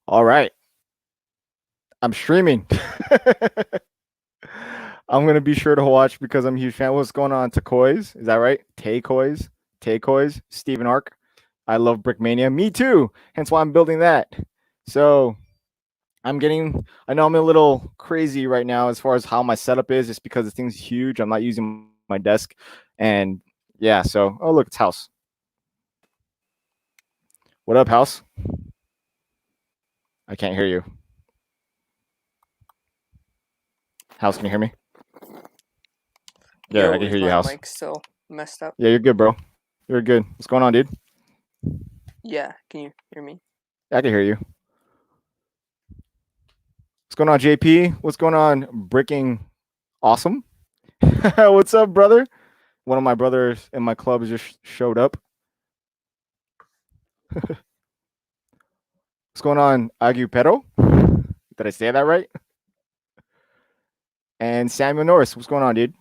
All right. I'm streaming. I'm gonna be sure to watch because I'm a huge fan. What's going on, Takoys? Is that right? Takoys? Takoys? Stephen Ark. I love Brickmania. Me too. Hence why I'm building that. So I know I'm a little crazy right now as far as how my setup is, just because the thing's huge. I'm not using my desk. And yeah, so oh look, it's House. What up, House? I can't hear you. House, can you hear me? Yeah, I Yo, can is hear you, my House. mic still messed up? Yeah, you're good, bro. You're good. What's going on, dude? Yeah, can you hear me? I can hear you. What's going on, JP? What's going on, Bricking Awesome? What's up, brother? One of my brothers in my club just showed up. What's going on, Agupero? Did I say that right? And Samuel Norris. What's going on, dude?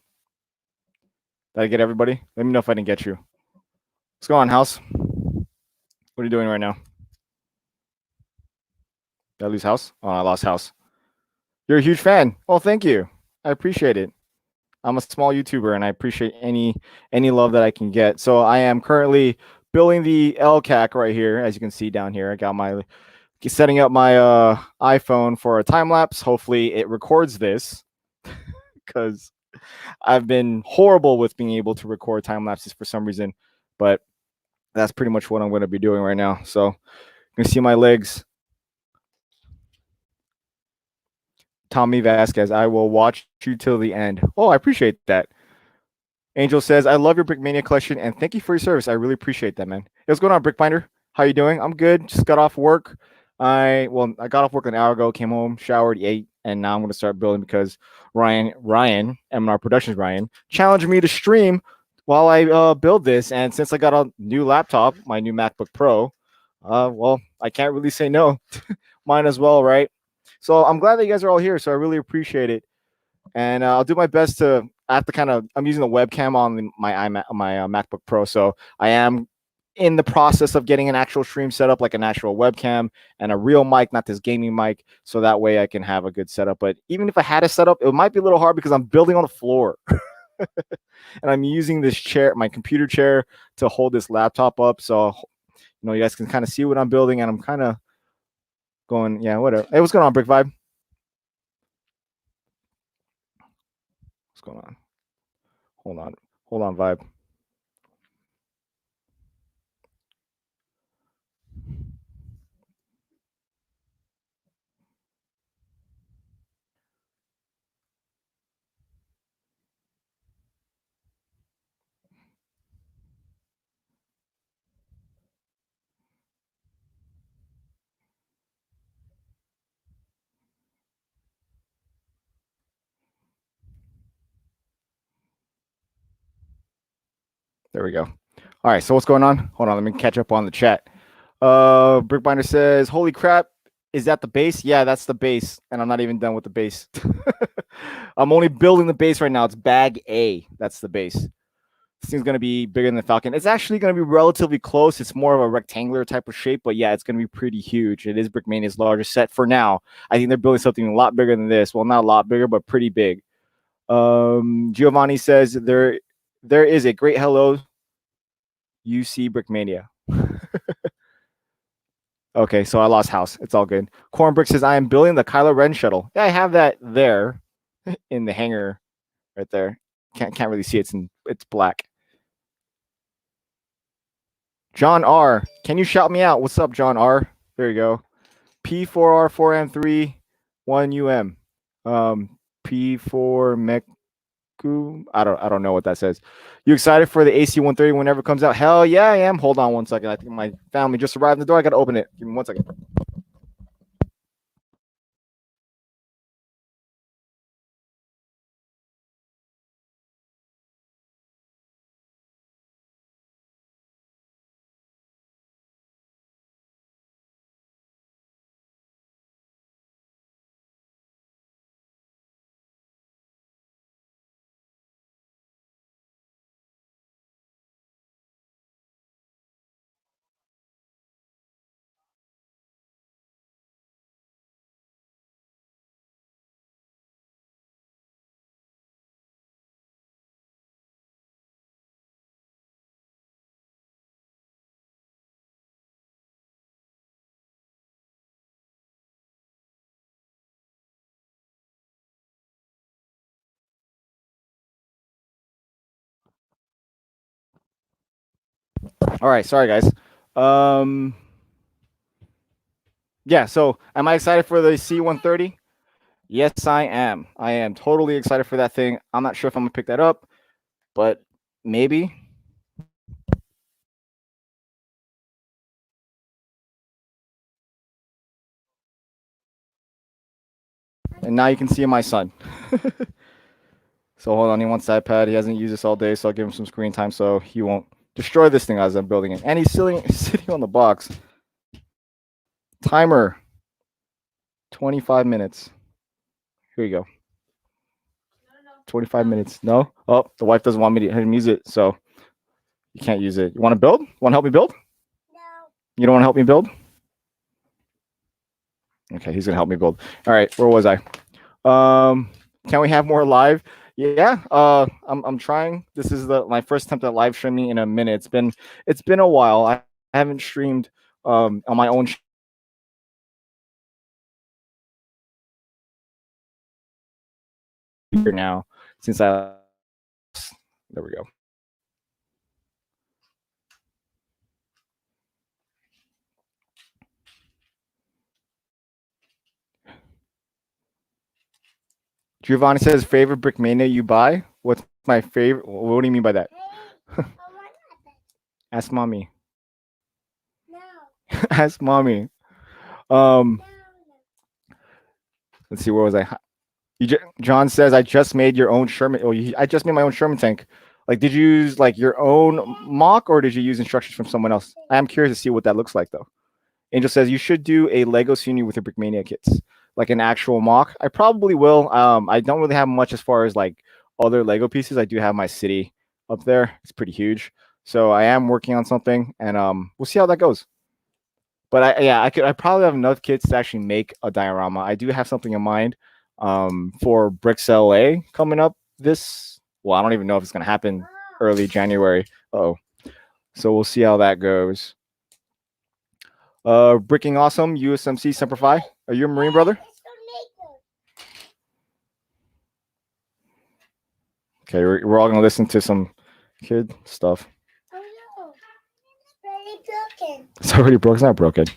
Did I get everybody? Let me know if I didn't get you. What's going on, House? What are you doing right now? Did I lose House? Oh, I lost House. You're a huge fan. Oh, thank you. I appreciate it. I'm a small YouTuber and I appreciate any love that I can get. So I am currently building the LCAC right here, as you can see down here. I got my setting up my iPhone for a time lapse. Hopefully it records this because I've been horrible with being able to record time lapses for some reason. But that's pretty much what I'm going to be doing right now. So you can see my legs. Tommy Vasquez, I will watch you till the end. Oh, I appreciate that. Angel says, I love your Brickmania collection and thank you for your service. I really appreciate that, man. Hey, what's going on, Brickbinder? How you doing? I'm good. Just got off work. I got off work an hour ago, came home, showered, ate, and now I'm gonna start building because Ryan, MR Productions Ryan, challenged me to stream while I build this. And since I got a new laptop, my new MacBook Pro, I can't really say no. Mine as well, right? So I'm glad that you guys are all here. So I really appreciate it and I'll do my best to. I have to kind of. I'm using the webcam on my MacBook Pro, so I am in the process of getting an actual stream set up, like an actual webcam and a real mic, not this gaming mic, so that way I can have a good setup. But even if I had a setup, it might be a little hard because I'm building on the floor. And I'm using this chair, my computer chair, to hold this laptop up. So you guys can kind of see what I'm building, and I'm kind of going, yeah, whatever. Hey, what's going on, Brick Vibe? What's going on? Hold on, hold on, Vibe. There we go. All right, so what's going on? Hold on, let me catch up on the chat. Brickbinder says, "Holy crap, is that the base? Yeah, that's the base, and I'm not even done with the base. I'm only building the base right now. It's bag A. That's the base. This thing's gonna be bigger than the Falcon. It's actually gonna be relatively close. It's more of a rectangular type of shape, but yeah, it's gonna be pretty huge. It is Brickmania's largest set for now. I think they're building something a lot bigger than this. Well, not a lot bigger, but pretty big. Giovanni says there is a great hello UC Brickmania. Okay, so I lost House. It's all good. Cornbrick says I am building the Kylo Ren shuttle. Yeah, I have that there in the hangar right there. Can't really see it. It's black. John R. Can you shout me out? What's up, John R? There you go. P4R 4M3 1UM. P4 Mech I don't know what that says. You excited for the AC 130 whenever it comes out? Hell yeah, I am. Hold on one second. I think my family just arrived at the door. I gotta open it. Give me 1 second. All right, sorry guys. Yeah, so am I excited for the C130? Yes, I am. I am totally excited for that thing. I'm not sure if I'm gonna pick that up, but maybe. And now you can see my son. So hold on, he wants the iPad. He hasn't used this all day, so I'll give him some screen time so he won't destroy this thing as I'm building it. And he's sitting on the box. Timer 25 minutes. Here you go. 25 minutes. No? Oh, the wife doesn't want me to use it, so you can't use it. You want to build? Want to help me build? No. You don't want to help me build? Okay, he's gonna help me build. All right, where was I? Can we have more live? Yeah, I'm trying. This is my first attempt at live streaming in a minute. It's been a while. I haven't streamed on my own here now since I. There we go. Giovanni says favorite Brickmania you buy. What's my favorite? What do you mean by that? Ask mommy. No. Ask mommy. No. Let's see, where was I? John says I just made your own Sherman. Oh, I just made my own Sherman tank. Like, did you use like your own mock or did you use instructions from someone else? I am curious to see what that looks like though. Angel says you should do a Lego Senior with your Brickmania kits, like an actual mock. I probably will. I don't really have much as far as like other Lego pieces. I do have my city up there. It's pretty huge. So I am working on something, and we'll see how that goes. But I probably have enough kits to actually make a diorama. I do have something in mind for Bricks LA coming up this. Well, I don't even know if it's going to happen early January. Oh, so we'll see how that goes. Bricking Awesome, USMC Semper Fi. Are you a Marine brother? Okay, we're all gonna listen to some kid stuff. Oh no, it's already broken. It's already broken. It's not broken.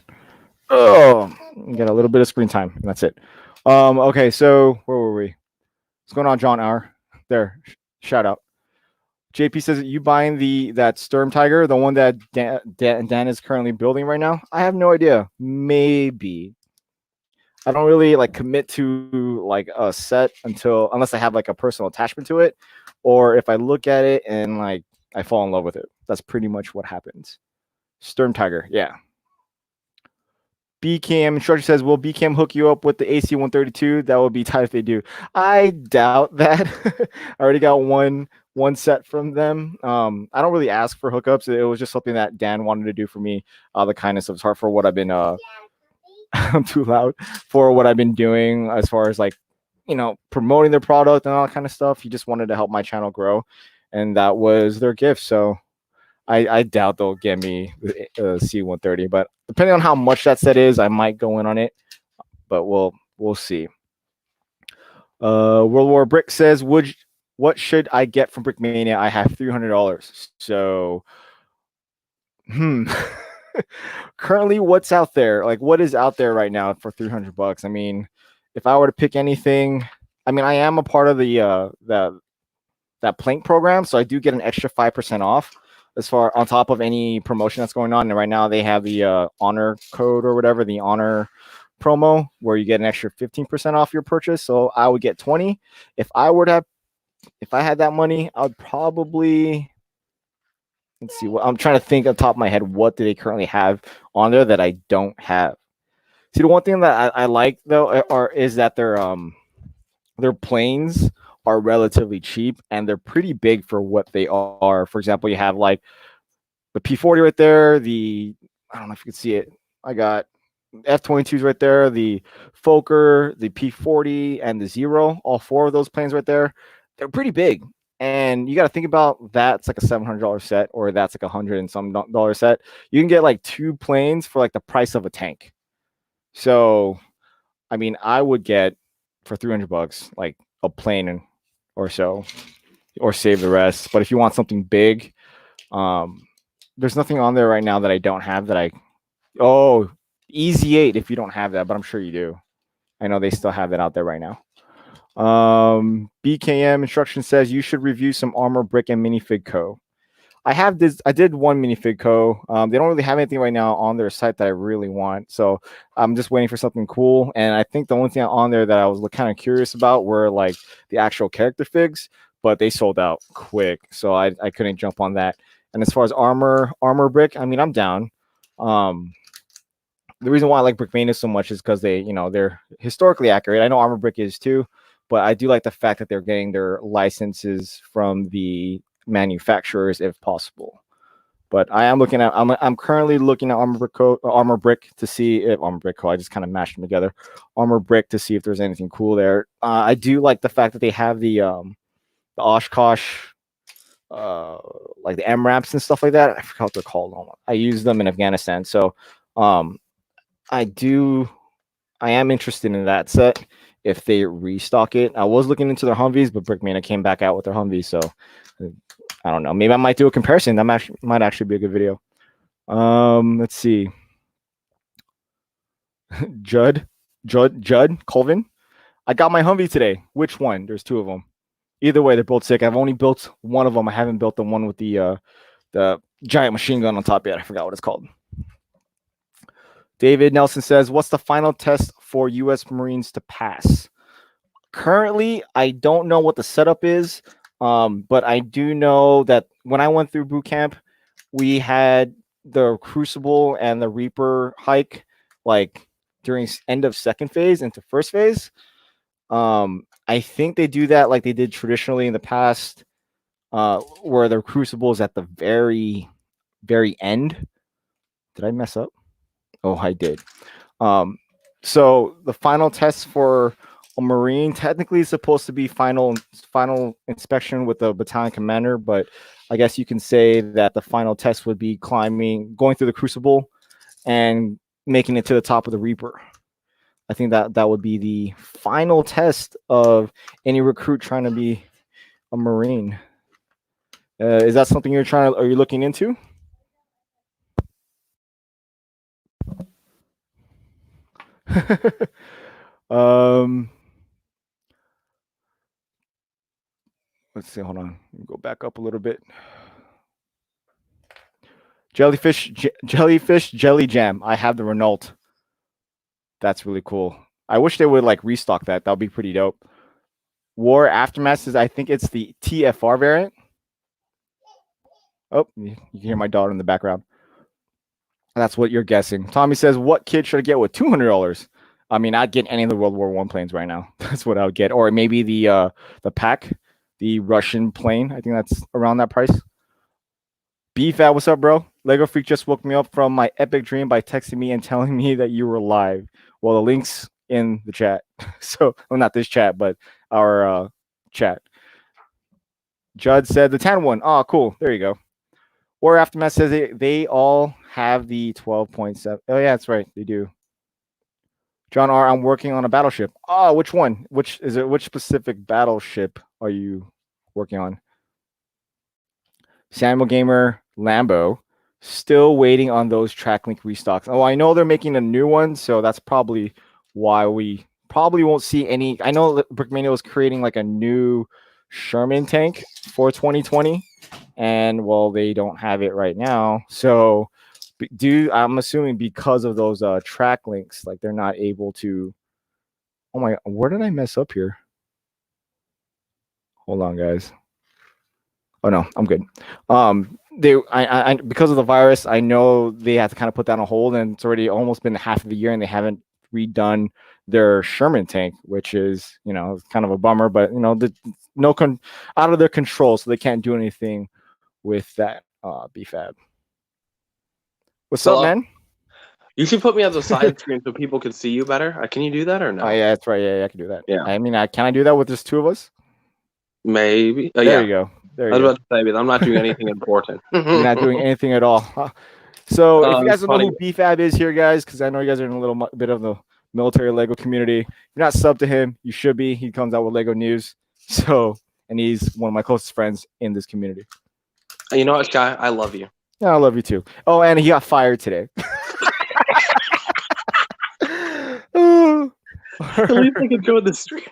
Oh, you got a little bit of screen time, and that's it. Okay, so where were we? What's going on, John R? There, shout out. JP says, you buying that Sturm Tiger, the one that Dan is currently building right now? I have no idea. Maybe. I don't really like commit to like a set unless I have like a personal attachment to it, or if I look at it and like I fall in love with it. That's pretty much what happens. Sturm Tiger, yeah. BCam instructor says, will BCam hook you up with the AC-132? That would be tight if they do. I doubt that. I already got one set from them. I don't really ask for hookups. It was just something that Dan wanted to do for me. The kindness of his heart for what I've been I'm too loud for what I've been doing as far as like, promoting their product and all that kind of stuff. He just wanted to help my channel grow, and that was their gift. So I doubt they'll get me the C130, but depending on how much that set is, I might go in on it, but we'll see. World War Brick says, what should I get from Brickmania? I have $300. So, currently what's out there? Like, what is out there right now for $300? I mean, if I were to pick anything, I mean, I am a part of the that Plank program, so I do get an extra 5% off as far on top of any promotion that's going on. And right now they have the honor code or whatever, the honor promo, where you get an extra 15% off your purchase. So I would get 20. If I had that money, I would probably, let's see, what I'm trying to think on top of my head, what do they currently have on there that I don't have? See, the one thing that I like though is that their planes are relatively cheap and they're pretty big for what they are. For example, you have like the P40 right there. I don't know if you can see it. I got F-22s right there, the Fokker, the P40, and the Zero. All four of those planes right there. They're pretty big. And you got to think about that's like a $700 set, or that's like $100 and some dollar set. You can get like two planes for like the price of a tank. So, I mean, I would get for $300 like a plane or so, or save the rest. But if you want something big, there's nothing on there right now that I don't have that I. Oh, Easy 8 if you don't have that, but I'm sure you do. I know they still have it out there right now. BKM instruction says you should review some Armor Brick and Minifig Co. I have this. I did one Minifig Co. They don't really have anything right now on their site that I really want, so I'm just waiting for something cool. And I think the only thing on there that I was kind of curious about were like the actual character figs, but they sold out quick, so I couldn't jump on that. And as far as armor brick, I mean, I'm down. The reason why I like Brickmania so much is because they're historically accurate. I know Armor Brick is too, but I do like the fact that they're getting their licenses from the manufacturers if possible. But I am looking at I'm currently looking at Armor Brick to see if Armor Brick Co. I just kind of mashed them together. Armor Brick to see if there's anything cool there. I do like the fact that they have the Oshkosh like the MRAPs and stuff like that. I forgot what they're called. I use them in Afghanistan, so I am interested in that set if they restock it. I was looking into their Humvees, but Brickmania came back out with their Humvees, so I don't know. Maybe I might do a comparison. That might actually be a good video. Let's see. Judd Colvin. I got my Humvee today. Which one? There's two of them. Either way, they're both sick. I've only built one of them. I haven't built the one with the giant machine gun on top yet. I forgot what it's called. David Nelson says, what's the final test for U.S. Marines to pass? Currently, I don't know what the setup is, but I do know that when I went through boot camp, we had the Crucible and the Reaper hike like during end of second phase into first phase. I think they do that like they did traditionally in the past, where the Crucible is at the very, very end. Did I mess up? Oh, I did. So the final test for a Marine technically is supposed to be final inspection with the battalion commander, but I guess you can say that the final test would be going through the Crucible and making it to the top of the Reaper. I think that would be the final test of any recruit trying to be a Marine. Is that something are you looking into? Let's see. Hold on. Go back up a little bit. Jellyfish jelly jam. I have the Renault. That's really cool. I wish they would like restock that. That would be pretty dope. War Aftermath says I think it's the TFR variant. Oh, you can hear my daughter in the background. That's what you're guessing. Tommy says, what kid should I get with $200? I mean, I'd get any of the World War I planes right now. That's what I would get. Or maybe the pack, the Russian plane. I think that's around that price. BFAT, what's up, bro? Lego Freak just woke me up from my epic dream by texting me and telling me that you were live. Well, the link's in the chat. So, well, not this chat, but our chat. Judd said the 10 one. Oh, cool. There you go. War Aftermath says they all have the 12.7. Oh, yeah, that's right. They do. John R., I'm working on a battleship. Oh, which one? Which specific battleship are you working on? Samuel Gamer Lambo, still waiting on those TrackLink restocks. Oh, I know they're making a new one, so that's probably why we probably won't see any. I know that Brickmania was creating like a new Sherman tank for 2020, and well, they don't have it right now. So, I'm assuming because of those track links, like they're not able to. Oh my! Where did I mess up here? Hold on, guys. Oh no, I'm good. I because of the virus, I know they have to kind of put that on hold, and it's already almost been half of the year, and they haven't redone their Sherman tank, which is kind of a bummer. But out of their control, so they can't do anything with that. BFAB. What's up, man? You should put me on the side screen so people can see you better. Can you do that or no? Oh yeah, that's right. Yeah, I can do that. Yeah. I mean, can I do that with just two of us? Maybe. There you go. I was about to say, but I'm not doing anything important. You're not doing anything at all. So if you guys don't know who BFAB is here, guys, because I know you guys are in a little bit of the military Lego community. If you're not subbed to him, you should be. He comes out with Lego news. And he's one of my closest friends in this community. You know what, Sky? I love you. Yeah, I love you too. Oh, and he got fired today. At least I can join the stream.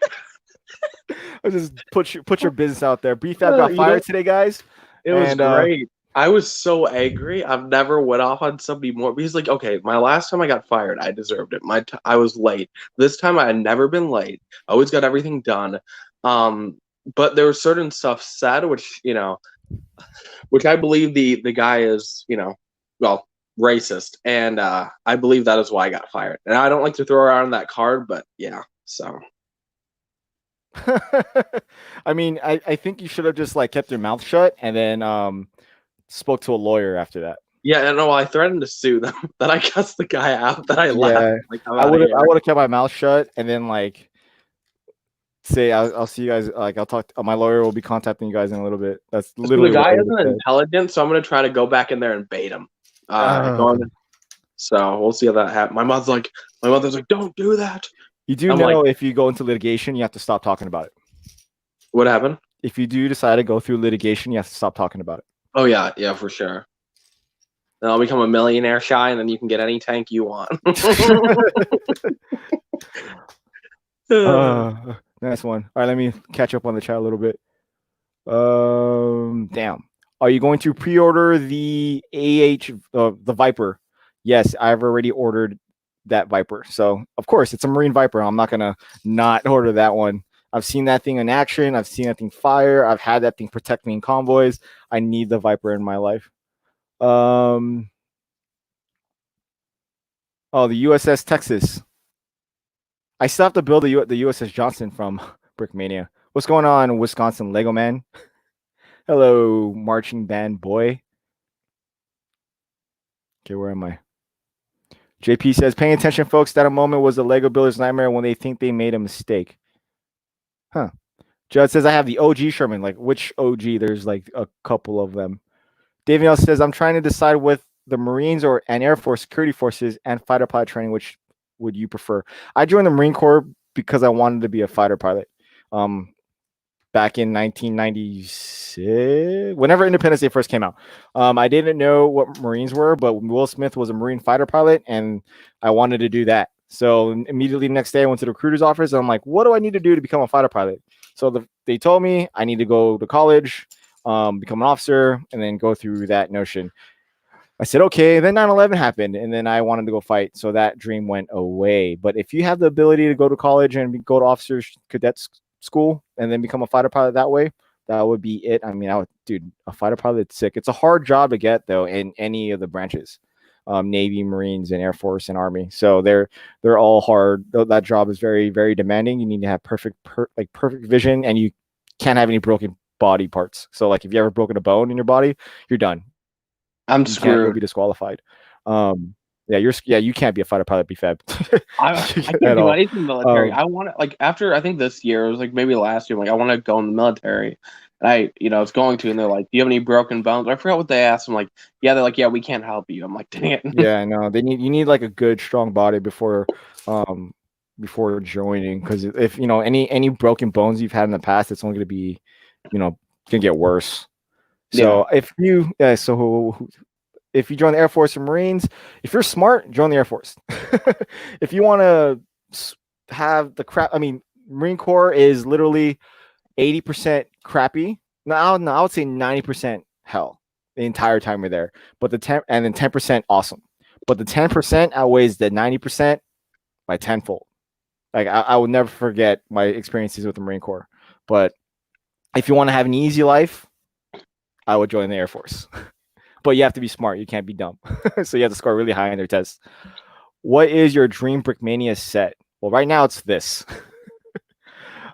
I just put your business out there. BFAB got You know, fired today, guys. it was And, great. I was so angry. I've never went off on somebody more because, like, okay, my last time I got fired, I deserved it. I was late. This time I had never been late. I always got everything done. But there was certain stuff said, which I believe the guy is, well, racist, and I believe that is why I got fired. And I don't like to throw around that card, but yeah, so. I mean, I think you should have just like kept your mouth shut and then spoke to a lawyer after that. Yeah, no, I threatened to sue them. That I cussed the guy out. That I left. Yeah, Like, I would have kept my mouth shut and then like say I'll see you guys. Like I'll talk. My lawyer will be contacting you guys in a little bit. That's literally the guy what isn't intelligent, so I'm gonna try to go back in there and bait him. So we'll see how that happens. My mother's like, don't do that. You do know if you go into litigation, you have to stop talking about it. What happened? If you do decide to go through litigation, you have to stop talking about it. Oh yeah, for sure. Then I'll become a millionaire, Shy, and then you can get any tank you want. Nice one. All right, let me catch up on the chat a little bit. Damn. Are you going to pre-order the the Viper? Yes, I've already ordered that Viper. So, of course, it's a Marine Viper. I'm not going to not order that one. I've seen that thing in action. I've seen that thing fire. I've had that thing protect me in convoys. I need the Viper in my life. Oh, the USS Texas. I still have to build the USS Johnson from Brickmania. What's going on, Wisconsin Lego man? Hello, marching band boy. Okay, where am I? JP says, paying attention, folks. That a moment was a Lego builder's nightmare when they think they made a mistake. Huh. Judd says, I have the OG Sherman. Like, which OG? There's like a couple of them. David L says, I'm trying to decide with the Marines and Air Force security forces and fighter pilot training, which would you prefer? I joined the Marine Corps because I wanted to be a fighter pilot. Back in 1996, whenever Independence Day first came out. I didn't know what Marines were, but Will Smith was a Marine fighter pilot, and I wanted to do that. So immediately the next day, I went to the recruiter's office, and I'm like, what do I need to do to become a fighter pilot? So they told me I need to go to college, become an officer, and then go through that notion. I said, okay. Then 9/11 happened, and then I wanted to go fight. So that dream went away. But if you have the ability to go to college and go to officers cadet school and then become a fighter pilot that way, that would be it. I mean, dude, a fighter pilot's sick. It's a hard job to get though in any of the branches, Navy, Marines, and Air Force and Army. So they're all hard. That job is very, very demanding. You need to have perfect vision, and you can't have any broken body parts. So like if you ever broken a bone in your body, you're done. I'm screwed. You'll be disqualified. You can't be a fighter pilot, BFAB. I can't do anything military. I want to, like, after I think this year, it was like maybe last year, like I want to go in the military. And it's going to, and they're like, do you have any broken bones? I forgot what they asked. I'm like, yeah, they're like, yeah, we can't help you. I'm like, dang it. Yeah, I know. You need like a good, strong body before joining, because if any broken bones you've had in the past, it's only going to be, gonna get worse. So if you join the Air Force or Marines, if you're smart, join the Air Force. If you want to have the crap, I mean, Marine Corps is literally 80% crappy. No, I would say 90% hell the entire time we're there. But the 10% awesome. But the 10% outweighs the 90% by tenfold. Like I will never forget my experiences with the Marine Corps. But if you want to have an easy life, I would join the Air Force. But you have to be smart. You can't be dumb. So you have to score really high in their tests. What is your dream Brickmania set? Well, right now it's this.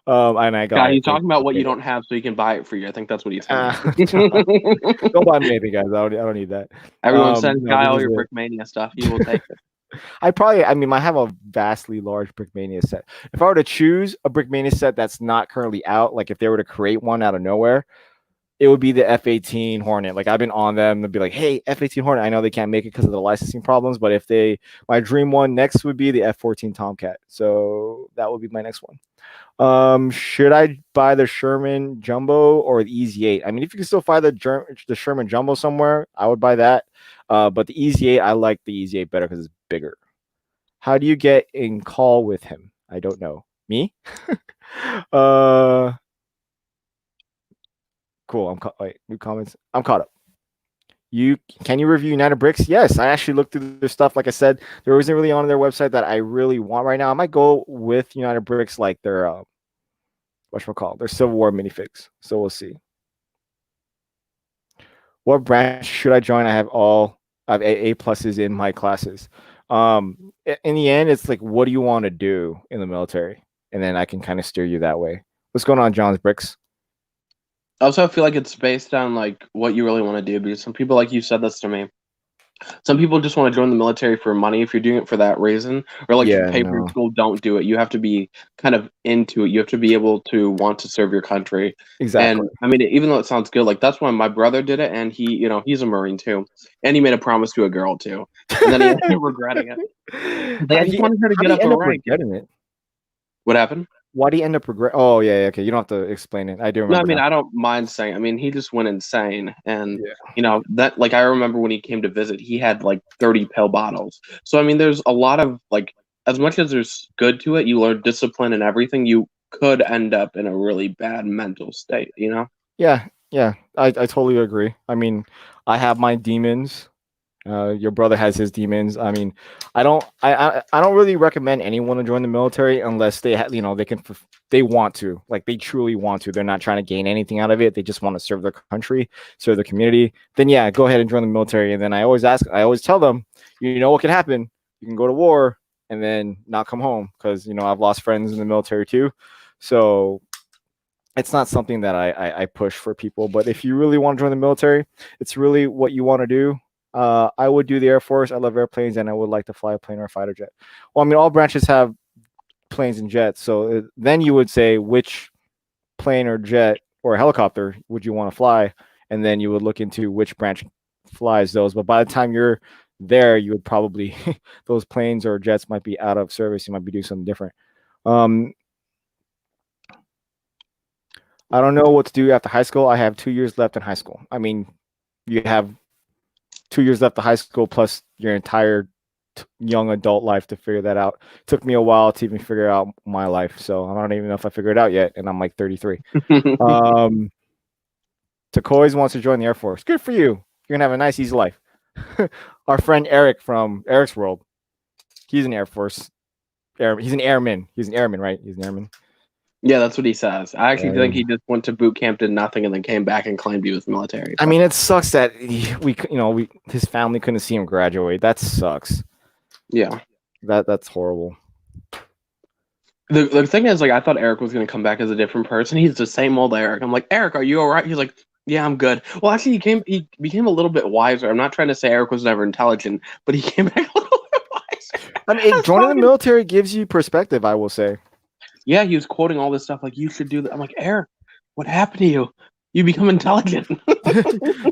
And I got. He's talking about what you don't have, so you can buy it for you. I think that's what he's saying. Don't buy me anything, guys. I don't need that. Everyone sends Guy all your Brickmania stuff. He will take it. I have a vastly large Brickmania set. If I were to choose a Brickmania set that's not currently out, like if they were to create one out of nowhere, it would be the F-18 Hornet. Like I've been on them. They'd be like, "Hey, F-18 Hornet. I know they can't make it because of the licensing problems, but my dream one next would be the F-14 Tomcat. So that would be my next one. Should I buy the Sherman Jumbo or the Easy 8? I mean, if you can still find the Sherman Jumbo somewhere, I would buy that. But the Easy 8, I like the Easy 8 better because it's bigger. How do you get in call with him? I don't know. Me? Cool. New comments. I'm caught up. Can you review United Bricks? Yes, I actually looked through their stuff. Like I said, there wasn't really on their website that I really want right now. I might go with United Bricks, like their whatchamacallit, their Civil War minifigs. So we'll see. What branch should I join? I have A pluses in my classes. In the end, it's like, what do you want to do in the military? And then I can kind of steer you that way. What's going on, John's Bricks? I also feel like it's based on like what you really want to do, because some people, like you said this to me, some people just want to join the military for money if you're doing it for that reason, or like to pay for your school. Don't do it. You have to be kind of into it. You have to be able to want to serve your country. Exactly. And I mean, even though it sounds good, like that's why my brother did it, and he, you know, he's a Marine too, and he made a promise to a girl too, and then he ended up regretting it. Like, I just wanted her to get up the rank. What happened? Why do you end up regretting? Oh, yeah, okay. You don't have to explain it. I do remember. No, I mean, I don't mind saying. I mean, he just went insane, and you know that. Like, I remember when he came to visit, he had like 30 pill bottles. So I mean, there's a lot of like, as much as there's good to it, you learn discipline and everything. You could end up in a really bad mental state. You know? Yeah, I totally agree. I mean, I have my demons. Your brother has his demons. I mean, I don't really recommend anyone to join the military unless they they want to, like they truly want to. They're not trying to gain anything out of it. They just want to serve their country, serve their community. Then yeah, go ahead and join the military. And then I always tell them, you know what can happen? You can go to war and then not come home, because I've lost friends in the military too. So it's not something that I push for people. But if you really want to join the military, it's really what you want to do. I would do the Air Force. I love airplanes, and I would like to fly a plane or a fighter jet. Well, I mean, all branches have planes and jets. So then you would say which plane or jet or helicopter would you want to fly, and then you would look into which branch flies those. But by the time you're there, you would probably those planes or jets might be out of service. You might be doing something different. I don't know what to do after high school. I have 2 years left in high school. I mean, you have 2 years left of high school plus your entire young adult life to figure that out. It took me a while to even figure out my life, so I don't even know if I figured it out yet, and I'm like 33. Takois wants to join the Air Force. Good for you. You're gonna have a nice, easy life. Our friend Eric from Eric's World, he's an Air Force. He's an airman. He's an airman, right? He's an airman. Yeah, that's what he says. I actually think he just went to boot camp, did nothing, and then came back and claimed he was military. I mean, it sucks that his family couldn't see him graduate. That sucks. Yeah, that's horrible. The thing is, like, I thought Eric was going to come back as a different person. He's the same old Eric. I'm like, Eric, are you all right? He's like, yeah, I'm good. Well, actually, he became a little bit wiser. I'm not trying to say Eric was never intelligent, but he came back a little bit wiser. I mean, joining the military gives you perspective, I will say. Yeah, he was quoting all this stuff like, you should do that. I'm like, Eric, what happened to you? You become intelligent.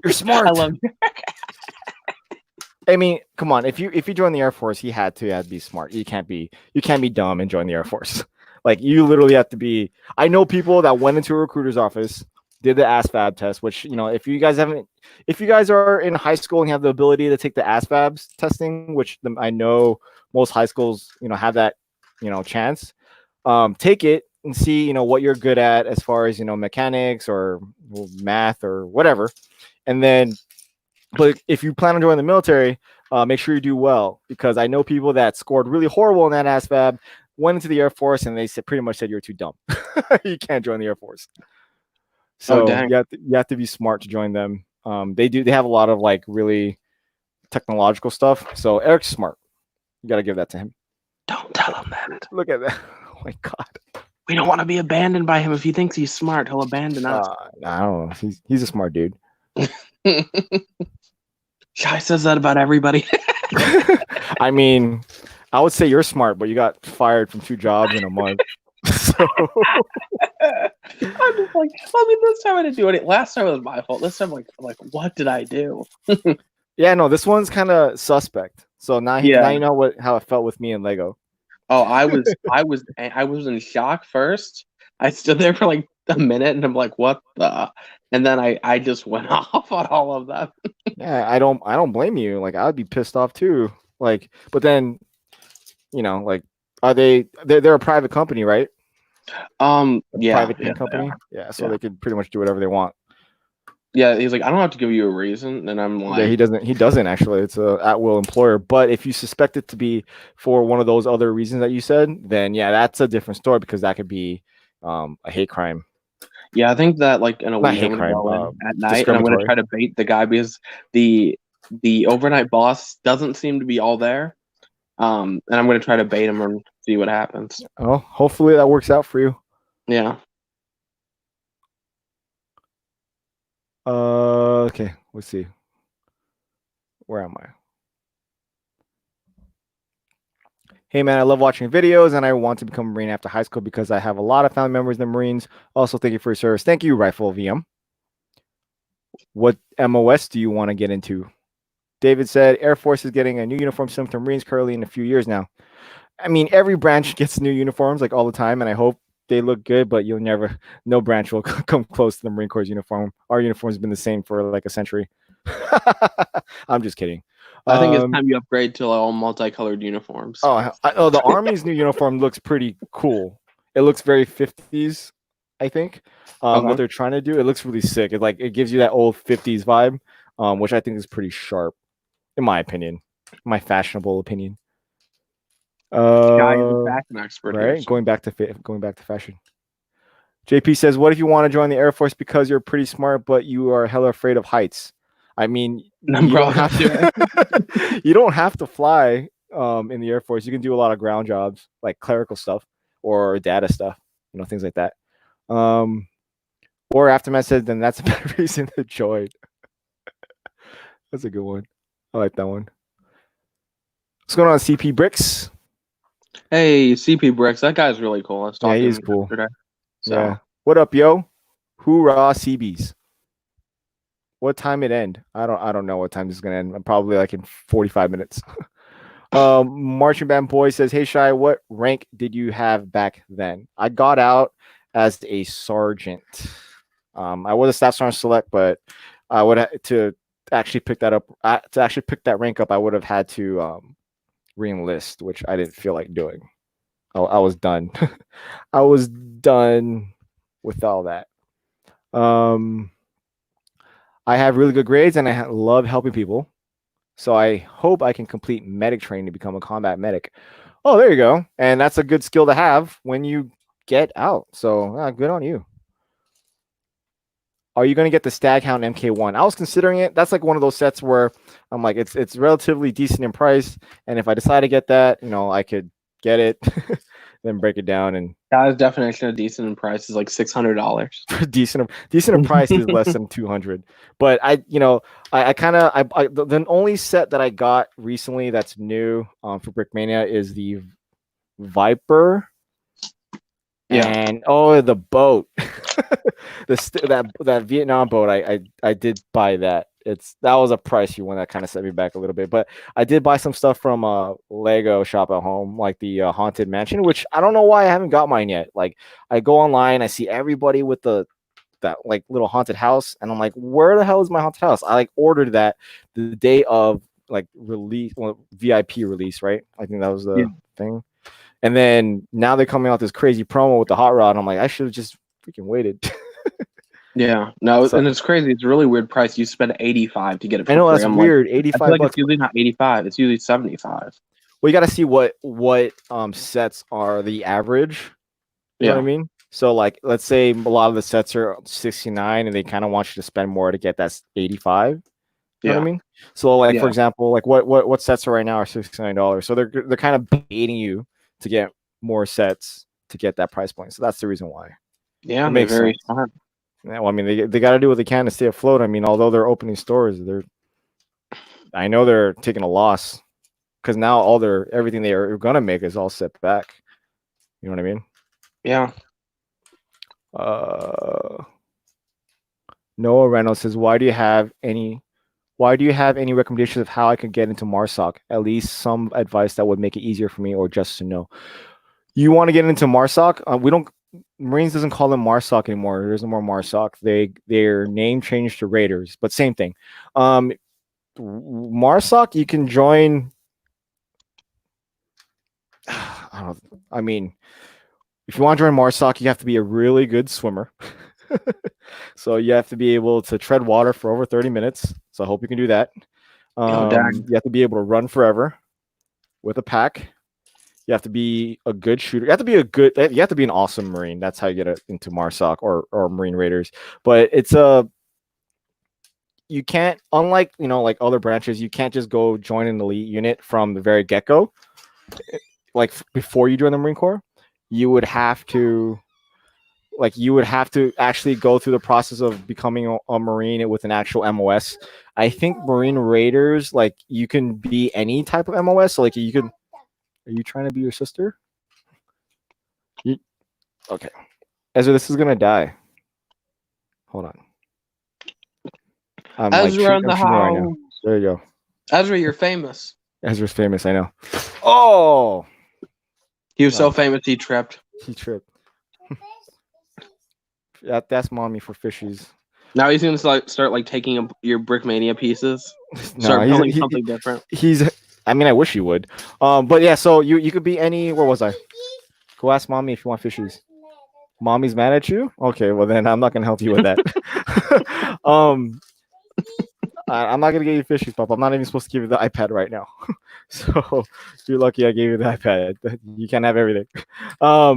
You're smart. I love you. I mean, come on. If you join the Air Force, he had to be smart. You can't be dumb and join the Air Force. Like, you literally have to be. I know people that went into a recruiter's office, did the ASVAB test, which, if you guys are in high school and have the ability to take the ASVAB testing, which I know most high schools, have that, chance. Take it and see, what you're good at as far as, mechanics or math or whatever. And then, but if you plan on joining the military, make sure you do well, because I know people that scored really horrible in that ASVAB, went into the Air Force, and they pretty much said you're too dumb. You can't join the Air Force. So you have to be smart to join them. They have a lot of like really technological stuff. So Eric's smart. You got to give that to him. Don't tell him that. Look at that. Oh my God. We don't want to be abandoned by him. If he thinks he's smart, he'll abandon us. I don't know. He's a smart dude. Shai says that about everybody. I mean, I would say you're smart, but you got fired from 2 jobs in a month. So I'm just like, I mean, this time I didn't do it. Last time it was my fault. This time, like, what did I do? Yeah, no, this one's kind of suspect. So now Yeah. you know how it felt with me and Lego. Oh, I was in shock first. I stood there for like a minute, and I'm like, what the? And then I just went off on all of them. Yeah, I don't blame you. Like I'd be pissed off too. Like, but then, like, are they're a private company, right? Yeah, Private yeah, company. Yeah, so yeah. they could pretty much do whatever they want. Yeah, he's like, I don't have to give you a reason, and I'm Yeah, like, he doesn't actually. It's a at will employer. But if you suspect it to be for one of those other reasons that you said, then yeah, that's a different story because that could be a hate crime. yeah, I think that like in a Not week I'm hate gonna crime, go in at night, and I'm gonna discriminatory. try to bait the guy because the overnight boss doesn't seem to be all there. And I'm gonna try to bait him and see what happens. Oh, hopefully that works out for you. Yeah. Okay, let's see. Where am I? Hey man, I love watching videos and I want to become a Marine after high school because I have a lot of family members in the Marines. Also, thank you for your service. Thank you, Rifle VM. What MOS do you want to get into? David said Air Force is getting a new uniform similar to Marines currently in a few years now. I mean, every branch gets new uniforms like all the time, and I hope they look good, but no branch will come close to the Marine Corps uniform. Our uniform's been the same for like a century. I'm just kidding. I think it's time you upgrade to all multicolored uniforms. The Army's new uniform looks pretty cool. It looks very 50s, I think. Okay. What they're trying to do, it looks really sick. It gives you that old 50s vibe, which I think is pretty sharp, in my opinion, my fashionable opinion. Guy is a fashion expert right? here. So. Going back to fashion. JP says, "What if you want to join the Air Force because you're pretty smart, but you are hella afraid of heights?" I mean, you don't have to. You don't have to fly in the Air Force. You can do a lot of ground jobs, like clerical stuff or data stuff, things like that. Or Aftermath said, "Then that's a better reason to join." That's a good one. I like that one. What's going on, CP Bricks? Hey, CP Bricks, that guy's really cool. I was talking he's cool. yesterday. So. Yeah. What up, yo? Hoorah, CBs. What time it end? I don't know what time this is gonna end. Probably like in 45 minutes. Marching Band Boy says, "Hey Shy, what rank did you have back then?" I got out as a sergeant. I was a staff sergeant select, but I would to actually pick that up. To actually pick that rank up, I would have had to re-enlist, which I didn't feel like doing. I was done. I was done with all that. I have really good grades and I love helping people. So I hope I can complete medic training to become a combat medic. Oh, there you go. And that's a good skill to have when you get out. So good on you. Are you going to get the Staghound MK1? I was considering it. That's like one of those sets where I'm like, it's relatively decent in price. And if I decide to get that, I could get it, then break it down. And that definition of decent in price is like $600. decent in price is less than 200. But the only set that I got recently that's new for Brickmania is the Viper. Yeah. And the boat, that Vietnam boat, I did buy that. That was a price you won that kind of set me back a little bit. But I did buy some stuff from Lego Shop at Home, like the Haunted Mansion, which I don't know why I haven't got mine yet. Like I go online, I see everybody with that like little haunted house, and I'm like, where the hell is my haunted house? I like ordered that the day of like release, VIP release, right? I think that was the thing. And then now they're coming out this crazy promo with the hot rod. And I'm like, I should have just freaking waited. Yeah, no, and it's crazy. It's a really weird price. You spend $85 to get it. I know that's I'm weird. Like, $85. I feel like it's usually not $85. It's usually $75. Well, you got to see what sets are the average. You know what I mean? So like, let's say a lot of the sets are 69, and they kind of want you to spend more to get that 85. You know what I mean? So like, for example, like what sets are right now are $69. So they're kind of baiting you to get more sets to get that price point. So that's the reason why. Yeah, it makes very smart. Yeah, well, I mean, they got to do what they can to stay afloat. I mean, although they're opening stores, I know they're taking a loss because now everything they are gonna make is all set back. You know what I mean? Yeah. Noah Reynolds says, Why do you have any recommendations of how I could get into MARSOC? At least some advice that would make it easier for me, or just to know. You want to get into MARSOC? We don't. Marines doesn't call them MARSOC anymore. There's no more MARSOC. Their name changed to Raiders, but same thing. MARSOC, you can join. I mean, if you want to join MARSOC, you have to be a really good swimmer. So you have to be able to tread water for over 30 minutes. So I hope you can do that. You have to be able to run forever with a pack. You have to be a good shooter. You have to be an awesome Marine. That's how you get into MARSOC or Marine Raiders. But it's you can't, unlike, like other branches, you can't just go join an elite unit from the very get-go. Like before you join the Marine Corps, you would have to actually go through the process of becoming a Marine with an actual MOS. I think Marine Raiders, like, you can be any type of MOS. So, like, you can. Are you trying to be your sister? Okay. Ezra, this is gonna die. Hold on. Ezra in the house. Right now. There you go. Ezra, you're famous. Ezra's famous, I know. Oh! He was so famous he tripped. He tripped. That's mommy for fishies. Now he's gonna start taking your Brickmania pieces. Start building something different. I mean, I wish he would. But yeah, so you could be any. Where was I? Go ask mommy if you want fishies. Mommy's mad at you? Okay, well then I'm not gonna help you with that. I'm not gonna give you fishies, Papa. I'm not even supposed to give you the iPad right now. So you're lucky I gave you the iPad. You can't have everything. What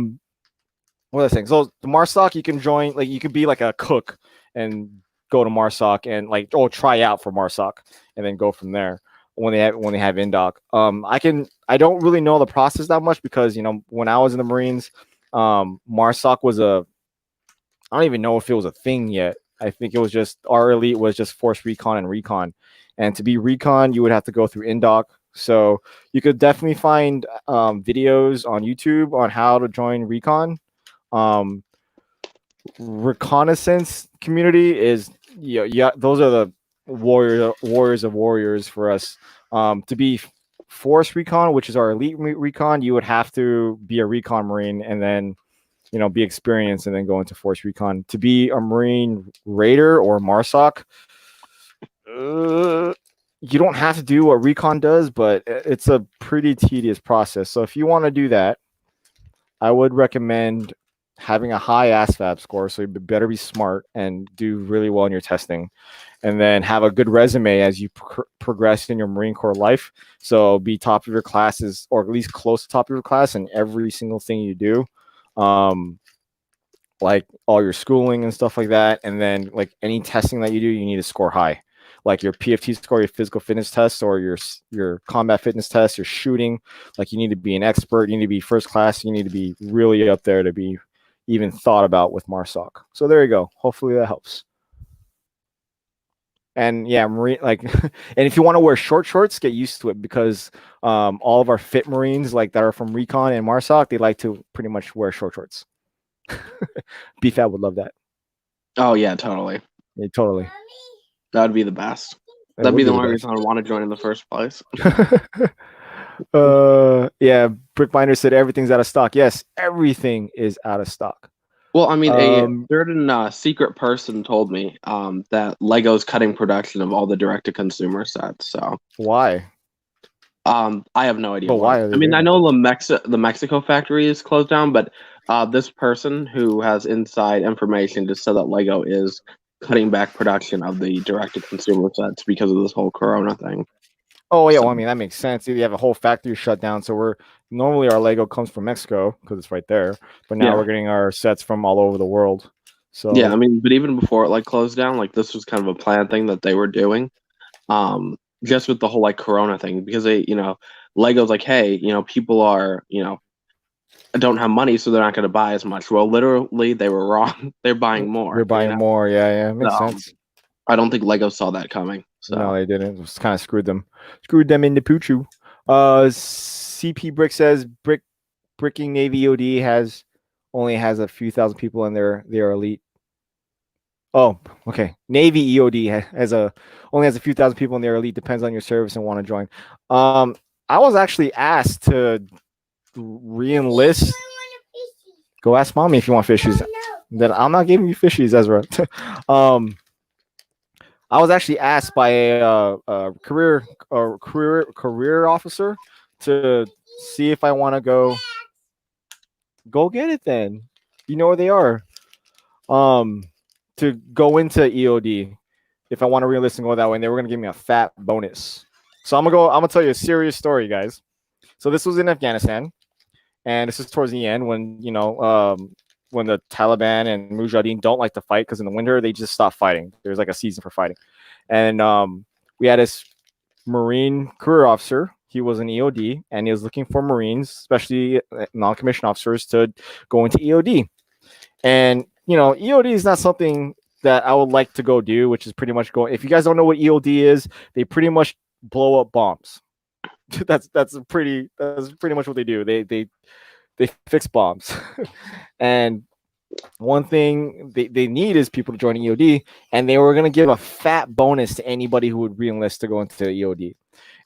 was I saying? So the MARSOC, you can join. Like, you could be like a cook and go to MARSOC and try out for MARSOC and then go from there. When they have indoc. I don't really know the process that much because when I was in the Marines, MARSOC was I don't even know if it was a thing yet. I think it was just our elite was just Force Recon and Recon, and to be Recon you would have to go through indoc. So you could definitely find videos on YouTube on how to join Recon. Reconnaissance community is those are the warriors of warriors for us. To be Force Recon, which is our elite recon, you would have to be a Recon Marine and then be experienced and then go into Force Recon. To be a Marine Raider or MARSOC, you don't have to do what Recon does, but it's a pretty tedious process. So if you want to do that, I would recommend having a high ASVAB score, so you better be smart and do really well in your testing, and then have a good resume as you progress in your Marine Corps life. So be top of your classes, or at least close to top of your class in every single thing you do, like all your schooling and stuff like that. And then like any testing that you do, you need to score high, like your PFT score, your physical fitness test, or your combat fitness test, your shooting. Like, you need to be an expert, you need to be first class, you need to be really up there to be even thought about with MARSOC. So there you go. Hopefully that helps. And yeah, Marine, like, and if you want to wear short shorts, get used to it, because all of our fit Marines, like, that are from Recon and MARSOC, they like to pretty much wear short shorts. BFAT would love that. Oh yeah, totally. Yeah, totally. That would be the best. That'd be the only reason I want to join in the first place. Yeah, Brickmania said everything's out of stock. Yes, everything is out of stock. Well, I mean, a certain secret person told me that Lego's cutting production of all the direct-to-consumer sets. So why? I have no idea. But why? I mean, I know the Mexico factory is closed down, but this person who has inside information just said that Lego is cutting back production of the direct-to-consumer sets because of this whole Corona thing. Oh yeah, well, I mean, that makes sense. You have a whole factory shut down, so normally our Lego comes from Mexico because it's right there, but now we're getting our sets from all over the world. So yeah, I mean, but even before it closed down, this was kind of a planned thing that they were doing, just with the whole Corona thing, because they, Lego's like, hey, people are, don't have money, so they're not going to buy as much. Well, literally, they were wrong. They're buying more. They're buying more. Yeah, makes sense. I don't think Lego saw that coming. So. No, they didn't. It just kind of screwed them in the poochoo. CP Brick says Bricking Navy OD has only has a few thousand people in their elite. Oh, okay. Navy EOD only has a few thousand people in their elite. Depends on your service and want to join. I was actually asked to re-enlist. Go ask mommy if you want fishies. Then I'm not giving you fishies, Ezra. I was actually asked by a career officer to see if I want to go get it. Then you know where they are. To go into EOD if I want to re-enlist and go that way, and they were gonna give me a fat bonus. So I'm gonna tell you a serious story, guys. So this was in Afghanistan, and this is towards the end when when the Taliban and Mujahideen don't like to fight because in the winter they just stop fighting. There's like a season for fighting, and we had this Marine career officer. He was an EOD, and he was looking for Marines, especially non-commissioned officers, to go into EOD. And EOD is not something that I would like to go do, which is pretty much go. If you guys don't know what EOD is, they pretty much blow up bombs. that's pretty much what they do. They fix bombs. And one thing they need is people to join EOD, and they were going to give a fat bonus to anybody who would re-enlist to go into EOD.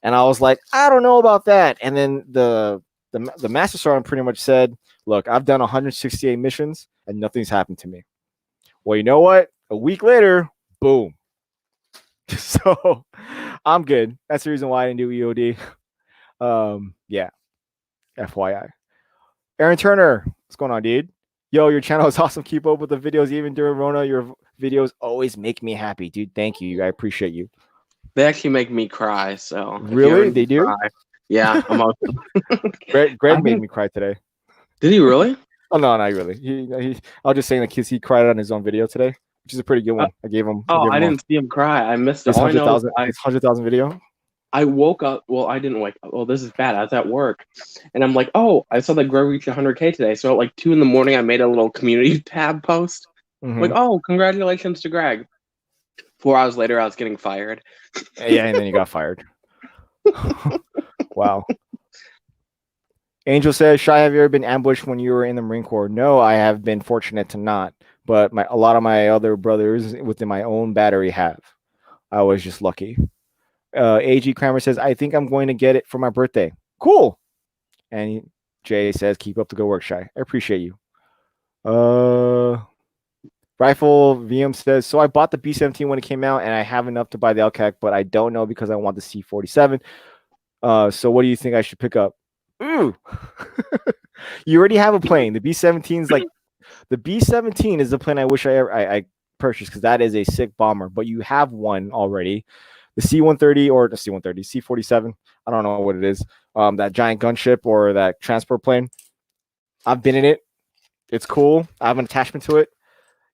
And I was like, I don't know about that. And then the Master Sergeant pretty much said, look, I've done 168 missions and nothing's happened to me. Well, you know what? A week later, boom. So I'm good. That's the reason why I didn't do EOD. Yeah. FYI. Aaron Turner, what's going on, dude? Yo, your channel is awesome. Keep up with the videos even during Rona. Your videos always make me happy, dude. Thank you. I appreciate you. They actually make me cry. So really, they do. Cry, yeah, emotional. Greg made me cry today. Did he really? Oh no, not really. I was just saying that he cried on his own video today, which is a pretty good one. I gave him. I didn't see him cry. I missed it. It's 100,000 video. I woke up. Well, I didn't wake up. Well, this is bad. I was at work, and I'm like, oh, I saw that Greg reached 100K today. So at like 2 a.m, I made a little community tab post. Mm-hmm. Like, oh, congratulations to Greg. 4 hours later, I was getting fired. Yeah, and then you got fired. Wow. Angel says, Shy, have you ever been ambushed when you were in the Marine Corps? No, I have been fortunate to not. But a lot of my other brothers within my own battery have. I was just lucky. AG Kramer says, I think I'm going to get it for my birthday. Cool. And Jay says, keep up the good work, Shy. I appreciate you. Rifle VM says, so I bought the B-17 when it came out, and I have enough to buy the LCAC, but I don't know because I want the C-47. So what do you think I should pick up? Ooh. You already have a plane. The B-17 is like the B-17 is the plane I wish I purchased because that is a sick bomber. But you have one already, the C-130 or the C-130, C-47. I don't know what it is. That giant gunship or that transport plane. I've been in it. It's cool. I have an attachment to it.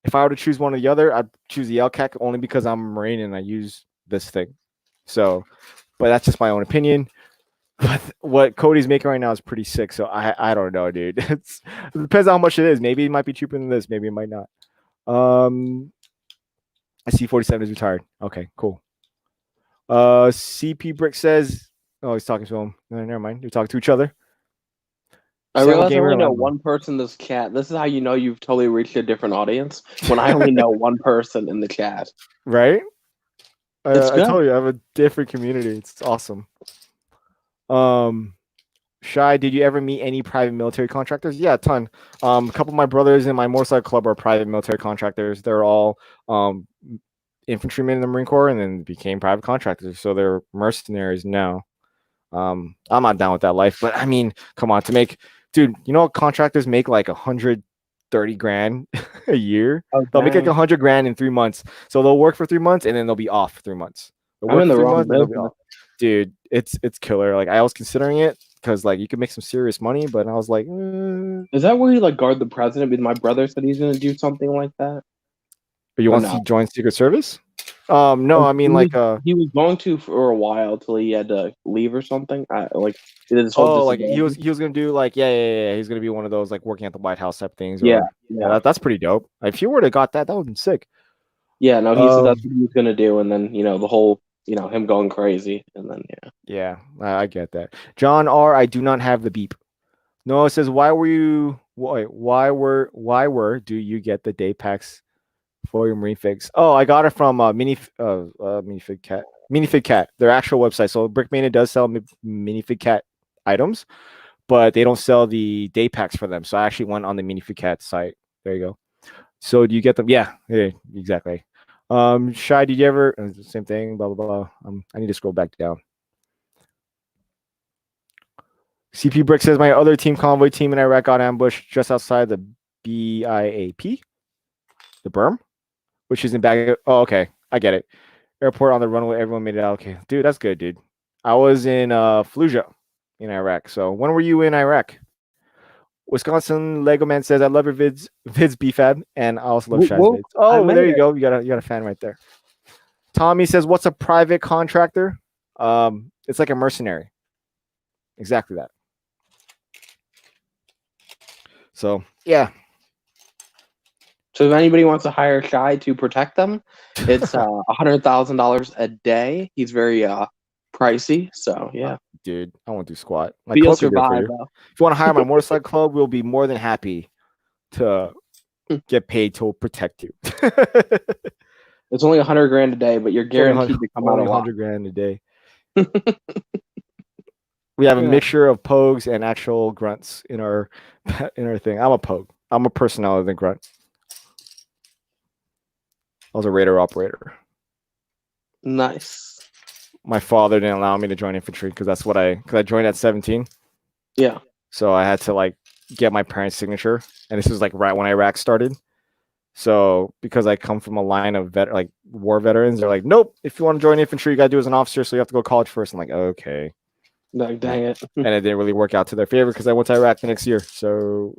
If I were to choose one or the other, I'd choose the LCAC only because I'm a Marine and I use this thing. So, but that's just my own opinion. But what Cody's making right now is pretty sick. So I don't know, dude. It depends on how much it is. Maybe it might be cheaper than this. Maybe it might not. I see 47 is retired. Okay, cool. CP Brick says, oh, he's talking to him. No, never mind. You're talking to each other. I realize I only know one person in this chat. This is how you know you've totally reached a different audience. When I only know one person in the chat. Right? I told you, I have a different community. It's awesome. Shy, did you ever meet any private military contractors? Yeah, a ton. A couple of my brothers in my motorcycle club are private military contractors. They're all infantrymen in the Marine Corps and then became private contractors. So they're mercenaries now. I'm not down with that life, but I mean, come on, dude, you know what contractors make like 130 grand a year? Okay. They'll make like 100 grand in 3 months. So they'll work for 3 months and then they'll be off for 3 months. I'm in the wrong business. Dude, it's killer. Like I was considering it because like you could make some serious money, but I was like, is that where you like guard the president? Because my brother said he's gonna do something like that. But you want to join Secret Service? No, I mean he was going to for a while till he had to leave or something. He was gonna do like yeah. He's gonna be one of those like working at the White House type things. Yeah. That's pretty dope. If you were to got that would have been sick. Yeah, no, he said that's what he was gonna do, and then the whole him going crazy, and then yeah, I get that. John R, I do not have the beep. Noah says, why were you why do you get the day packs for your marine figs? Oh, I got it from Minifig Cat, their actual website. So Brickmania does sell Minifig Cat items, but they don't sell the day packs for them. So I actually went on the Minifig Cat site. There you go. So do you get them? Yeah, exactly. Shy, did you ever same thing? Blah blah blah. I need to scroll back down. CP Brick says my other team convoy team in Iraq got ambushed just outside the BIAP, the berm, which is in back. Oh, okay, I get it. Airport on the runway, everyone made it out. Okay, dude, that's good, dude. I was in Fallujah in Iraq. So when were you in Iraq? Wisconsin Lego Man says I love your vids BFAB, and I also love Shy's vids. Oh, there you go. You got a fan right there. Tommy says, what's a private contractor? It's like a mercenary. Exactly that. So yeah. So if anybody wants to hire Shy to protect them, it's $100,000 a day. He's very pricey. So yeah. Dude, I won't do squat. But you'll survive, though. If you want to hire my motorcycle club, we'll be more than happy to get paid to protect you. It's only $100,000 a day, but you're guaranteed to come out a lot. $100,000 a day. We have a mixture of pogues and actual grunts in our thing. I'm a pogue. I'm a personality than grunt. I was a raider operator. Nice. My father didn't allow me to join infantry because I joined at 17. Yeah. So I had to like get my parents' signature, and this was like right when Iraq started. So because I come from a line of war veterans, they're like, nope, if you want to join infantry, you got to do it as an officer, so you have to go to college first. I'm like, okay. Like, dang it. And it didn't really work out to their favor because I went to Iraq the next year. So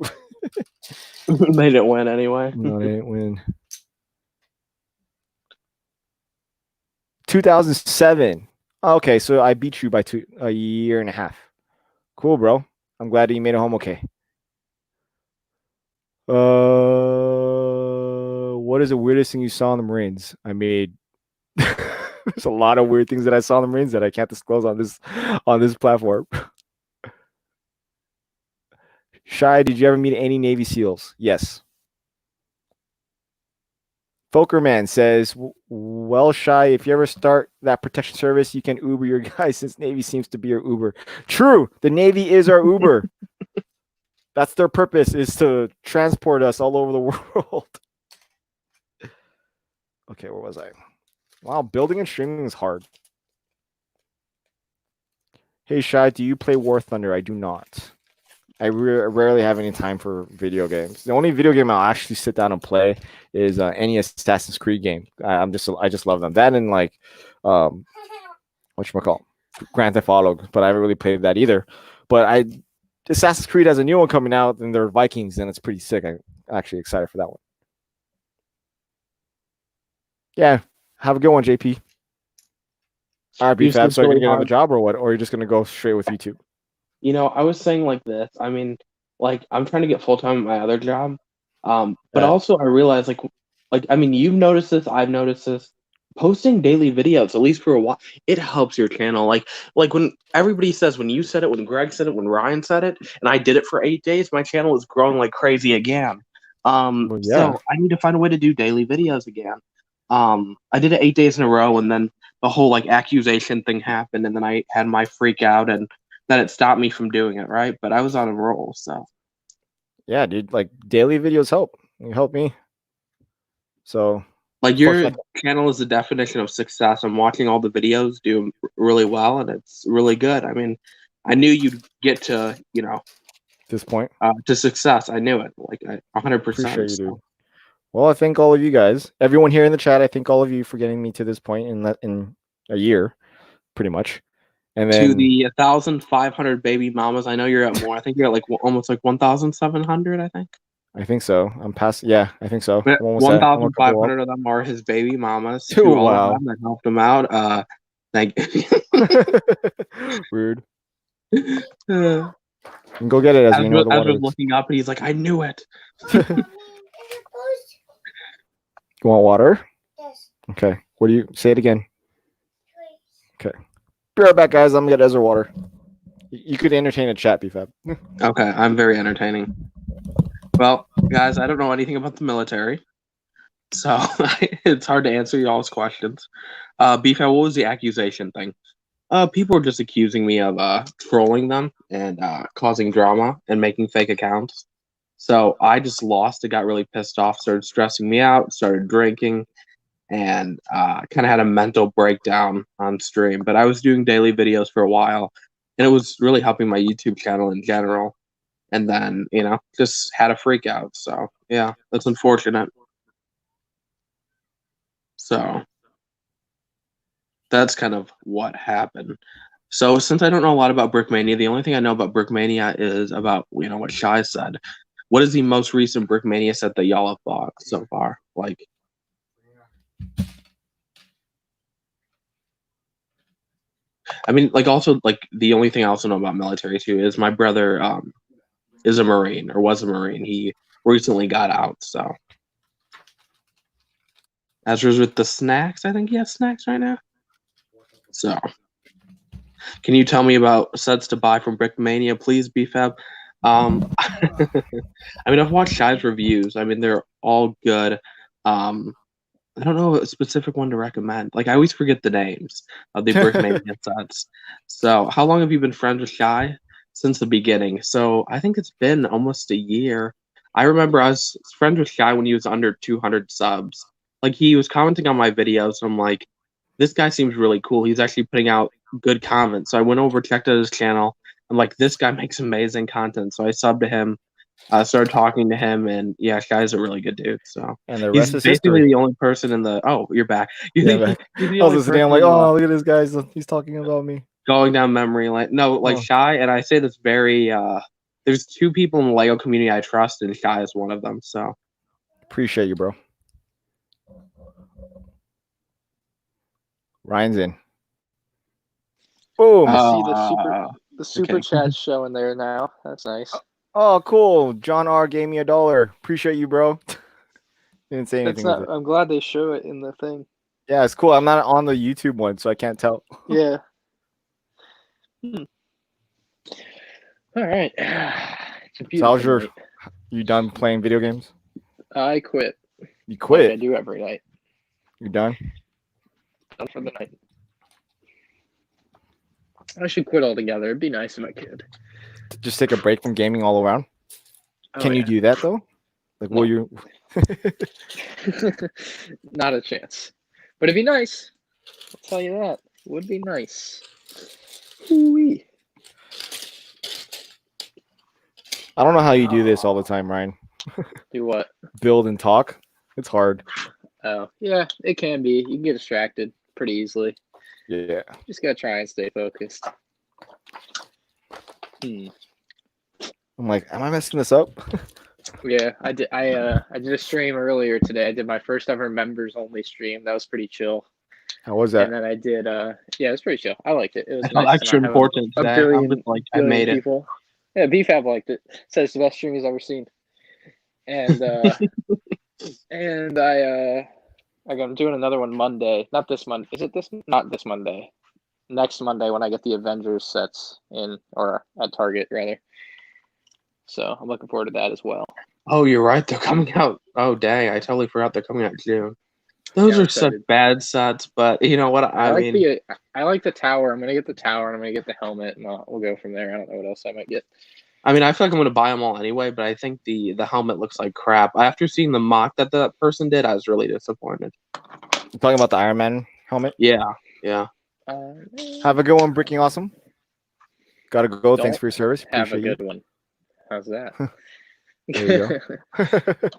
they didn't win anyway. No, they didn't win. 2007. Okay, so I beat you by a year and a half. Cool, bro. I'm glad that you made it home okay. What is the weirdest thing you saw in the Marines? I made there's a lot of weird things that I saw in the Marines that I can't disclose on this platform. Shy, did you ever meet any Navy SEALs? Yes. Folkerman says, well, Shy, if you ever start that protection service, you can Uber your guys since Navy seems to be your Uber. True. The Navy is our Uber. That's their purpose, is to transport us all over the world. Okay, where was I? Wow, building and streaming is hard. Hey, Shy, do you play War Thunder? I do not. I rarely have any time for video games. The only video game I'll actually sit down and play is any Assassin's Creed game. I just love them. That and like, whatchamacallit, Grand Theft Auto. But I haven't really played that either. But Assassin's Creed has a new one coming out, and they're Vikings, and it's pretty sick. I'm actually excited for that one. Yeah, have a good one, JP. All right, BFAB, so you're going to get another job or what? Or you're just going to go straight with YouTube? You know, I was saying like this. I mean, like I'm trying to get full-time at my other job. But also I realized like I mean, you've noticed this, I've noticed this. Posting daily videos, at least for a while, it helps your channel. Like when everybody says, when you said it, when Greg said it, when Ryan said it, and I did it for 8 days, my channel is growing like crazy again. So I need to find a way to do daily videos again. I did it 8 days in a row, and then the whole like accusation thing happened, and then I had my freak out, and then it stopped me from doing it, right? But I was on a roll, so. Yeah, dude, like daily videos help. You help me. So like your channel is the definition of success. I'm watching all the videos do really well, and it's really good. I mean, I knew you'd get to, this point to success. I knew it, like 100%. Appreciate you, dude. Well, I thank all of you guys, everyone here in the chat. I thank all of you for getting me to this point in a year, pretty much. And then to the 1,500 baby mamas, I know you're at more. I think you're at like almost like 1,700. I think so. I'm past. Yeah, I think so. 1,500 of them are his baby mamas. To all of them that helped him out. Thank you. Weird. Go get it as you know the water. Looking up, and he's like, "I knew it." You want water? Yes. Okay. What do you say it again? Please. Okay. Be right back, guys. I'm gonna get Ezra water. You could entertain a chat, BFAB. Okay, I'm very entertaining. Well, guys, I don't know anything about the military, so it's hard to answer y'all's questions. Beef, what was the accusation thing? People were just accusing me of trolling them and causing drama and making fake accounts. So I just lost. It got really pissed off, started stressing me out, started drinking, and kind of had a mental breakdown on stream. But I was doing daily videos for a while, and it was really helping my YouTube channel in general. And then, just had a freak out. So, yeah, that's unfortunate. So, that's kind of what happened. So, since I don't know a lot about Brickmania, the only thing I know about Brickmania is about, what Shy said. What is the most recent Brickmania set that y'all have bought so far? Like, I mean, also, the only thing I also know about military too is my brother is a Marine or was a Marine. He recently got out, so. As was with the snacks, I think he has snacks right now. So, can you tell me about sets to buy from Brickmania, please, BFAB? I mean, I've watched Shy's reviews. I mean, they're all good. I don't know a specific one to recommend. I always forget the names of the Brickmania sets. So, how long have you been friends with Shy? Since the beginning. So, I think it's been almost a year. I remember I was friends with Shy when he was under 200 subs. He was commenting on my videos. And I'm like, this guy seems really cool. He's actually putting out good comments. So I went over, checked out his channel. I'm like, this guy makes amazing content. So I subbed to him. I started talking to him, and yeah, Shy's a really good dude. So And the he's rest is basically history. the only person in the. Oh, you're back. Yeah, back. He's the I was only listening. I'm person like, oh, look at this guy. He's talking about me. going down memory lane. No, Oh. Shy, and I say this very. There's two people in the Lego community I trust, and Shy is one of them. So Appreciate you, bro. Ryan's in. Boom. I see the super okay. chat showing there now. That's nice. Oh, cool. John R gave me $1. Appreciate you, bro. Didn't say anything with it. I'm glad they show it in the thing. Yeah, it's cool. I'm not on the YouTube one, so I can't tell. Yeah. All right. It's a beautiful night. You done playing video games? I quit. You quit? Like I do every night. You done? Done for the night. I should quit altogether. It'd be nice if I could. Just take a break from gaming all around? Can you do that, though? Will you? Not a chance. But it'd be nice. I'll tell you that. It would be nice. Ooh-wee. I don't know how you do this all the time, Ryan. Do what? Build and talk. It's hard. Oh, yeah, it can be. You can get distracted pretty easily. Yeah. Just gotta try and stay focused. I'm like, am I messing this up? Yeah, I did. I did a stream earlier today. I did my first ever members only stream. That was pretty chill. How was that? And then I did. Yeah, it was pretty chill. I liked it. It was I felt nice extra important today. I made it. People. Yeah, BFAB liked it. Said it's the best stream he's ever seen. And I'm doing another one Monday. Not this Monday. Is it this? Not this Monday. Next Monday when I get the Avengers sets in, or at Target rather. So I'm looking forward to that as well. Oh, you're right. They're coming out. Oh, dang. I totally forgot they're coming out June. Those are such bad sets, but you know what? I like the tower. I'm going to get the tower, and I'm going to get the helmet, and we'll go from there. I don't know what else I might get. I mean, I feel like I'm going to buy them all anyway, but I think the helmet looks like crap. After seeing the mock that person did, I was really disappointed. You talking about the Iron Man helmet? Yeah. Have a good one, Bricking Awesome. Gotta go. Thanks for your service. Have a good one. How's that? There you go.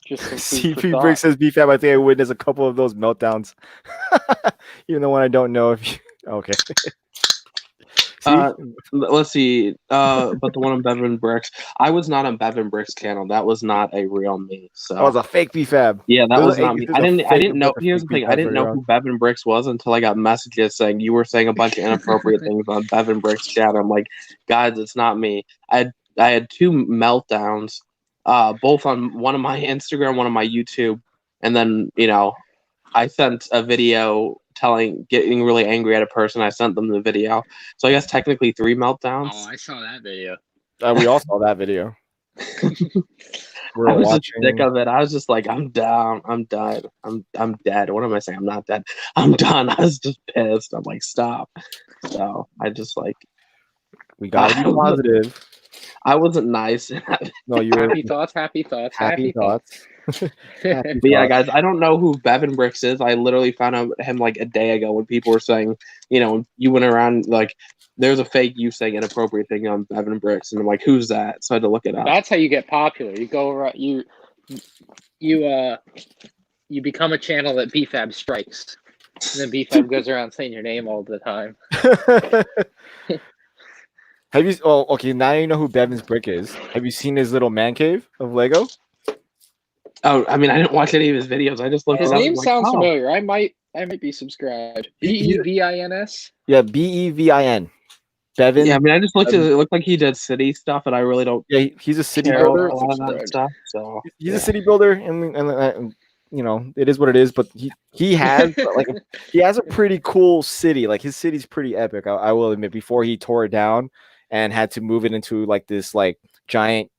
Just CP Brick says BFAB. I think I witnessed a couple of those meltdowns. Even the one I don't know if you... Okay. Let's see. But the one on Bevan Bricks. I was not on Bevan Bricks' channel. That was not a real me. So that was a fake BFAB. Yeah, that was not me. I didn't know. Here's the thing. I didn't know who Bevan Bricks was until I got messages saying you were saying a bunch of inappropriate things on Bevan Bricks' chat. I'm like, guys, it's not me. I had two meltdowns, both on one of my Instagram, one of my YouTube, and then I sent a video getting really angry at a person. I sent them the video. So I guess technically 3 meltdowns. Oh, I saw that video. We all saw that video. We're I was watching. just sick of it. I was just like, I'm down. I'm done. I'm dead. What am I saying? I'm not dead. I'm done. I was just pissed. I'm like, stop. So I just like, We gotta be positive. I wasn't nice. No, you were Happy thoughts, happy thoughts, happy thoughts. Happy But yeah, thoughts. guys, I don't know who Bevan Bricks is. I literally found out him like a day ago when people were saying, you know, you went around like there's a fake you saying inappropriate thing on Bevan Bricks, and I'm like, who's that? So I had to look it up. That's how you get popular. You go around, you become a channel that BFAB strikes, and then BFAB goes around saying your name all the time. Have you? Oh, okay. Now you know who Bevan's Brick is. Have you seen his little man cave of Lego? Oh, I mean, I didn't watch any of his videos. I just looked His it up. name I'm like, sounds oh. familiar. I might be subscribed. Bevins. Yeah, Bevin. Bevan. Yeah, I mean, I just looked at it. It looked like he did city stuff, and I really don't Yeah, he's a city care builder. about a lot of that stuff. So He's a city builder, and you know it is what it is. But he has like he has a pretty cool city. Like his city's pretty epic. I will admit. Before he tore it down and had to move it into like this like giant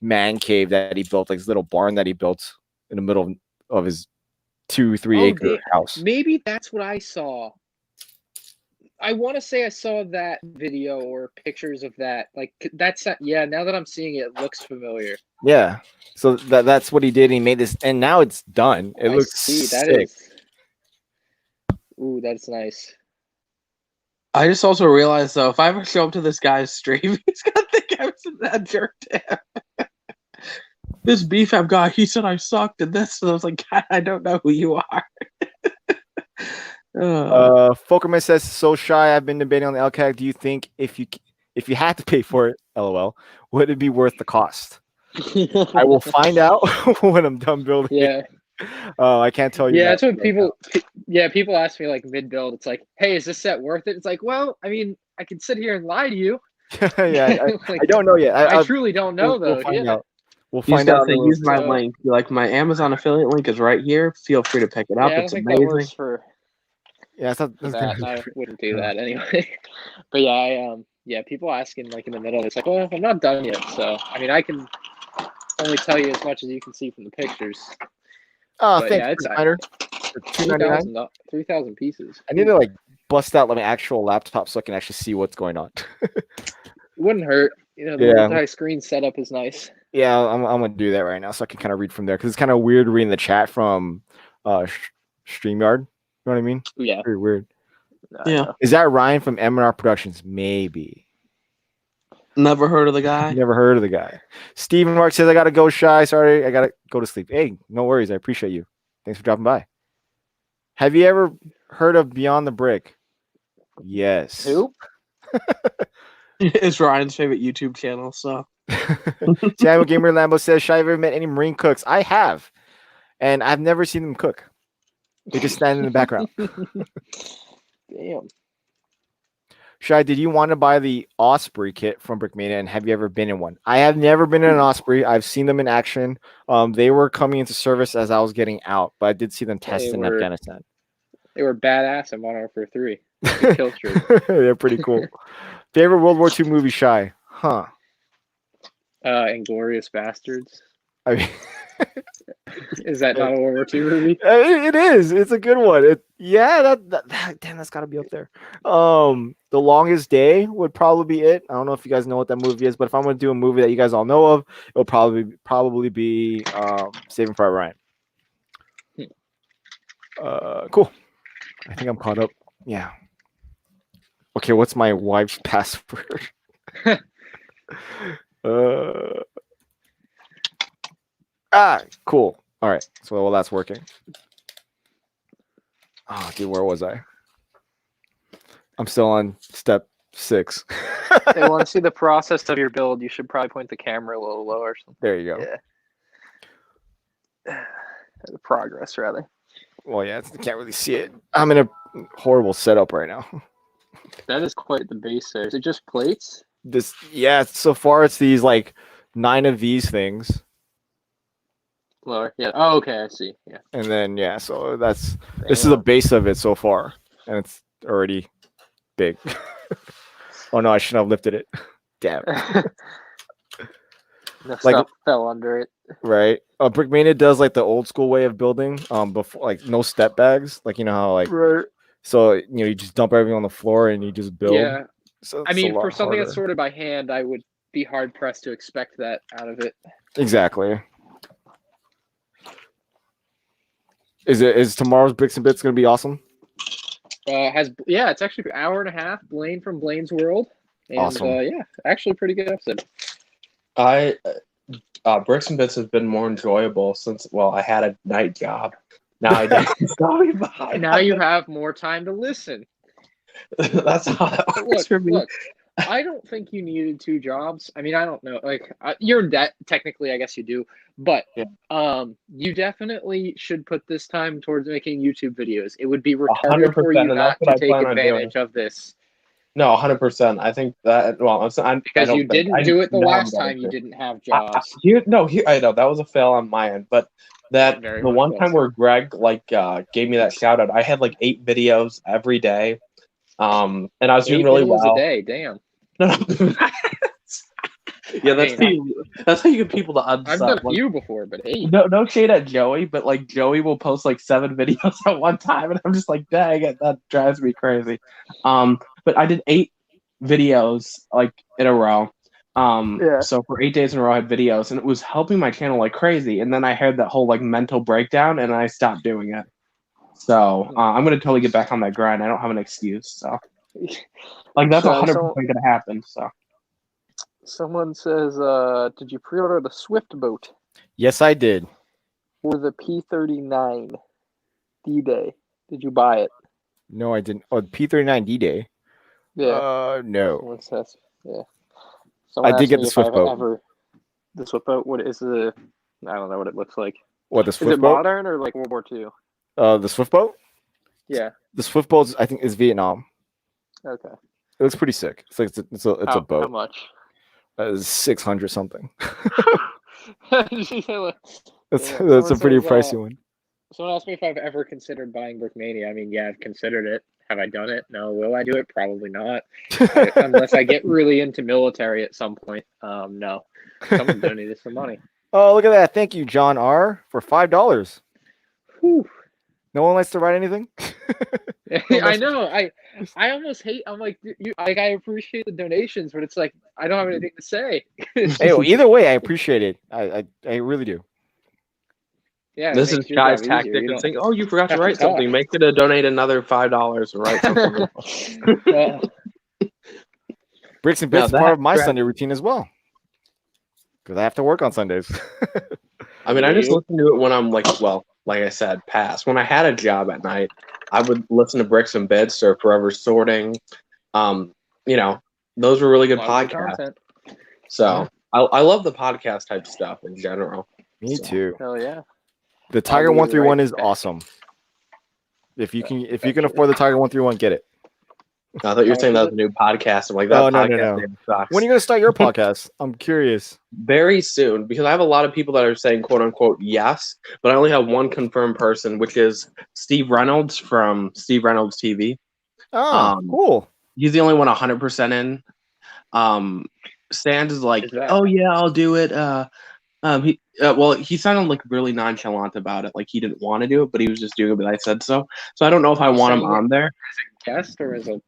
man cave that he built, like this little barn that he built in the middle of his 2-3 acre house. Maybe that's what I saw. I want to say I saw that video or pictures of that. Like that's yeah. Now that I'm seeing it, it looks familiar. Yeah. So that's what he did. He made this, and now it's done. It looks sick. Ooh, that's nice. I just also realized though, if I ever show up to this guy's stream, he's gonna think I was that jerk to him. This BFAB guy, he said I sucked and this, and I was like, God, I don't know who you are. Fokerman says, so shy. I've been debating on the LCAC. Do you think if you had to pay for it, LOL, would it be worth the cost? I will find out when I'm done building. Yeah. I can't tell you. Yeah, that's what people ask me like mid build. It's like, hey, is this set worth it? It's like, well, I mean, I can sit here and lie to you. Yeah, like, I don't know yet. I truly don't know we'll though. find out. We'll You find out. Say, use my link. Be like, my Amazon affiliate link is right here. Feel free to pick it up. Yeah, It's amazing. Yeah, it's not, that. I wouldn't do that anyway. But yeah, people asking like in the middle. It's like, well, I'm not done yet. So I mean, I can only tell you as much as you can see from the pictures. Oh, but thanks, yeah, it's for $2.99. 3,000 pieces. I need to like bust out my actual laptop so I can actually see what's going on. It wouldn't hurt. You know, the multi-screen setup is nice. Yeah, I'm gonna do that right now so I can kind of read from there because it's kind of weird reading the chat from StreamYard. You know what I mean? Yeah. Very weird. Yeah. Is that Ryan from M&R Productions? Maybe. Never heard of the guy. Never heard of the guy. Steven Mark says, I gotta go, Shy. Sorry, I gotta go to sleep. Hey, no worries. I appreciate you. Thanks for dropping by. Have you ever heard of Beyond the Brick? Yes. Who? It's Ryan's favorite YouTube channel. So Samuel Gamer Lambo says, Shy, have you ever met any Marine cooks? I have. And I've never seen them cook. They just stand in the background. Damn. Shy, did you want to buy the Osprey kit from Brickmania, and have you ever been in one? I have never been in an Osprey. I've seen them in action. They were coming into service as I was getting out, but I did see them test in Afghanistan. They were badass in Modern Warfare 3. Kill streak. They're pretty cool. Favorite World War II movie, Shy? Huh. Inglourious Bastards. I mean, is that not a World War II movie? It is. It's a good one. Damn, that's got to be up there. The Longest Day would probably be it. I don't know if you guys know what that movie is, but if I'm going to do a movie that you guys all know of, it'll probably be Saving Private Ryan. Cool. I think I'm caught up. Yeah. Okay, what's my wife's password? Cool. All right. So well, that's working. Oh, dude, where was I? I'm still on step 6. They want to see the process of your build. You should probably point the camera a little lower. There you go. Yeah. The progress, rather. Well, yeah, I can't really see it. I'm in a horrible setup right now. That is quite the base there. Is it just plates? So far it's these like 9 of these things. Lower. Yeah. Oh, okay. I see. Yeah. And then so this is the base of it so far, and it's already big. Oh no, I shouldn't have lifted it. Damn. The Like- stuff fell under it. right? Brickmania does like the old school way of building. Before like no step bags. Like you know how like Right. so you just dump everything on the floor and you just build. Yeah. So I it's a mean, for lot something that's harder. sorted by hand, I would be hard pressed to expect that out of it. Exactly. Is tomorrow's Bricks and Bits gonna be awesome? It's actually an hour and a half. Blaine from Blaine's World, and Awesome. actually pretty good episode. Bricks and Bits has been more enjoyable since I had a night job. Now I don't. Sorry, behind. Now you have more time to listen. That's how that works for me. Look, I don't think you needed 2 jobs. I mean, I don't know. Like, you're in debt technically. I guess you do, but you definitely should put this time towards making YouTube videos. It would be retarded for you 100%, and not that's what to I take plan on doing. advantage of this. No, 100%. I think that Because you didn't do it the last time you didn't have jobs. Here, I know that was a fail on my end, but that Very the much one was. time where Greg gave me that shout out, I had like 8 videos every day, and I was doing 8 really videos well. a day. Damn. No. Yeah, that's how you get people to unsub. I've done a few before, but 8. No shade at Joey, but like Joey will post like 7 videos at one time, and I'm just like, dang it, that drives me crazy. But I did 8 videos like in a row. So for 8 days in a row, I had videos, and it was helping my channel like crazy. And then I had that whole like mental breakdown, and I stopped doing it. So I'm gonna totally get back on that grind. I don't have an excuse. So like that's 100% gonna happen. So. Someone says, did you pre-order the Swift boat Yes, I did. or the P-39 D-Day? Did you buy it? No, I didn't. Oh, P-39 D-Day. Yeah. No. Someone says, yeah. I did get the Swift boat. The Swift boat. What is the? I don't know what it looks like. What, the Is Swift it boat? modern or like World War II? The Swift boat? Yeah. The Swift boat, I think, is Vietnam. Okay. It looks pretty sick. It's like it's a How boat. much? 600 something. That's a pretty pricey one. Someone asked me if I've ever considered buying Brickmania. I mean, yeah, I've considered it. Have I done it? No. Will I do it? Probably not. Unless I get really into military at some point. No. Someone donated some money. Oh, look at that. Thank you, John R., for $5. Whew. No one likes to write anything? I know. I almost hate. I'm like, I appreciate the donations, but it's like I don't have anything to say. Hey, well, either way, I appreciate it. I really do. Yeah, This is Guy's tactic and saying, "Oh, you forgot to write something. Make it donate another $5 and write something." Bricks and Bits is part of my Sunday routine as well, because I have to work on Sundays. I mean, I just listen to it when I'm like I said, past. When I had a job at night, I would listen to Bricks and Bits or Forever Sorting. Those were really good podcasts. So I love the podcast type stuff in general. Me too. Hell yeah. The Tiger 131 is awesome. If you can afford the Tiger 131, get it. I thought you were saying that was a new podcast. I'm like, that podcast name sucks. When are you gonna start your podcast? I'm curious. Very soon, because I have a lot of people that are saying "quote unquote" yes, but I only have one confirmed person, which is Steve Reynolds from Steve Reynolds TV. Oh, cool. He's the only one 100% in. Sands is like, "Oh yeah, I'll do it." He sounded like really nonchalant about it, like he didn't want to do it, but he was just doing it because I said so. So I don't know if I want him on there as a guest or as a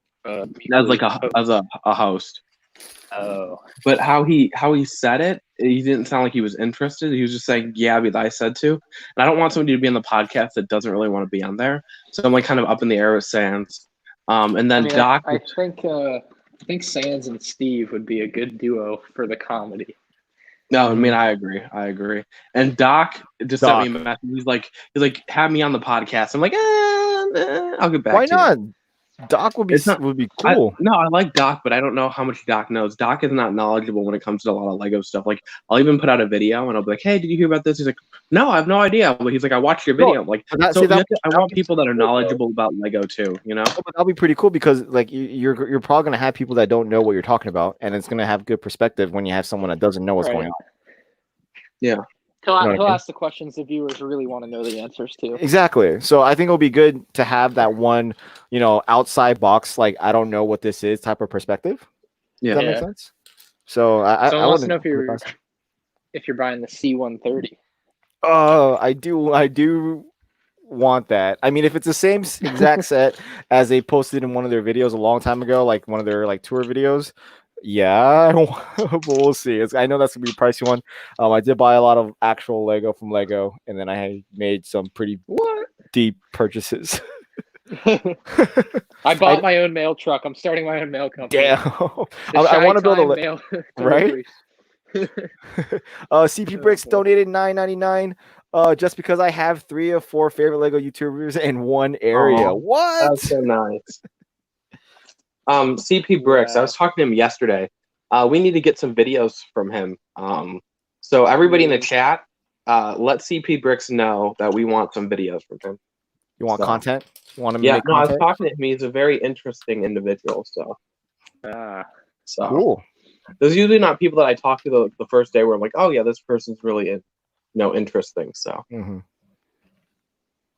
host. Oh, but how he said it, he didn't sound like he was interested. He was just saying, "Yeah, because I said to." And I don't want somebody to be on the podcast that doesn't really want to be on there. So I'm like kind of up in the air with Sands. And then Doc. I think Sands and Steve would be a good duo for the comedy. No, I mean I agree. And Doc just sent me a message. He's like, have me on the podcast. I'm like, I'll get back. Why to not? You. Doc would be cool. I like Doc, but I don't know how much Doc knows. Doc is not knowledgeable when it comes to a lot of Lego stuff. Like I'll even put out a video and I'll be like, "Hey, did you hear about this?" He's like, "No, I have no idea." But he's like, "I watched your video." I'm like, I want people that are knowledgeable about Lego too. You know, but that'll be pretty cool because like you're probably gonna have people that don't know what you're talking about, and it's gonna have good perspective when you have someone that doesn't know what's going on. Yeah. He'll ask the questions the viewers really want to know the answers to. Exactly. So I think it'll be good to have that one, outside box, like I don't know what this is type of perspective. Yeah. Does that make sense? So I want to know if you're. if you're buying the C130. Oh, I do want that. I mean, if it's the same exact set as they posted in one of their videos a long time ago, like one of their like tour videos, yeah, but we'll see. I know that's gonna be a pricey one. I did buy a lot of actual Lego from Lego, and then I made some pretty What? deep purchases. I bought my own mail truck. I'm starting my own mail company. Damn, The I want to build a mail right. CP Bricks donated $9.99. Just because I have 3 or 4 favorite Lego YouTubers in one area. Aw, What? That's so nice. CP Bricks, I was talking to him yesterday. We need to get some videos from him. So everybody in the chat, let CP Bricks know that we want some videos from him. You want content? You want him to Yeah, make no, I was content? talking to him. He's a very interesting individual. So Cool. There's usually not people that I talk to the first day where I'm like, oh yeah, this person's really interesting. So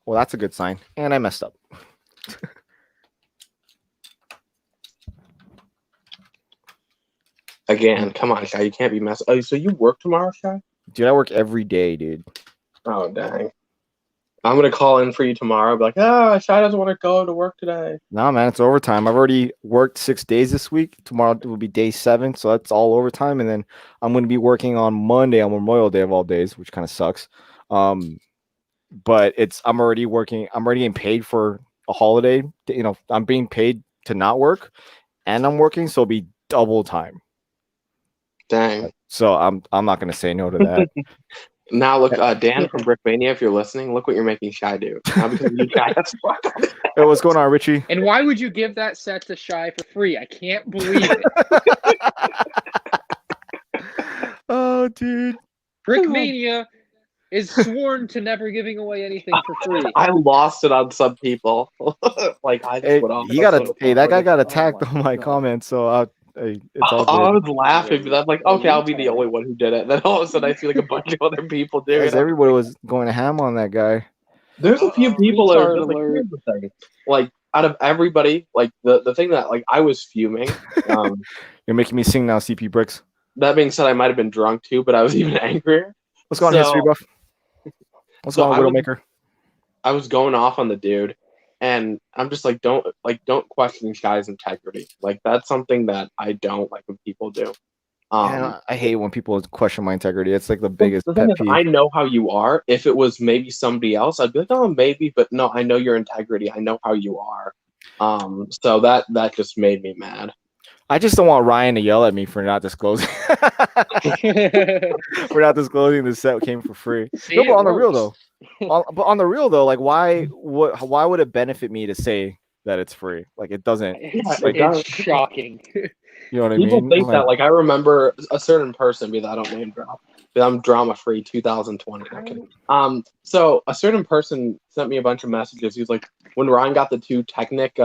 Well, that's a good sign. And I messed up. again, come on, Shy, you can't be messed. Oh, so you work tomorrow, Shy? Dude, I work every day, dude. Oh dang. I'm gonna call in for you tomorrow. Be like, Shy doesn't want to go to work today. No, man, it's overtime. I've already worked 6 days this week. Tomorrow will be day 7, so that's all overtime. And then I'm going to be working on Monday on Memorial Day of all days, which kind of sucks. But I'm already working. I'm already getting paid for a holiday. You know, I'm being paid to not work, and I'm working, so it'll be double time. Dang. So I'm not going to say no to that. Now look, Dan from Brickmania, if you're listening, look what you're making Shy do. Now because you Shy, Hey, what's going on, Richie? And why would you give that set to Shy for free? I can't believe it. Oh, dude. Brickmania is sworn to never giving away anything for free. I lost it on some people. Like I just went off. That guy got attacked Oh my on my God. comments, so it's all I good. was laughing because I'm like, okay, I'll be the only one who did it. And then all of a sudden, I see like a bunch of other people doing As it. everybody was going ham on that guy. There's a few people that are just like, alert. here's the thing. Like out of everybody, like the thing that like I was fuming. You're making me sing now, CP Bricks. That being said, I might have been drunk too, but I was even angrier. What's going on, History Buff? What's going on, Widowmaker? I was going off on the dude, and I'm just like, don't question Shy's integrity. Like that's something that I don't like when people do. I hate when people question my integrity. It's like the biggest the thing pet is, peeve. I know how you are. If it was maybe somebody else, I'd be like, oh, maybe, but no, I know your integrity. I know how you are. So that just made me mad. I just don't want Ryan to yell at me for not disclosing. For not disclosing the set came for free. See, no, but on the real works. though, on the real though, like why would it benefit me to say that it's free? Like it doesn't. It's shocking. You know what I People mean? think that. Like I remember a certain person, because I don't name drop, because I'm drama free 2020. Okay. So a certain person sent me a bunch of messages. He was like, when Ryan got the 2 Technic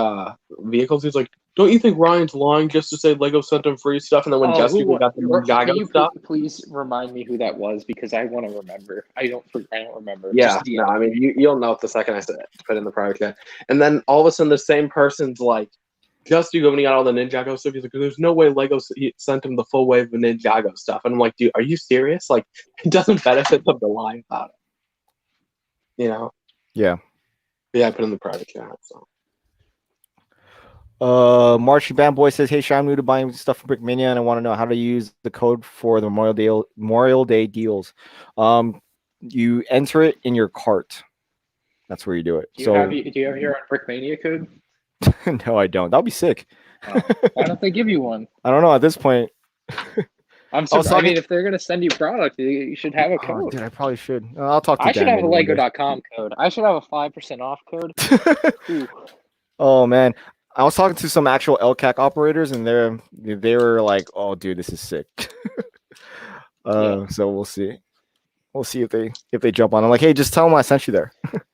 vehicles, he's like, don't you think Ryan's lying just to say Lego sent him free stuff? And then when Jessica got the Ninjago stuff, please remind me who that was because I want to remember. I don't remember. Yeah, no, I mean you'll know it the second I put in the private chat. And then all of a sudden the same person's like, just when he got all the Ninjago stuff, he's like, there's no way Lego sent him the full wave of Ninjago stuff. And I'm like, dude, are you serious? Like, it doesn't benefit them to lie about it. You know? Yeah. Yeah, I put in the private chat. So. Marching Band Boy says, hey, Sean, I'm new to buying stuff from Brickmania, and I want to know how to use the code for the Memorial Day deals. You enter it in your cart. That's where you do it. Do you have your own Brickmania code? No, I don't. That'll be sick. Why don't they give you one? I don't know at this point. I'm surprised. I mean, if they're gonna send you product, you should have a code. Dude, I probably should. I'll talk to I should have a Lego.com code. I should have a 5% off code. Oh man, I was talking to some actual LCAC operators, and they were like, "Oh, dude, this is sick." So we'll see. We'll see if they jump on. I'm like, hey, just tell them I sent you there. We'll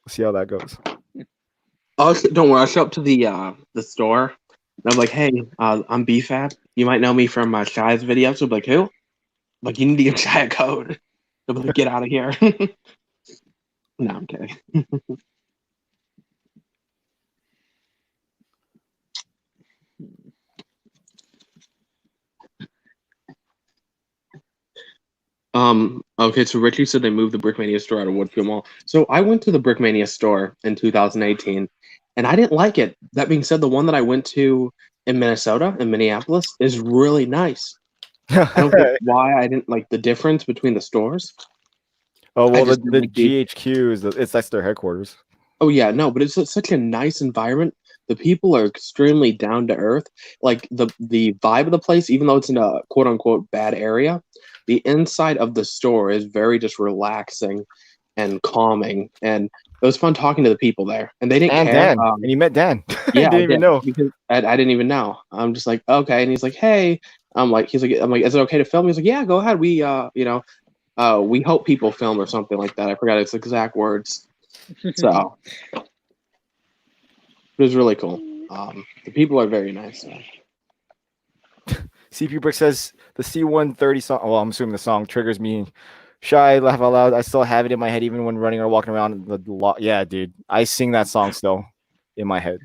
see how that goes. Don't worry. I'll show up to the store. And I'm like, hey, I'm BFAB. You might know me from Shy's video. So I'm like, who? I'm like, you need to give Shy a code. They'll be like, get out of here. No, I'm kidding. Okay, so Richie said they moved the Brickmania store out of Woodfield Mall. So I went to the Brickmania store in 2018, and I didn't like it. That being said, the one that I went to in Minnesota, in Minneapolis, is really nice. I don't get why I didn't like the difference between the stores. Oh well, just the didn't like GHQ is that's their headquarters. Oh yeah, no, but it's such a nice environment. The people are extremely down to earth. Like the vibe of the place, even though it's in a quote unquote bad area, the inside of the store is very just relaxing and calming. And it was fun talking to the people there, and they didn't And care. Dan, and you met Dan. Yeah, I didn't even know. because I didn't even know. I'm just like, okay, and he's like, hey, I'm like, is it okay to film? He's like, yeah, go ahead. We we hope people film or something like that. I forgot its exact words. So it was really cool. The people are very nice. CP Brick says the C-130 song. Well, I'm assuming the song triggers me. Shy, laugh out loud. I still have it in my head, even when running or walking around. Yeah, dude, I sing that song still in my head.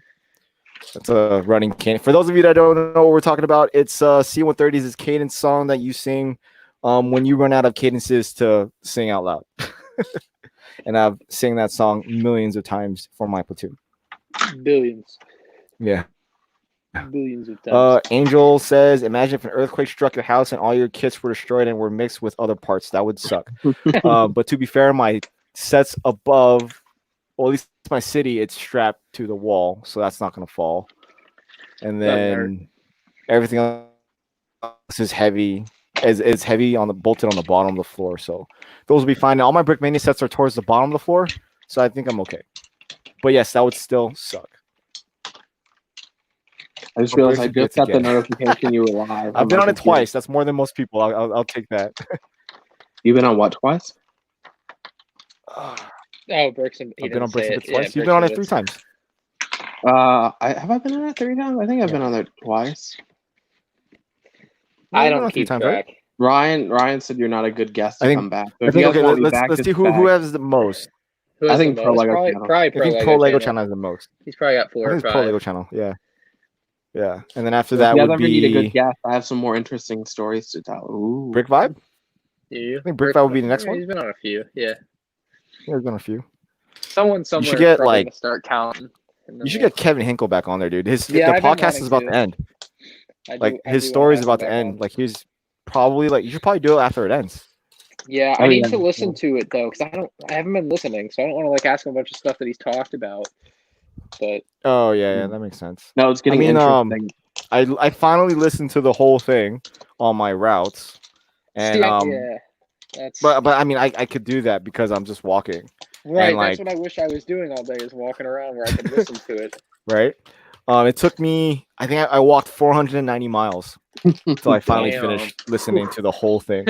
That's a running cadence. For those of you that don't know what we're talking about, it's C-130's is cadence song that you sing when you run out of cadences to sing out loud. And I've sang that song millions of times for my platoon. Billions. Yeah. Billions of times. Angel says, imagine if an earthquake struck your house and all your kits were destroyed and were mixed with other parts. That would suck. But to be fair, my sets above, or at least my city, it's strapped to the wall, so that's not going to fall. And then everything else is heavy. Is heavy on the bolted on the bottom of the floor, so those will be fine. All my Brickmania sets are towards the bottom of the floor, so I think I'm okay. But yes, that would still suck. I just realized I just got the notification you were live. I've been on it twice. That's more than most people. I'll take that. You've been on what twice? Oh, Bricks and I've been on Bricks and Bits twice. You've been on it 3 times. Have I been on it 3 times? I think I've been on there twice. I don't keep track. Right? Ryan said you're not a good guest to come back. So let's see who has the most. I think Pro Lego Channel. I think Pro Lego Channel has the most. He's probably got 4 or 5. Pro Lego Channel, yeah. Yeah, and then after that would be. Need a good guest. I have some more interesting stories to tell. Ooh. Brick Vibe. Yeah, I think Brick Vibe would be the next one. He's been on a few. Yeah. He's been on a few. Someone somewhere. You should get like start counting. You should get Kevin Hinkle back on there, dude. The podcast is about to end. His story is about to end. Like he's probably you should probably do it after it ends. Yeah, I need to listen to it though, because I haven't been listening, so I don't want to ask him a bunch of stuff that he's talked about. But yeah, that makes sense. No, it's getting interesting. I finally listened to the whole thing on my routes, and but I mean I could do that because I'm just walking. Right, that's what I wish I was doing all day is walking around where I can listen to it. Right. It took me. I think I walked 490 miles until I finally finished listening to the whole thing.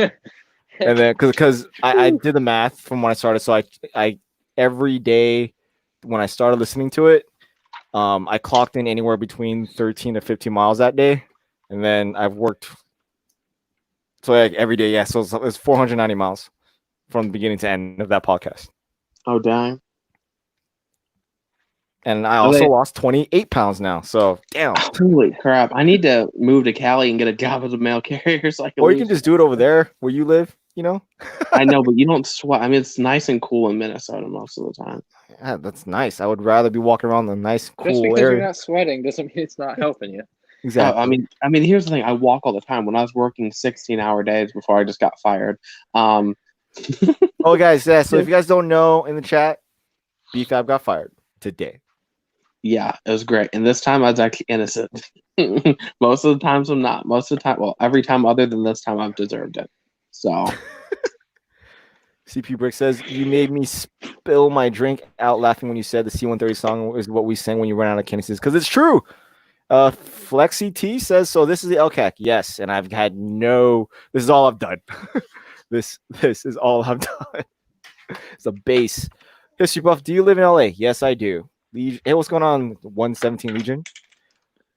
And then because I did the math from when I started, so I every day when I started listening to it, I clocked in anywhere between 13 to 15 miles that day, and then I've worked so every day. Yeah, so it's 490 miles from the beginning to end of that podcast. Oh dang! And I also lost 28 pounds now. So damn! Holy crap! I need to move to Cali and get a job as a mail carrier. So or you can just do it over there where you live. You know. I know, but you don't sweat. I mean, it's nice and cool in Minnesota most of the time. Yeah, that's nice. I would rather be walking around the nice, cool area. Just because you're not sweating doesn't mean it's not helping you. Exactly. I mean, here's the thing. I walk all the time. When I was working 16-hour days before I just got fired. Oh, guys, yeah. So if you guys don't know in the chat, BFAB got fired today. Yeah, it was great. And this time I was actually innocent. Most of the times I'm not. Most of the time, well, every time other than this time I've deserved it. So. CP Brick says, you made me spill my drink out laughing when you said the C-130 song is what we sang when you run out of cadences. Because it's true. Flexi T says, so this is the LCAC. Yes, and I've had this is all I've done. This is all I've done. It's a base. History Buff, do you live in LA? Yes, I do. Hey, what's going on, 117 Legion?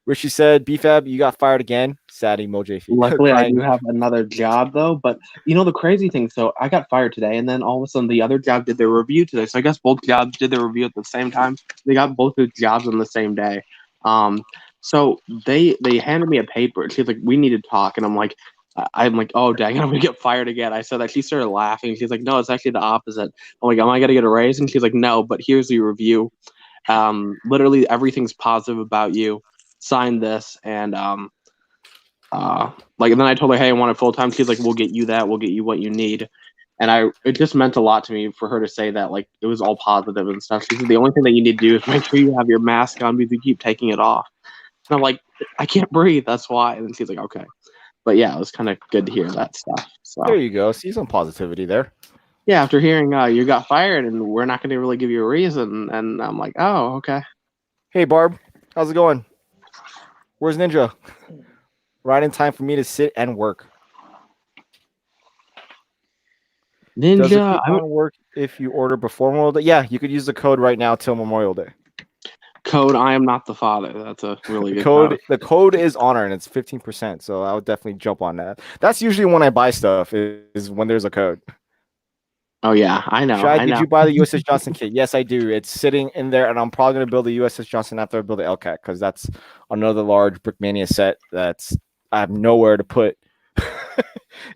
Richie said, BFAB, you got fired again. Sad emoji. Luckily, I do have another job, though. But, the crazy thing, so I got fired today, and then all of a sudden the other job did their review today. So I guess both jobs did their review at the same time. They got both their jobs on the same day. So they handed me a paper. She's like, we need to talk. And I'm like, I'm like, oh dang, I'm gonna get fired again. I said that. She started laughing. She's like, no, it's actually the opposite. I'm like, am I gonna get a raise? And she's like, no, but here's the review. Literally everything's positive about you. Sign this, and like, and then I told her, hey, I want it full time. She's like, we'll get you that. We'll get you what you need. And it just meant a lot to me for her to say that, like, it was all positive and stuff. She said, the only thing that you need to do is make sure you have your mask on because you keep taking it off. And I'm like, I can't breathe. That's why. And then she's like, okay. But yeah, it was kind of good to hear that stuff. So There you go. See some positivity there. yeah, after hearing you got fired and we're not going to really give you a reason, and I'm like, oh, okay. Hey, Barb. How's it going? Where's Ninja? Right in time for me to sit and work. Does the Ninja, coupon work if you order before Memorial Day? Yeah, you could use the code right now till Memorial Day. code. I am not the father. That's a really good Code. The code is honor and it's 15%. So I would definitely jump on that. That's usually when I buy stuff is when there's a code. Oh yeah, I know. Shai, I know. did you buy the USS Johnson kit? Yes, I do. It's sitting in there, and I'm probably going to build the USS Johnson after I build the LCAC because that's another large Brickmania set that's I have nowhere to put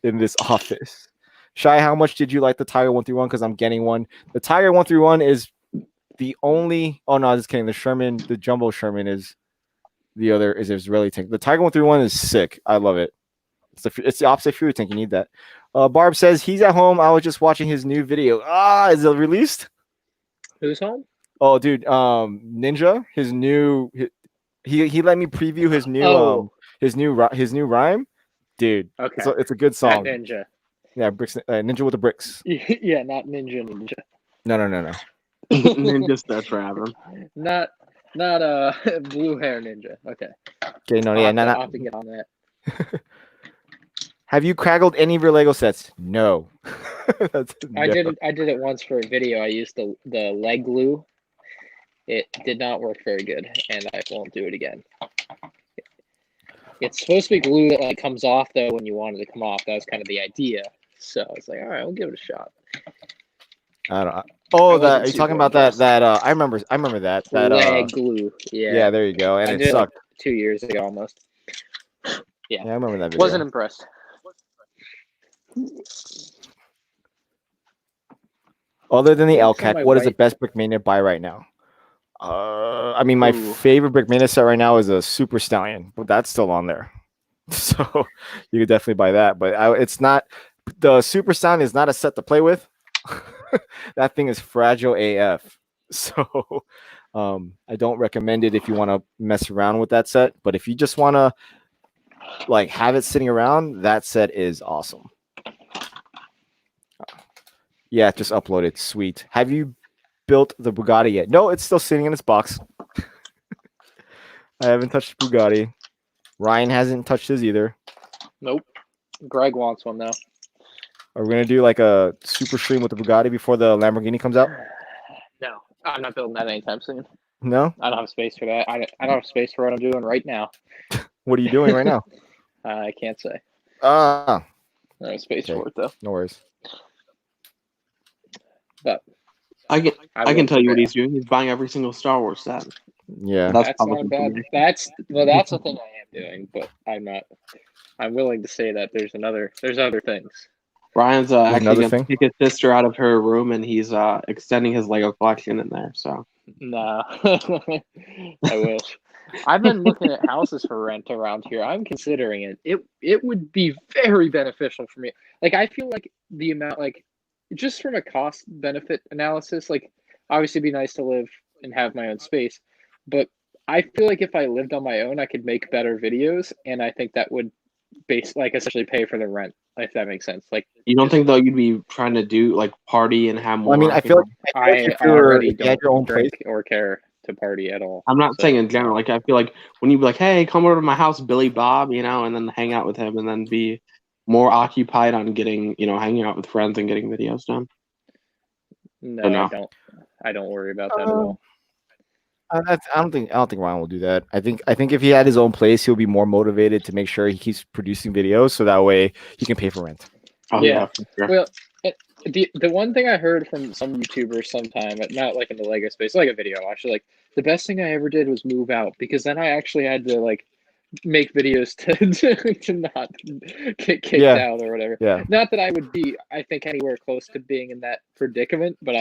in this office. Shai, how much did you like the Tiger 131? Because I'm getting one. The Tiger 131 is the only. Oh no, just kidding. The Sherman, the Jumbo Sherman is the other. Is Israeli tank. The Tiger 131 is sick. I love it. It's the opposite fury tank. You need that. Barb says he's at home. I was just watching his new video. Is it released? Who's home? Oh, dude, Ninja, his new. He let me preview his new his new rhyme, dude. Okay. It's a good song. Not Ninja. Yeah, bricks. Ninja with the bricks. Yeah, not Ninja. No. Ninja starts rapping. Not blue hair ninja. Okay. Okay, no, yeah, I'll have to get on that. Have you craggled any of your Lego sets? No. I did it once for a video. I used the leg glue. It did not work very good, and I won't do it again. It's supposed to be glue that like comes off though when you want it to come off. That was kind of the idea. So I was like, all right, we'll give it a shot. I don't know. Oh, that you're talking about that I remember that leg glue. Yeah. Yeah, there you go. And it sucked. 2 years ago almost. Yeah, I remember that video. Wasn't impressed. Other than the LCAC, my what is the wife- best Brickmania buy right now? I mean, my favorite Brickmania set right now is a Super Stallion, but that's still on there. So you could definitely buy that. But it's not the Super Stallion is not a set to play with. That thing is fragile AF. So I don't recommend it if you want to mess around with that set. But if you just want to like have it sitting around, that set is awesome. Yeah, just upload it. Sweet. Have you built the Bugatti yet? No, it's still sitting in its box. I haven't touched Bugatti. Ryan hasn't touched his either. Nope. Greg wants one though. Are we gonna do like a super stream with the Bugatti before the Lamborghini comes out? No, I'm not building that anytime soon. No? I don't have space for that. I don't have space for what I'm doing right now. What are you doing right now? I can't say. Ah, I don't have space Okay. for it though. no worries. But I can will tell you what figure it he's doing. He's buying every single Star Wars set. Yeah. That's That's public not bad. information. That's the thing I am doing, but I'm not. I'm willing to say that there's other things. Ryan's another actually going thing? to take his sister out of her room, and he's extending his Lego collection in there. So Nah, I wish. I've been looking at houses for rent around here. I'm considering it. It would be very beneficial for me. Like I feel like the amount, like just from a cost benefit analysis, like obviously it'd be nice to live and have my own space, but I feel like if I lived on my own, I could make better videos, and I think that would essentially pay for the rent, if that makes sense. Like you don't think though you'd be trying to do like party and have more? I mean, I feel like if you already had your own drink place, or care to party at all. I'm not So- saying in general. Like I feel like when you be like, "Hey, come over to my house, Billy Bob," and then hang out with him, and then be more occupied on getting, hanging out with friends and getting videos done. No, Or no? I don't. I don't worry about that at all. I don't think Ryan will do that. I think if he had his own place, he'll be more motivated to make sure he keeps producing videos, so that way he can pay for rent. Oh Yeah. for sure. Well, the one thing I heard from some YouTubers sometime, but not like in the Lego space, like a video actually, like the best thing I ever did was move out, because then I actually had to like make videos to not get kicked Yeah. out or whatever. Yeah. Not that I would be, I think, anywhere close to being in that predicament, but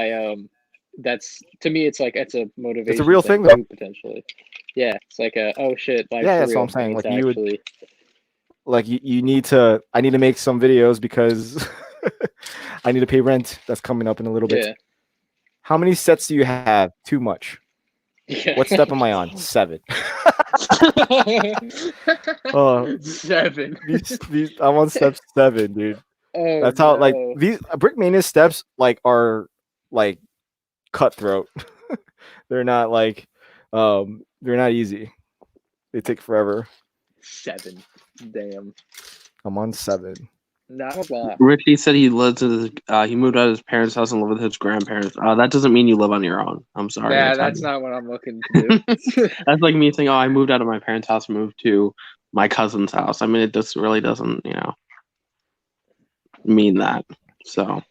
that's, to me, it's like it's a motivation. It's a real thing, though. too, potentially. Yeah, it's like oh shit, life's Yeah, for that's real. what I'm saying. I need Like to you would, actually. like you need to. I need to make some videos because I need to pay rent. That's coming up in a little bit. Yeah. How many sets do you have? Too much. Yeah. What step am I on? 7. 7. I'm on step 7, dude. Oh, That's how like no. these Brickmania steps like are like cutthroat. They're not like they're not easy. They take forever. 7. Damn. I'm on 7. Not a lot. Richie said he lives in his, he moved out of his parents' house and lived with his grandparents. That doesn't mean you live on your own. I'm sorry. Yeah, that's not what I'm looking to do. That's like me saying, "Oh, I moved out of my parents' house and moved to my cousin's house." I mean, it just really doesn't, mean that. So,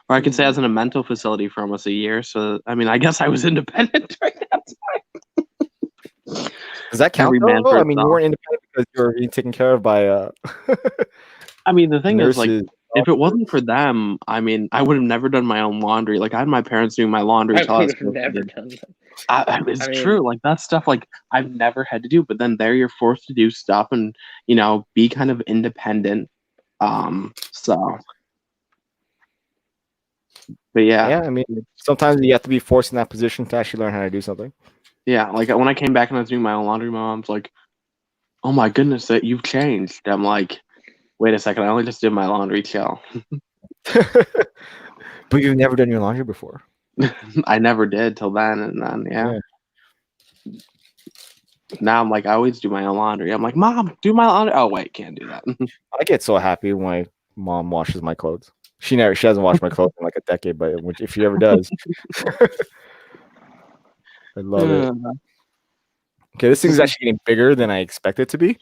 or I could say I was in a mental facility for almost a year. So, I mean, I guess I was independent during that time. Does that count? Every man Though? for I mean, you himself. weren't independent because you were being taken care of by I mean, the thing is, like, nurses. if it wasn't for them, I mean, I would have never done my own laundry. Like, I had my parents doing my laundry I until I would was have never 15. done that. It's I mean- true. Like, that stuff, like, I've never had to do. But then there you're forced to do stuff and, be kind of independent. So. But Yeah, I mean, sometimes you have to be forced in that position to actually learn how to do something. yeah, like when I came back and I was doing my own laundry, my mom's like, "Oh my goodness, that you've changed." I'm like, "Wait a second, I only just did my laundry, chill." But you've never done your laundry before. I never did till then, and then yeah. Now I'm like, I always do my own laundry. I'm like, "Mom, do my laundry." Oh wait, can't do that. I get so happy when my mom washes my clothes. She hasn't washed my clothes in like a decade, but if she ever does, I love it. Okay, this thing's actually getting bigger than I expect it to be.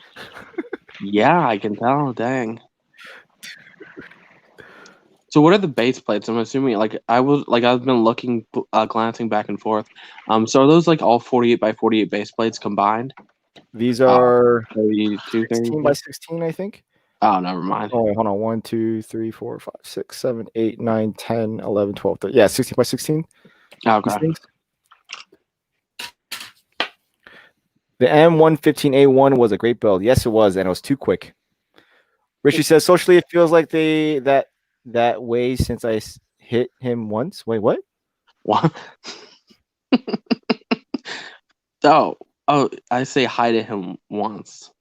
Yeah, I can tell. Dang. So what are the base plates? I'm assuming I've been looking, glancing back and forth. So are those like all 48 by 48 base plates combined? These are 32, 16 by 16, I think. Oh, never mind. Oh, wait, hold on. 1, 2, 3, 4, 5, 6, 7, 8, 9, 10, 11, 12, 13. Yeah, 16 by 16. Okay. The M115A1 was a great build. Yes, it was, and it was too quick. Richie says socially, it feels like that way since I hit him once. Wait, what? What? oh, I say hi to him once.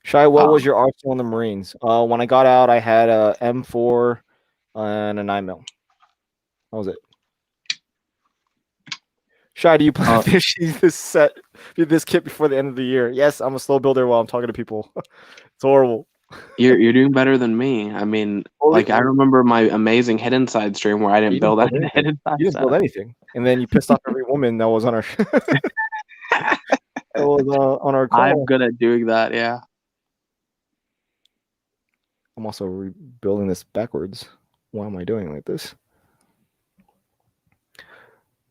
Shai, what was your arsenal in the Marines? When I got out, I had a M4 and a 9mm. That was it. Shai, do you plan to finish this kit before the end of the year? Yes, I'm a slow builder while I'm talking to people. It's horrible. You're doing better than me. I mean, like I remember my amazing hidden side stream where I didn't build any hidden side. You didn't build anything, and then you pissed off every woman that was on our on our call. I'm good at doing that. Yeah. I'm also rebuilding this backwards. Why am I doing like this?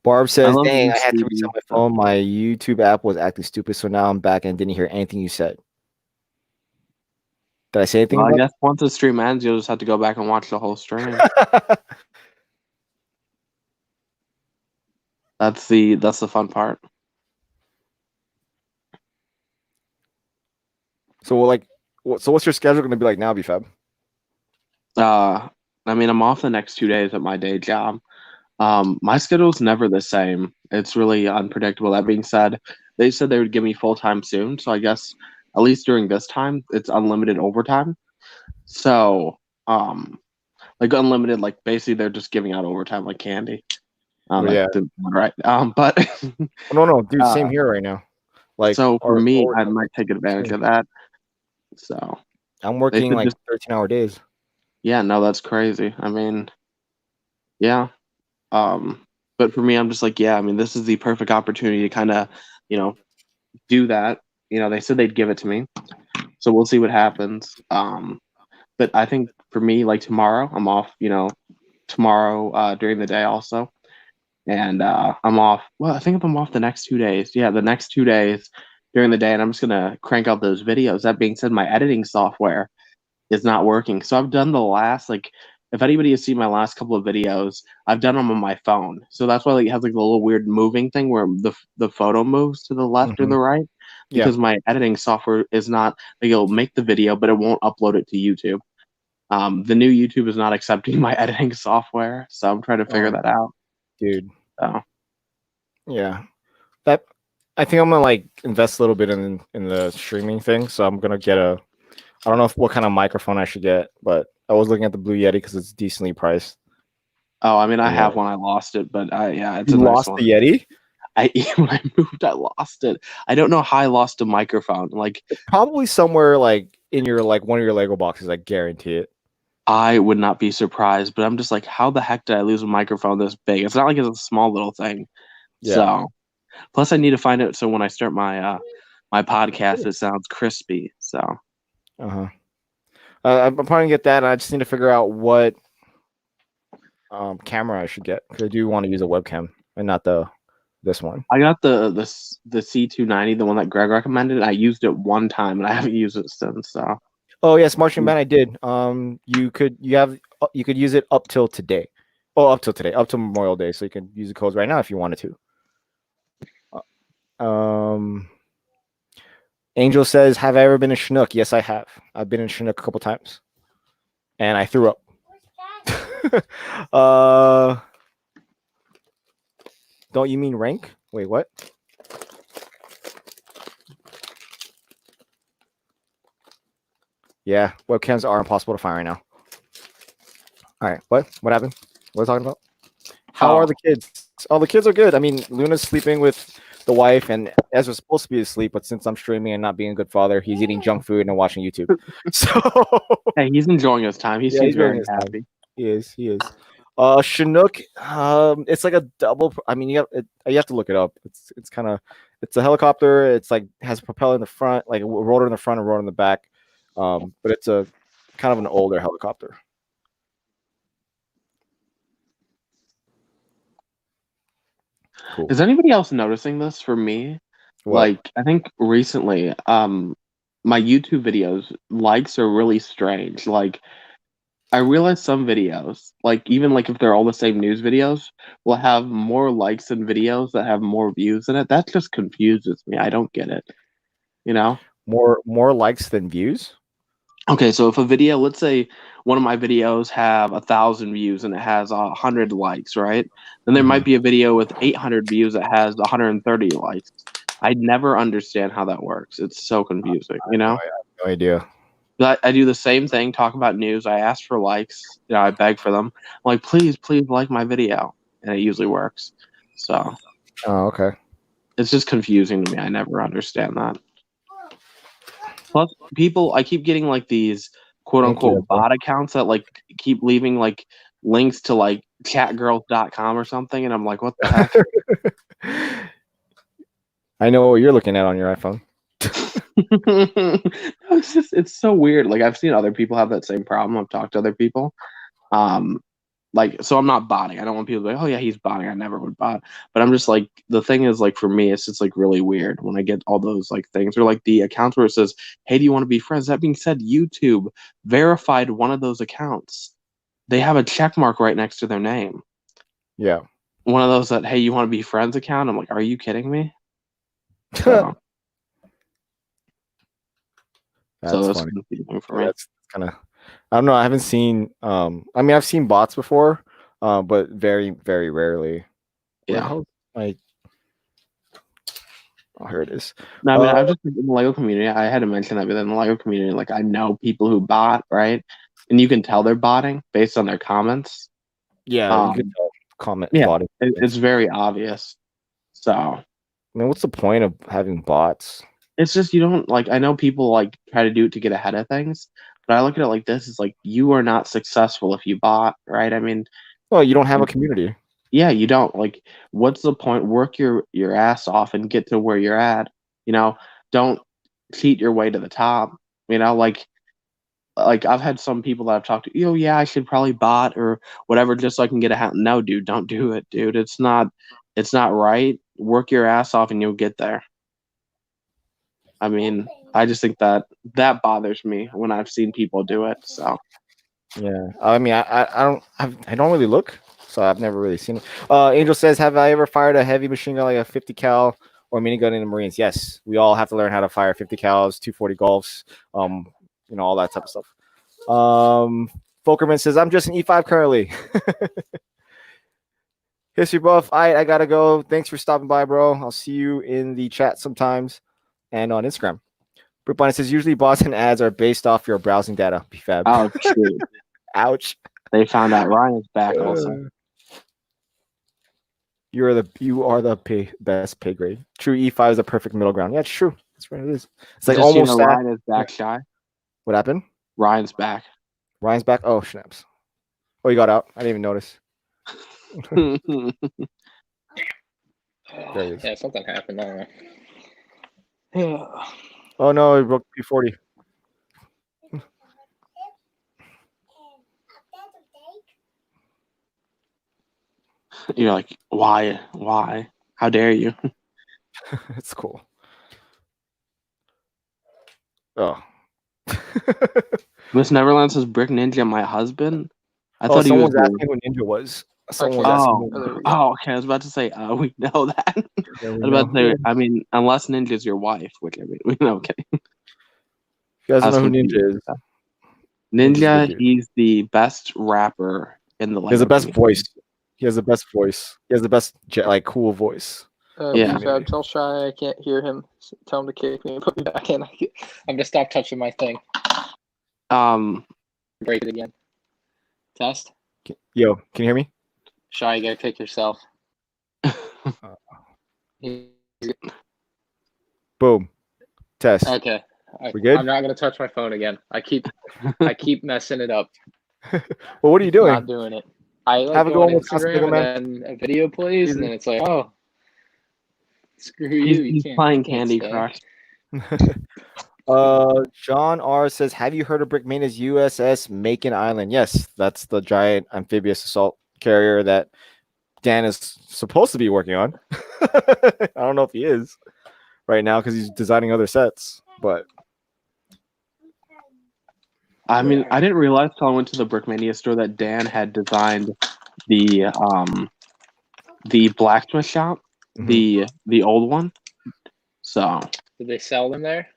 Barb says, "Dang, I had to reset my phone. My YouTube app was acting stupid, so now I'm back and didn't hear anything you said." Did I say anything? Well, I guess once the stream ends, you'll just have to go back and watch the whole stream. That's the fun part. So what's your schedule going to be like now, BFAB? I mean, I'm off the next 2 days at my day job. My schedule's never the same. It's really unpredictable. That being said, they said they would give me full time soon, so I guess at least during this time, it's unlimited overtime. So, like unlimited, like basically they're just giving out overtime like candy. Yeah. Right. But no, dude, same here right now. Like, so for me, I might take advantage of that. So I'm working like 13-hour days. Yeah, no, that's crazy. I mean, yeah. But for me, I'm just like, yeah, I mean, this is the perfect opportunity to kind of, do that. They said they'd give it to me. So we'll see what happens. But I think for me, like tomorrow, I'm off, tomorrow during the day also. And I'm off. Well, I think I'm off the next 2 days. Yeah, the next 2 days during the day, and I'm just gonna crank out those videos. That being said, my editing software is not working. So I've done the last like if anybody has seen my last couple of videos, I've done them on my phone. So that's why like, it has like the little weird moving thing where the photo moves to the left or Mhm. the right Yeah. because my editing software is not like it'll make the video, but it won't upload it to YouTube. The new YouTube is not accepting my editing software, so I'm trying to figure that out. Dude. So Yeah. That I think I'm gonna like invest a little bit in the streaming thing. So I'm gonna get a. I don't know what kind of microphone I should get, but I was looking at the Blue Yeti because it's decently priced. oh, I mean, I Yeah. have one. I lost it, but yeah, it's You a nice lost one. the Yeti? When I moved, I lost it. I don't know how I lost a microphone. Like It's probably somewhere like in your like one of your Lego boxes. I guarantee it. I would not be surprised, but I'm just like, how the heck did I lose a microphone this big? It's not like it's a small little thing. Yeah. So, plus I need to find it so when I start my my podcast, it sounds crispy. So, Uh-huh. I'm probably gonna get that. And I just need to figure out what camera I should get because I do want to use a webcam and not this one. I got the C290, the one that Greg recommended. I used it one time and I haven't used it since. So, Oh yes, Martian Man, I did. You could use it up till today. Oh, up till today, up till Memorial Day, so you can use the codes right now if you wanted to. Angel says, "Have I ever been in Chinook?" Yes, I have. I've been in Chinook a couple times, and I threw up. Don't you mean rank? Wait, what? Yeah, webcams are impossible to find right now. All right, what happened? What are we talking about? How are the kids? Oh, the kids are good. I mean, Luna's sleeping with the wife, and Ezra's supposed to be asleep, but since I'm streaming and not being a good father, he's eating junk food and watching YouTube. So hey, he's enjoying his time. He yeah, seems he's very enjoying his happy. time. He is. Chinook, it's like a double. I mean, you have to look it up. It's kind of it's a helicopter. It's like has a propeller in the front, like a rotor in the front and rotor in the back. But it's a kind of an older helicopter. Cool. Is anybody else noticing this for me? What? Like, I think recently, my YouTube videos likes are really strange. Like, I realize some videos, like even like if they're all the same news videos, will have more likes than videos that have more views in it. That just confuses me. I don't get it. You know? More likes than views? Okay, so if a video, let's say one of my videos have 1,000 views and it has 100 likes, right? Then there might be a video with 800 views that has 130 likes. I never understand how that works. It's so confusing, you know? I have no idea. But I do the same thing, talk about news. I ask for likes. You know, I beg for them. I'm like, please like my video. And it usually works. So Oh, okay. it's just confusing to me. I never understand that. Plus, I keep getting like these quote Thank you, unquote bot accounts that like keep leaving like links to like chatgirl.com or something. And I'm like, what the heck? I know what you're looking at on your iPhone. It's so weird. Like I've seen other people have that same problem. I've talked to other people. Like so I'm not botting. I don't want people to be like, oh yeah, he's botting. I never would bot. But I'm just like the thing is like for me, it's just like really weird when I get all those like things or like the accounts where it says, hey, do you want to be friends? That being said, YouTube verified one of those accounts. They have a check mark right next to their name. Yeah. One of those that, hey, you want to be friends account? I'm like, are you kidding me? So That's that's funny. confusing for me. That's kind of I don't know. I haven't seen I mean I've seen bots before, but very, very rarely. Yeah. Oh, here it is. No, I mean, I've just in the Lego community. I had to mention that, but in the Lego community, like I know people who bot, right? And you can tell they're botting based on their comments. Yeah, you can tell comment Yeah, botting. it's very obvious. So, I mean, what's the point of having bots? it's just you don't like. I know people like try to do it to get ahead of things, but I look at it like this: it's like you are not successful if you bot, right? I mean, Well, you don't have a community. yeah, you don't like. What's the point? Work your ass off and get to where you're at. You know, don't cheat your way to the top. You know, like I've had some people that I've talked to, yeah, I should probably bot or whatever just so I can get a hat. No, dude, don't do it, dude. It's not right. Work your ass off and you'll get there. I mean, I just think that bothers me when I've seen people do it. So Yeah, I mean, I don't really look, so I've never really seen it. Angel says, "Have I ever fired a heavy machine gun like a 50 cal or minigun in the Marines?" Yes, we all have to learn how to fire 50 cals, 240 Golfs, all that type of stuff. Folkerman says, "I'm just an E5 currently." History buff. I gotta go. Thanks for stopping by, bro. I'll see you in the chat sometimes and on Instagram. Brickmania says, "Usually bots and ads are based off your browsing data." BFAB. oh shoot, Ouch. they found out Ryan's back also. You are the best pay grade. True, E5 is a perfect middle ground. Yeah, it's true. That's what it is. It's like Just, almost Ryan is back, Shy. What happened? Ryan's back. Ryan's back. Oh, snaps. Oh, he got out. I didn't even notice. There he is. Yeah, something happened. I don't know. Oh no, he broke P40. You're like, why? How dare you? It's cool. Oh. Miss Neverland says, Brick Ninja, my husband? I thought he was. Someone's asking who Ninja was. Someone was asking. Okay. I was about to say, we know that. Yeah, I was about to say, I mean, unless Ninja's your wife, which I mean, we know. Okay. You guys don't know who Ninja is. Ninja, he's the best rapper in the. He has the best voice. He has the best voice. He has the best cool voice. Yeah. Tell Shy I can't hear him. Tell him to kick me and put me back in. I'm gonna stop touching my thing. Break it again. Test. Yo, can you hear me? Shy, you gotta kick yourself. Boom. Test. Okay. We good? I'm not gonna touch my phone again. I keep messing it up. Well, what are you doing? Not doing it. I have a go on Instagram and then a video plays, and then it's like, oh, screw you. He's playing Candy Crush. John R says, "Have you heard of Brickmania's USS Macon Island?" Yes, that's the giant amphibious assault carrier that Dan is supposed to be working on. I don't know if he is right now because he's designing other sets, but I mean, I didn't realize till I went to the Brickmania store that Dan had designed the blacksmith shop, the old one. So did they sell them there?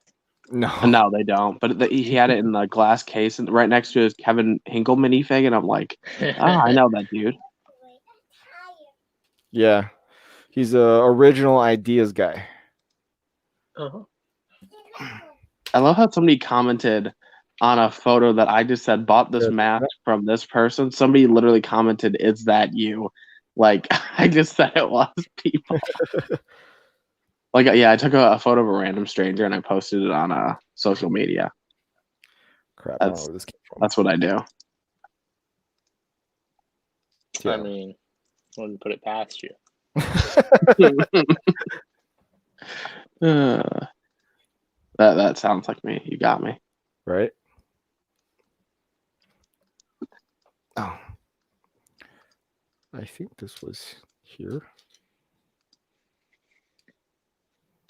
No, they don't. But he had it in the glass case, and right next to his Kevin Hinkle minifig, and I'm like, I know that dude. Yeah, he's a original ideas guy. Uh-huh. I love how somebody commented on a photo that I just said, bought this mask from this person. Somebody literally commented, "Is that you?" Like, I just said it was people. Like, yeah, I took a photo of a random stranger and I posted it on social media. Crap, I don't know where this came from. That's what I do. Yeah. I mean, I wouldn't put it past you. That sounds like me. You got me. Right? Oh. I think this was here.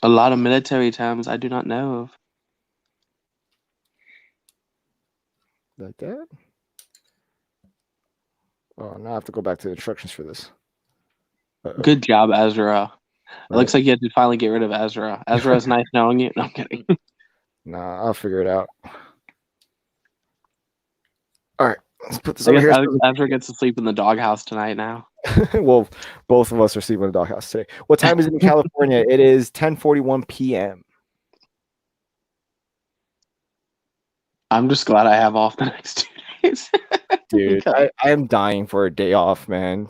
A lot of military terms I do not know of. Like that? Oh, now I have to go back to the instructions for this. Uh-oh. Good job, Ezra. It looks like you have to finally get rid of Ezra. Ezra is nice knowing you. No, I'm kidding. Nah, I'll figure it out. All right, let's put this over here. Ezra gets to sleep in the doghouse tonight now. Well, both of us are sleeping in the doghouse today. What time is it in California? It is 10:41 p.m. I'm just glad I have off the next 2 days. Dude, I am dying for a day off, man.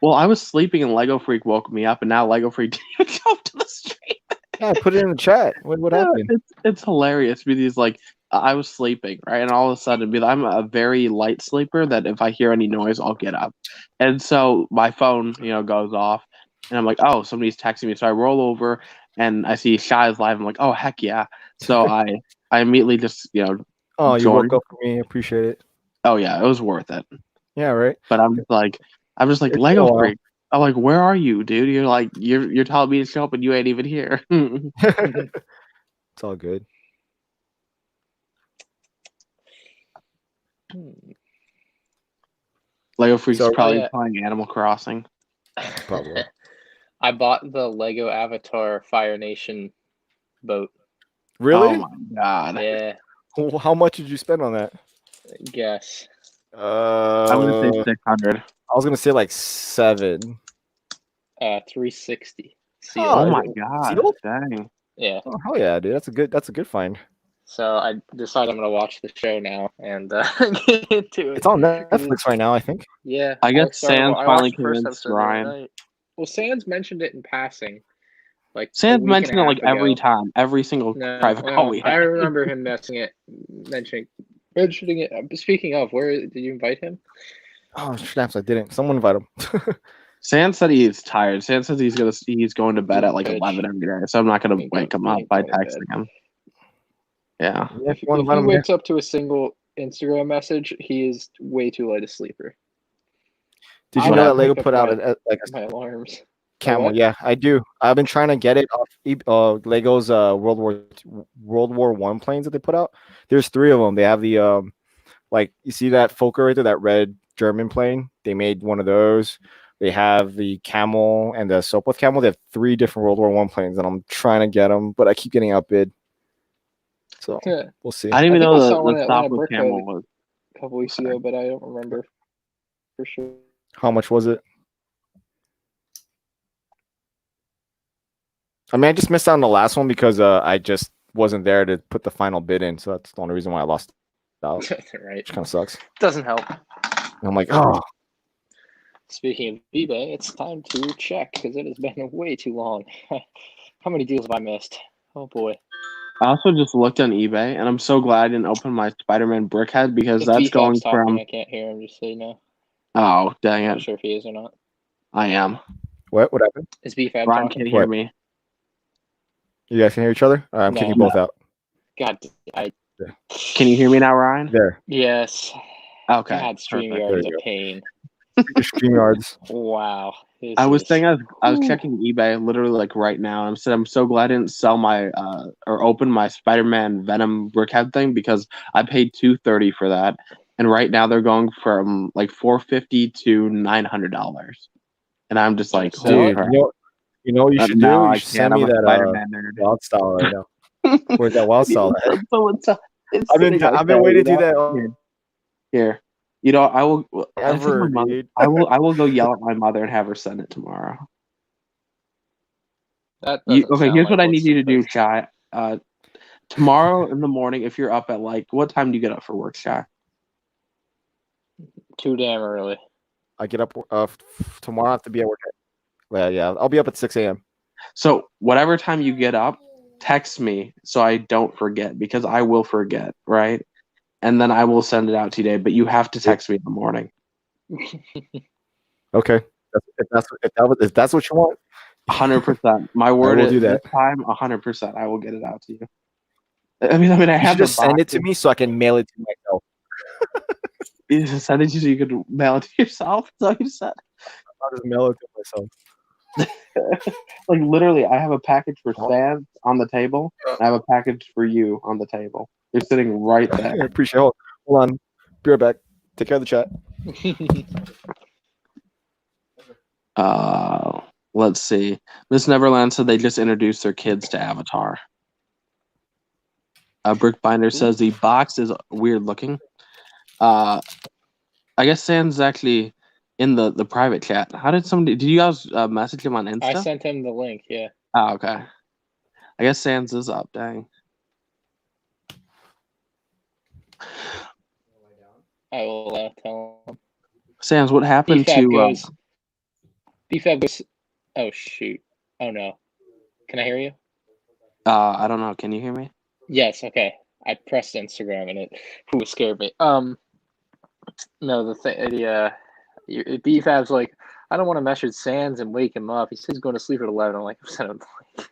Well, I was sleeping and Lego Freak woke me up, and now Lego Freak didn't come to the stream. Yeah, put it in the chat. What happened? It's hilarious because he's like, I was sleeping, right? And all of a sudden, I'm a very light sleeper that if I hear any noise, I'll get up. And so my phone, goes off, and I'm like, oh, somebody's texting me. So I roll over, and I see Shy's live. I'm like, oh, heck yeah. So I immediately just, Oh, you woke up for me. Appreciate it. Oh, yeah, it was worth it. Yeah, right. But I'm just like Lego Freak. I'm like, where are you, dude? You're like, you're telling me to show up and you ain't even here. It's all good. Lego Freak's So- probably yeah. playing Animal Crossing. Probably. I bought the Lego Avatar Fire Nation boat. Really? Oh my god. Yeah, How much did you spend on that? guess. I would say 600. I was gonna say like 7. 360 Oh, Oh sealed. my is it god. sealed? Dang. Yeah. Oh hell yeah, dude! That's a good find. So I decided I'm gonna watch the show now and get into it. It's on Netflix right now, I think. Yeah. I guess Sans I finally watched the first convinced episode the other Ryan. night. Well, Sans mentioned it in passing, like Sans a week mentioned and it a like half every ago. time, every single No, private well, call we I had. remember him mentioning it. Speaking of, where did you invite him? Oh snaps! I didn't. Someone invite him. Sans said he's tired. Sans says he's going to bed You at like bitch. 11 every day, so I'm not gonna wake him up by texting him. Yeah. Yeah, if you want to If invite he him, wakes up to a single Instagram message, he is way too light a sleeper. Did you What know that happened? Lego Wake up put out my- like My alarms. a camel? what? Yeah, I do. I've been trying to get it off Lego's World War One planes that they put out. There's 3 of them. They have the like you see that Fokker right there, that red German plane. They made one of those. They have the camel and the Sopwith camel. They have 3 different World War One planes, and I'm trying to get them, but I keep getting outbid. So Yeah. we'll see. I didn't even I think I know saw one the at stop Atlanta with Brickhead camel was. a couple weeks ago, but I don't remember for sure. How much was it? I mean, I just missed out on the last one because I just wasn't there to put the final bid in, so that's the only reason why I lost out, Right. which kind of sucks. Doesn't help. And I'm like, oh, Speaking of eBay, it's time to check because it has been way too long. How many deals have I missed? Oh boy. I also just looked on eBay, and I'm so glad I didn't open my Spider-Man Brickhead because If that's BFAB's going talking, from. I can't hear him. Just so you know. Oh, dang I'm not it! sure if he is or not. I am. what happened? Is BFAB Ryan talking? can't hear What? me. You guys can hear each other? All right, I'm No. kicking both out. God, Can you hear me now, Ryan? There, Yes. Okay. God, perfect. StreamYard is There a you pain. your StreamYards. Wow. I was checking eBay literally like right now. I'm so glad I didn't sell my or open my Spider-Man Venom Brickhead thing because I paid $230 for that, and right now they're going from like $450 to $900, and I'm just like, Dude, holy Dude, crap! you know what you should No, do? I You should can't. send me I'm a that Spider-Man nerd. wild style right now. Where's that wild style at? I've been waiting to do that Here. You know, I will. I think ever, my mother. dude. I will go yell at my mother and have her send it tomorrow. That Okay, doesn't here's sound what like I need what's you to do, supposed- Shy. Tomorrow in the morning, if you're up at like, what time do you get up for work, Shy? Too damn early. I get up tomorrow. I have to be at work. Yeah, I'll be up at 6 a.m. So whatever time you get up, text me so I don't forget because I will forget, right? And then I will send it out today. But you have to text me in the morning. Okay, if that's what you want, 100%. My word will is do that. this time, 100%. I will get it out to you. I mean, I You have should the just send it box. to me so I can mail it to myself. You just send it to you so you could mail it to yourself. That's all you said. I'll just mail it to myself. Like literally, I have a package for Sans on the table. And I have a package for you on the table. You're sitting right I there. appreciate it. Hold on. Be right back. Take care of the chat. Let's see. Miss Neverland said they just introduced their kids to Avatar. Brickbinder says the box is weird looking. I guess Sans is actually in the private chat. How did somebody? Did you guys message him on Insta? I sent him the link. Yeah. Oh, okay. I guess Sans is up. Dang. I will tell him. Sans, what happened BFAB to? goes. BFAB goes. Oh shoot! Oh no! Can I hear you? I don't know. Can you hear me? Yes. Okay. I pressed Instagram and it scared me. No, BFAB's like, I don't want to message Sans and wake him up. He says he's going to sleep at 11. I'm like, I'm sending him the link.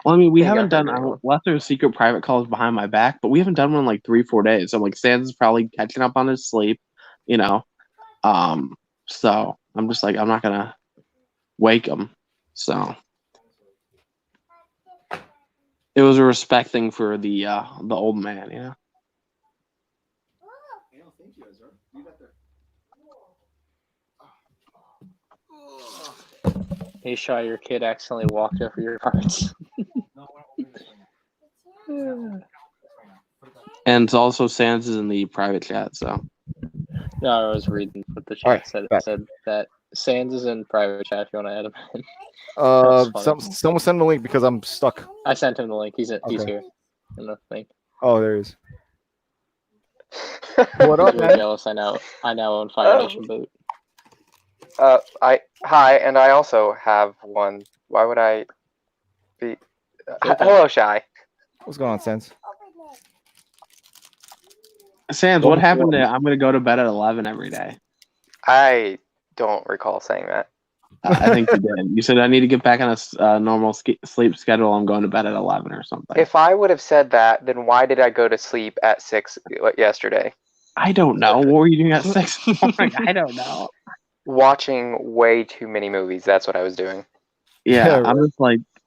Well, I mean, we Think I haven't done heard anyone. unless there's secret private calls behind my back, but we haven't done one in like 3-4 days. So I'm like, Sans is probably catching up on his sleep, you know. So I'm just like, I'm not gonna wake him. So It was a respect thing for the old man, you know. Hey, Shy, your kid accidentally walked over your cards. And it's also Sans is in the private chat, so No, I was reading what the chat Alright, said. It back. said that Sans is in private chat if you want to add him in. That's funny. Someone send the link because I'm stuck. I sent him the link. He's Okay. here in the thing. Oh, there he is. What up, You're man? jealous. I now own Fire Nation boot. Hi, and I also have one. Why would I be? Okay. Hello, Shy. What's going on, Sense? Sans, what happened to I'm gonna go to bed at 11 every day? I don't recall saying that. I think you did. You said I need to get back on a normal sleep schedule. I'm going to bed at 11 or something. If I would have said that, then why did I go to sleep at 6 yesterday? I don't know. What were you doing at 6 in the morning? I don't know. Watching way too many movies. That's what I was doing. Yeah, Yeah,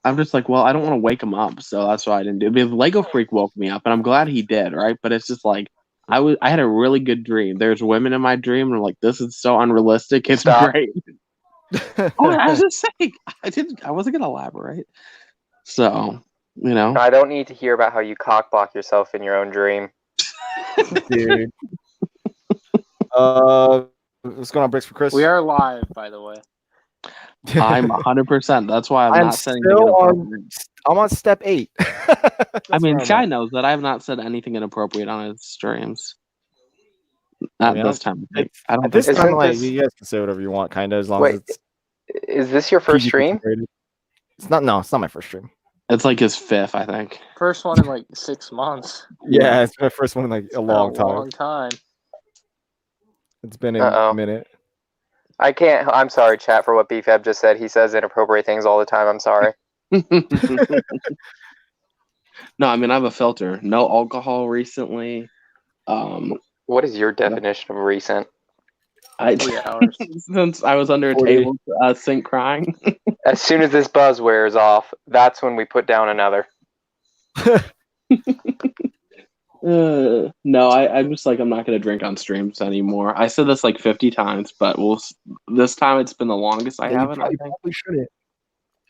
I'm just like, well, I don't want to wake him up, so that's why I didn't do it. Because Lego Freak woke me up, and I'm glad he did, right? But it's just like I had a really good dream. There's women in my dream, and I'm like, this is so unrealistic. It's Stop. great. Oh, I was just saying, I wasn't gonna elaborate. So, you know, I don't need to hear about how you cockblock yourself in your own dream. dude. What's going on, Bricks for Chris? We are live, by the way. I'm 100%. That's why I'm I'm not saying still anything on- inappropriate. I'm on step 8. I mean, That's where Shy I'm at. knows that I have not said anything inappropriate on his streams. Not Yeah. this time. I don't At this think Isn't time, like, this- you guys can say whatever you want, kind of, as long Wait, as it's is this your first PG stream? rated. It's not. No, it's not my first stream. it's like his 5th, I think. First one in like 6 months. Yeah, it's my first one in like a long time. Long time. It's been Uh-oh. a minute. I can't. I'm sorry, chat, for what BFAB just said. He says inappropriate things all the time. I'm sorry. No, I mean I have a filter. No alcohol recently. What is your definition of recent? 3 hours. Since I was under a 40. table sink crying. As soon as this buzz wears off, that's when we put down another. No, I'm just like I'm not gonna drink on streams anymore. I said this like 50 times, but this time it's been the longest I Yeah, haven't. I think. probably shouldn't.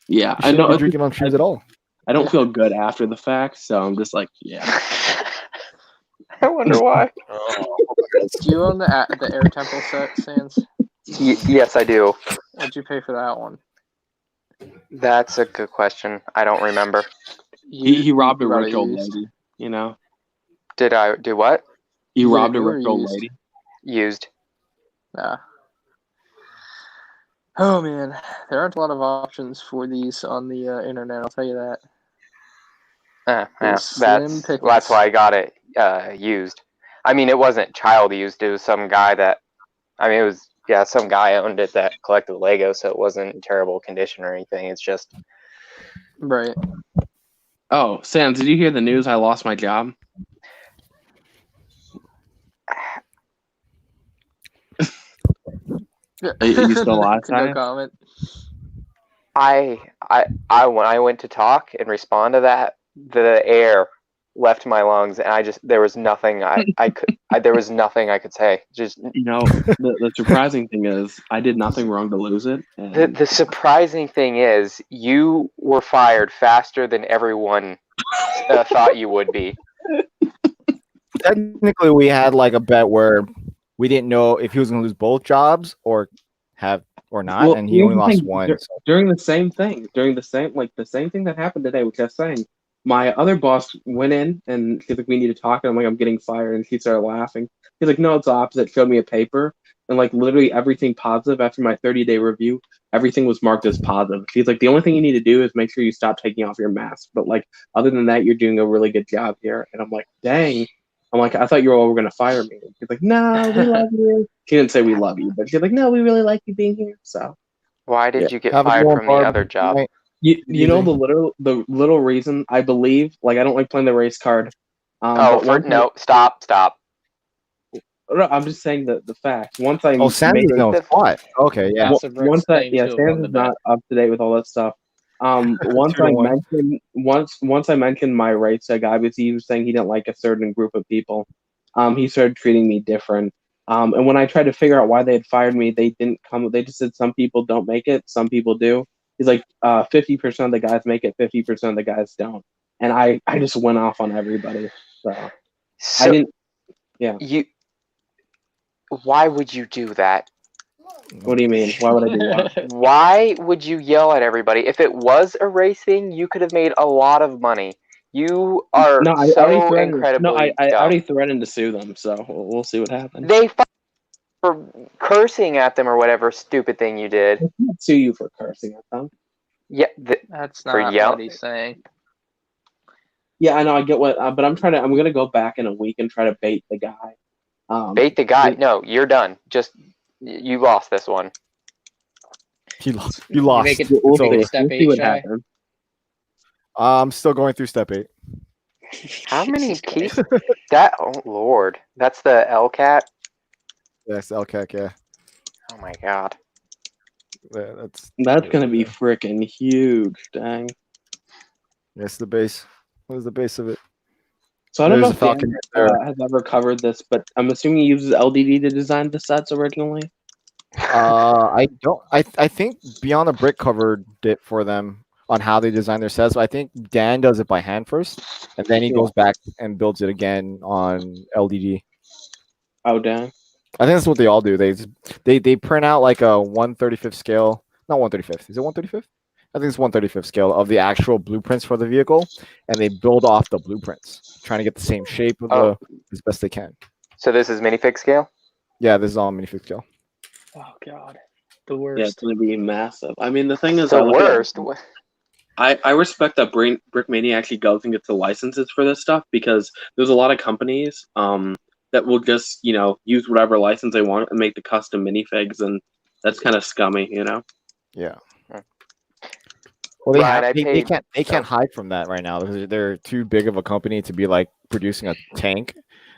Yeah, You I shouldn't know. be it's drinking on streams at all. I don't feel good after the fact, so I'm just like, yeah. I wonder why. Do you own the Air Temple set, Sans? Yes, I do. What'd you pay for that one? That's a good question. I don't remember. He robbed a You bought rich it old used? lady. You know, Did I do what? he Is it robbed a new or rich old used? lady. Used. Nah. Oh man, there aren't a lot of options for these on the internet. I'll tell you that. Yeah, There's slim that's pickings. why I got it used. I mean, it wasn't child used. It was some guy that. I mean, it was some guy owned it that collected Lego, so it wasn't in terrible condition or anything. It's just Right. Oh, Sam, did you hear the news? I lost my job. Are you still alive, No Ty? comment. I when I went to talk and respond to that, the air left my lungs, and there was nothing there was nothing I could say. Just You know, the surprising thing is I did nothing wrong to lose it. And the surprising thing is you were fired faster than everyone thought you would be. Technically, we had like a bet where we didn't know if he was going to lose both jobs or not, Well, and he here's only the lost thing. one. So. during the same thing, the same thing that happened today, which I was saying, my other boss went in and she's like, "We need to talk." And I'm like, "I'm getting fired," and she started laughing. He's like, "No, it's the opposite." Showed me a paper, and like literally everything positive after my 30-day review, everything was marked as positive. She's like, "The only thing you need to do is make sure you stop taking off your mask, but like other than that, you're doing a really good job here." And I'm like, "Dang." I'm like, "I thought you all were gonna fire me." She's like, "No, we love you." She didn't say we love you, but she's like, "No, we really like you being here." So. Why did you get Have a good fired one, from the Barb. other job? Night. You know the little reason I believe, like I don't like playing the race card. No, stop. No, I'm just saying the fact. Once I Oh, Sans is no spot. Okay, yeah. Passive Rick's Once paying Sans 2 of 1 is to bet. not up to date with all that stuff. Once 2-1. I mentioned my race, a guy he was saying he didn't like a certain group of people. He started treating me different. And when I tried to figure out why they had fired me, they didn't come. They just said some people don't make it, some people do. He's like, 50% of the guys make it, 50% of the guys don't. And I just went off on everybody. So I So didn't. Yeah. why would you do that? What do you mean? Why would I do that? Why would you yell at everybody? If it was a race thing, you could have made a lot of money. You are No, I so already threatened. incredibly No, I dumb. already threatened to sue them. So we'll see what happens. They for cursing at them or whatever stupid thing you did. I can't sue you for cursing at them. Yeah, That's For not yell- what he's saying. Yeah, I know. I get what, but I'm gonna go back in a week and try to bait the guy. bait the guy. No, you're done. Just you lost this one. You You lost. make it- We'll It's over. make it see. step We'll see eight, what Shy. happens. I'm still going through step 8. How many Jesus Christ. keys? That oh lord, that's the LCAT. Yes, LCAC. Yeah, Oh my god. That's gonna be freaking huge, dang. That's the base. What is the base of it? So I don't know There's if a Falcon Dan right there. has ever covered this, but I'm assuming he uses LDD to design the sets originally. I don't. I think Beyond the Brick covered it for them on how they design their sets. But I think Dan does it by hand first, and then he goes back and builds it again on LDD. Oh, dang. I think that's what they all do. They print out like a 1/35th scale, not 1/35th. Is it 1/35th? I think it's 1/35th scale of the actual blueprints for the vehicle, and they build off the blueprints, trying to get the same shape of the as best they can. So this is minifig scale? Yeah, this is all minifig scale. Oh God, the worst. Yeah, it's gonna be massive. I mean, the thing is, The worst. I respect that Brickmania actually goes and gets the licenses for this stuff, because there's a lot of companies that will just use whatever license they want and make the custom minifigs, and that's kind of scummy, Yeah. Well, they Ryan, have, they can't hide from that right now because they're too big of a company to be like producing a tank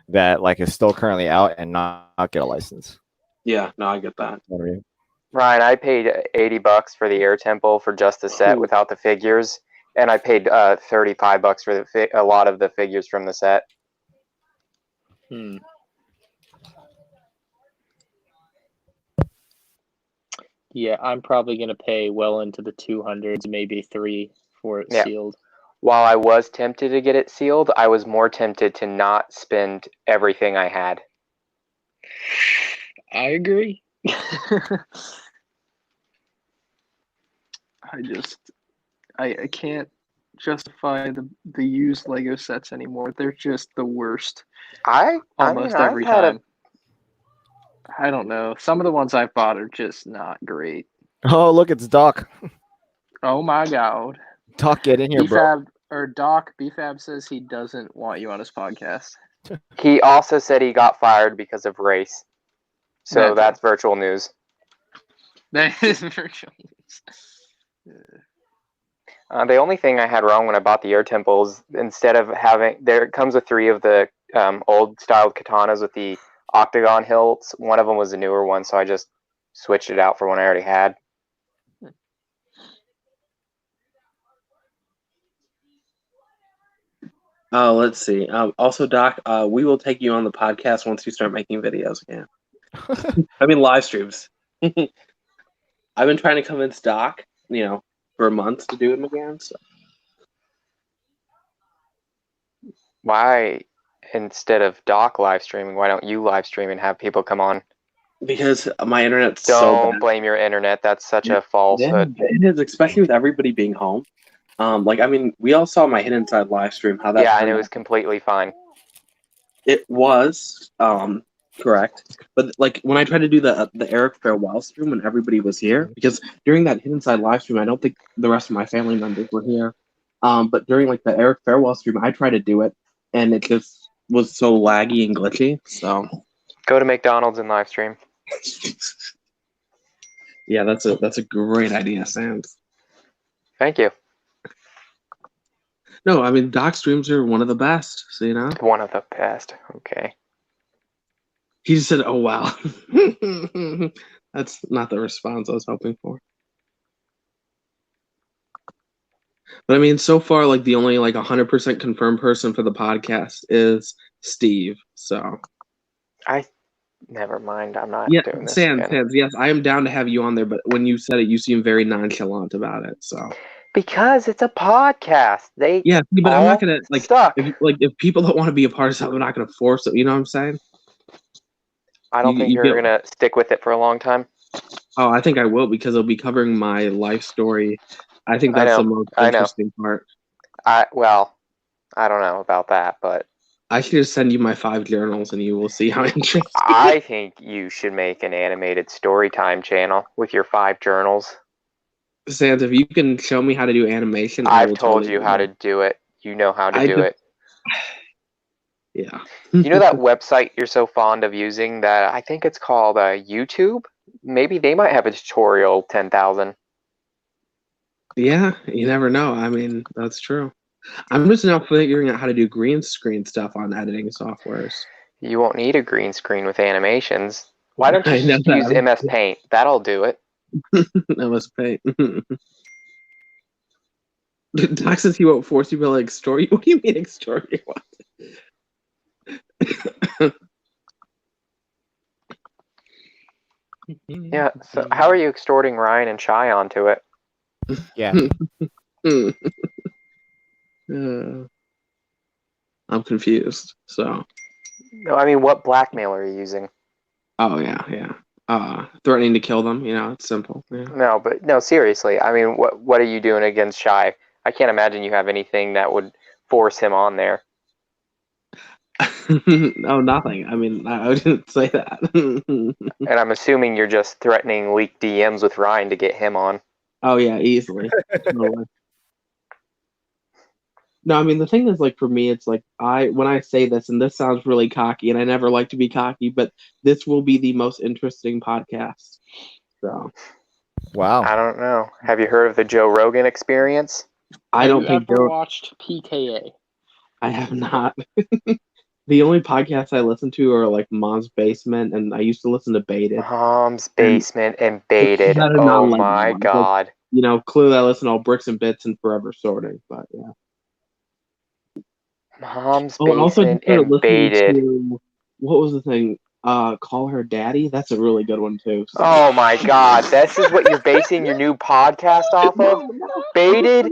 that like is still currently out and not get a license. Yeah, no, I get that. You know what I mean? Ryan, I paid $80 for the air temple for just the set without the figures, and I paid $35 for a lot of the figures from the set. Yeah, I'm probably gonna pay well into the 200s, maybe 3 for it Yeah. sealed. While I was tempted to get it sealed, I was more tempted to not spend everything I had. I agree. I can't justify the used Lego sets anymore. They're just the worst. Almost every time. I don't know. Some of the ones I've bought are just not great. Oh, look, it's Doc. Oh my God. Doc, get in here, bro. Doc BFAB says he doesn't want you on his podcast. He also said he got fired because of race. So that's virtual news. That is virtual news. The only thing I had wrong when I bought the air temples, instead of it comes with 3 of the old styled katanas with the octagon hilts. One of them was a newer one, so I just switched it out for one I already had. Let's see. Also, Doc, we will take you on the podcast once you start making videos again. I mean, live streams. I've been trying to convince Doc, for months to do them again. So. Why, instead of Doc live streaming, why don't you live stream and have people come on? Because my internet's Don't blame your internet. That's such a falsehood. It is, especially with everybody being home. We all saw my Hidden Side live stream. How that and it was completely fine. It was correct, but when I tried to do the Eric farewell stream when everybody was here, because during that Hidden Side live stream, I don't think the rest of my family members were here. But during the Eric farewell stream, I tried to do it, and it just was so laggy and glitchy. So go to McDonald's and live stream. Yeah, that's a great idea, Sam. Thank you. No, I mean, Doc streams are one of the best, so One of the best. Okay. He just said, "Oh wow." That's not the response I was hoping for. But I mean, so far, like the only like 100% confirmed person for the podcast is Steve. So Never mind. I'm not yeah, doing this again. Sans, yes, I am down to have you on there. But when you said it, you seem very nonchalant about it. So Because it's a podcast. They yeah, but I'm not gonna like suck. if people don't want to be a part of something, I'm not gonna force it. You know what I'm saying? I don't think you're gonna stick with it for a long time. Oh, I think I will because it'll be covering my life story. I think that's the most interesting part. I don't know about that, but I should just send you my 5 journals and you will see how interesting. I think you should make an animated story time channel with your 5 journals. Sans, if you can show me how to do animation, I've told you how to do it. You know how to do it. Yeah. You know that website you're so fond of using that I think it's called YouTube? Maybe they might have a tutorial 10,000. Yeah, you never know. I mean, that's true. I'm just now figuring out how to do green screen stuff on editing softwares. You won't need a green screen with animations. Why don't you just use MS Paint? That'll do it. MS Paint. Doc says he won't force you to like extort you. What do you mean extort you? Yeah, so how are you extorting Ryan and Shy onto it? Yeah. I'm confused. So. No, I mean, what blackmail are you using? Oh yeah. Threatening to kill them. You know, it's simple. Yeah. No, seriously. I mean, what are you doing against Shy? I can't imagine you have anything that would force him on there. No, nothing. I mean, I didn't say that. And I'm assuming you're just threatening leaked DMs with Ryan to get him on. Oh yeah, easily. Totally. No, I mean the thing is, like, for me, it's like when I say this, and this sounds really cocky, and I never like to be cocky, but this will be the most interesting podcast. So, wow. I don't know. Have you heard of the Joe Rogan Experience? Have you ever watched PKA? I have not. The only podcasts I listen to are like Mom's Basement, and I used to listen to Baited. Mom's Basement and Baited. Oh my god! Like, you know, clearly I listen to all Bricks and Bits and Forever Sorting, but yeah. Mom's Basement and Baited. What was the thing? Call Her Daddy. That's a really good one too. So. Oh my god! This is what you're basing your new podcast off of? Baited.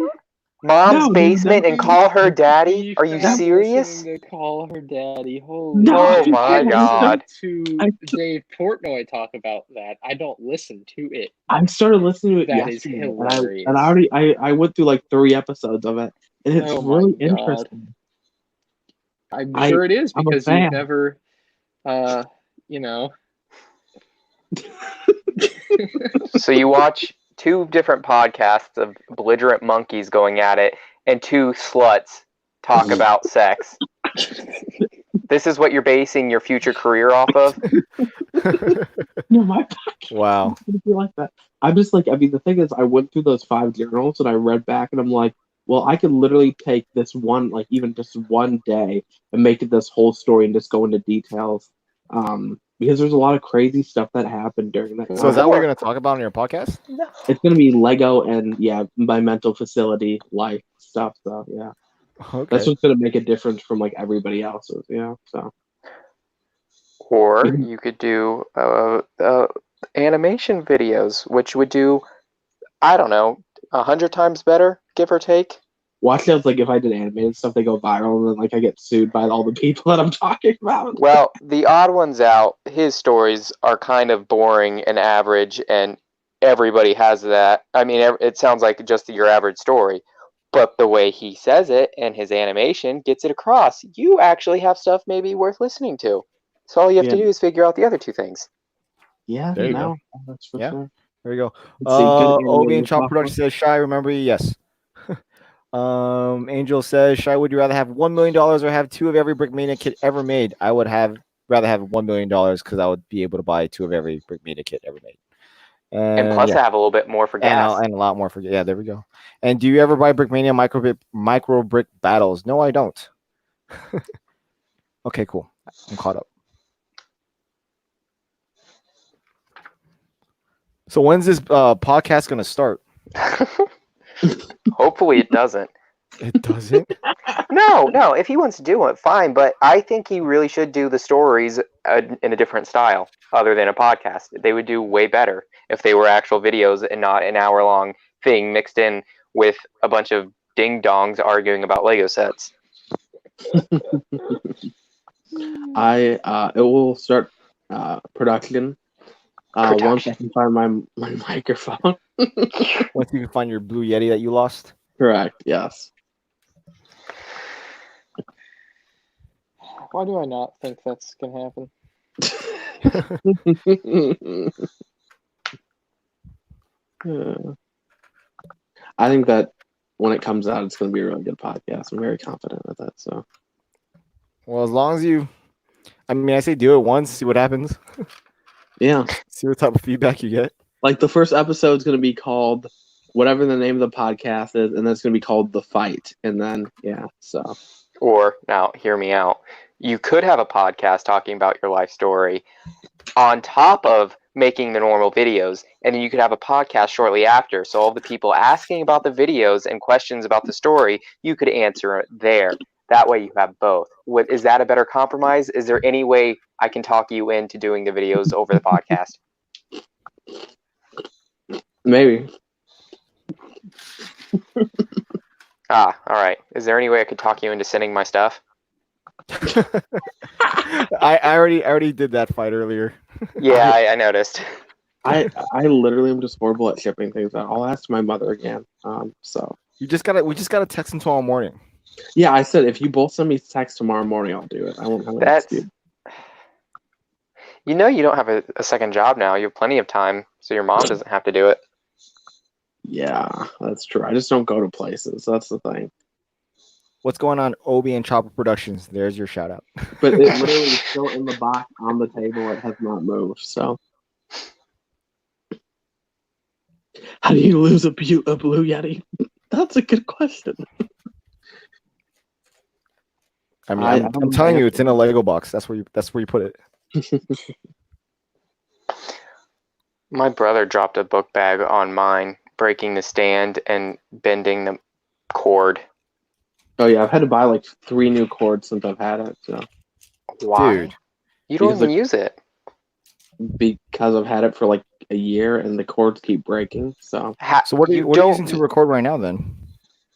Mom's Basement and Call Her Daddy? Are you serious? To Call Her Daddy. Holy oh my god! To Dave Portnoy talk about that. I don't listen to it. I started listening to it yesterday. Is hilarious. And I went through like 3 episodes of it, and it's really interesting. I'm sure it is because you've never, you know. So you watch 2 different podcasts of belligerent monkeys going at it, and 2 sluts talk about sex. This is what you're basing your future career off of? No, my podcast. Wow. Like that. I'm just like, I mean, the thing is, I went through those 5 journals and I read back, and I'm like, well, I could literally take this one, like even just one day, and make it this whole story and just go into details. Because there's a lot of crazy stuff that happened during that. So is that what you're going to talk about on your podcast? No. It's going to be Lego and my mental facility life stuff. So yeah, okay. That's what's going to make a difference from like everybody else's. So. Or you could do animation videos, which would do, I don't know, 100 times better, give or take. Watch those, like if I did animated stuff, they go viral, and then like I get sued by all the people that I'm talking about. Well, the odd ones out, his stories are kind of boring and average, and everybody has that. I mean, it sounds like just your average story, but the way he says it and his animation gets it across. You actually have stuff maybe worth listening to. So all you have to do is figure out the other 2 things. Yeah, there you go. That's for sure. There you go. Obi and Chop Production says, Shy, remember you? Yes. Angel says, Shy, would you rather have $1 million or have 2 of every Brickmania kit ever made? I would rather have $1 million because I would be able to buy 2 of every Brickmania kit ever made. And plus have a little bit more for gas. And a lot more for gas. Yeah, there we go. And do you ever buy Brickmania micro brick battles? No, I don't. Okay, cool. I'm caught up. So when's this podcast going to start? Hopefully it doesn't. It doesn't. No. If he wants to do it, fine. But I think he really should do the stories in a different style, other than a podcast. They would do way better if they were actual videos and not an hour-long thing mixed in with a bunch of ding-dongs arguing about Lego sets. It will start production once I can find my microphone. Once you can find your blue Yeti that you lost. Correct. Yes. Why do I not think that's gonna happen? I think that when it comes out, it's going to be a really good podcast. I'm very confident with that. So, Well, as long as you, I mean, I say do it once, see what happens, yeah, see what type of feedback you get. like the first episode is going to be called whatever the name of the podcast is, and then it's going to be called The Fight. And then, yeah, so. Or, now, hear me out. You could have a podcast talking about your life story on top of making the normal videos, and then you could have a podcast shortly after. So all the people asking about the videos and questions about the story, you could answer it there. That way you have both. Is that a better compromise? Is there any way I can talk you into doing the videos over the podcast? Maybe. All right. Is there any way I could talk you into sending my stuff? I already did that fight earlier. Yeah, I noticed. I literally am just horrible at shipping things out. I'll ask my mother again. So We just gotta text him tomorrow morning. yeah, I said if you both send me text tomorrow morning, I'll do it. I won't have an excuse. You know you don't have a second job now. You have plenty of time, so your mom doesn't have to do it. Yeah, that's true. I just don't go to places. That's the thing. What's going on, Obi and Chopper Productions? There's your shout out. But it literally is still in the box on the table. It has not moved. So, how do you lose a blue Yeti? That's a good question. I mean, I'm telling you, it's in a Lego box. That's where you put it. My brother dropped a book bag on mine, breaking the stand and bending the cord. Oh yeah, I've had to buy like 3 new cords since I've had it. So Why? Dude, You don't because even use it. because I've had it for like a year and the cords keep breaking. So So what are you using to record right now then?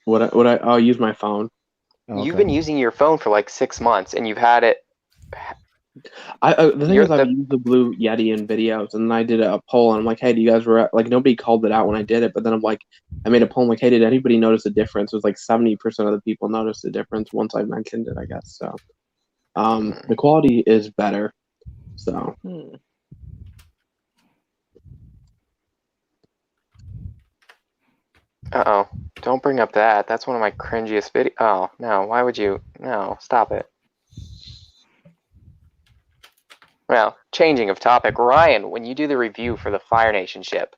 I'll use my phone. Oh, You've okay. been using your phone for like 6 months, and you've had it. The thing is, I've used the blue Yeti in videos, and I did a poll, and I'm like, hey, do you guys like nobody called it out when I did it, but then I'm like, I made a poll, I'm like, hey, did anybody notice a difference? It was like 70% of the people noticed the difference once I mentioned it, I guess. So, the quality is better. So, Uh-oh. Don't bring up that. That's one of my cringiest videos. Oh, no. Why would you? No, stop it. Well, changing of topic. Ryan, when you do the review for the Fire Nation ship,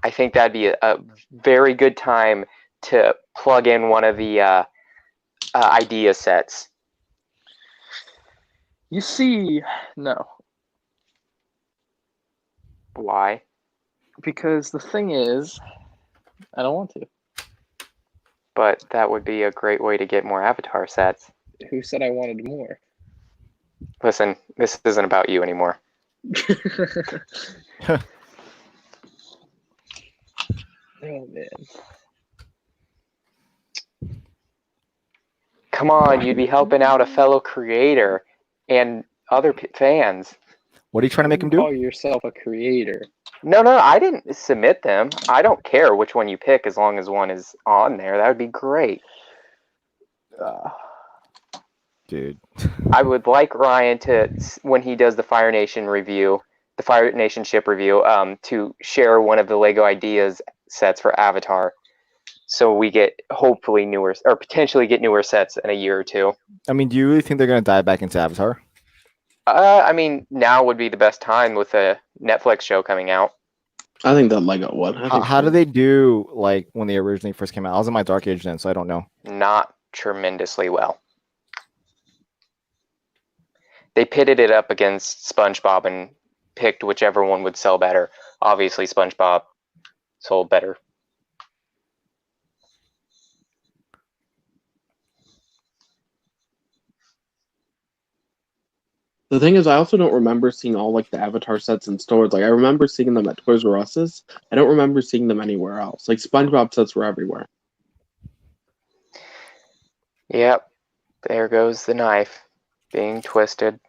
I think that'd be a very good time to plug in one of the idea sets. You see, no. Why? Because the thing is, I don't want to. But that would be a great way to get more avatar sets. Who said I wanted more? Listen, this isn't about you anymore. Oh, man. Come on, you'd be helping out a fellow creator and other fans. What are you trying to make him Call do? yourself a creator. No, I didn't submit them. I don't care which one you pick as long as one is on there. That would be great. Dude. I would like Ryan to, when he does the Fire Nation review, the Fire Nation ship review, to share one of the Lego ideas sets for Avatar, so we get hopefully newer, or potentially get newer sets in a year or two. I mean, do you really think they're gonna dive back into Avatar? I mean, now would be the best time with a Netflix show coming out. I think that Lego one. How do they do like when they originally first came out? I was in my dark age then, so I don't know. Not tremendously well. They pitted it up against SpongeBob and picked whichever one would sell better. Obviously, SpongeBob sold better. The thing is, I also don't remember seeing all like the Avatar sets in stores. Like I remember seeing them at Toys R Us's. I don't remember seeing them anywhere else. Like SpongeBob sets were everywhere. Yep. There goes the knife being twisted.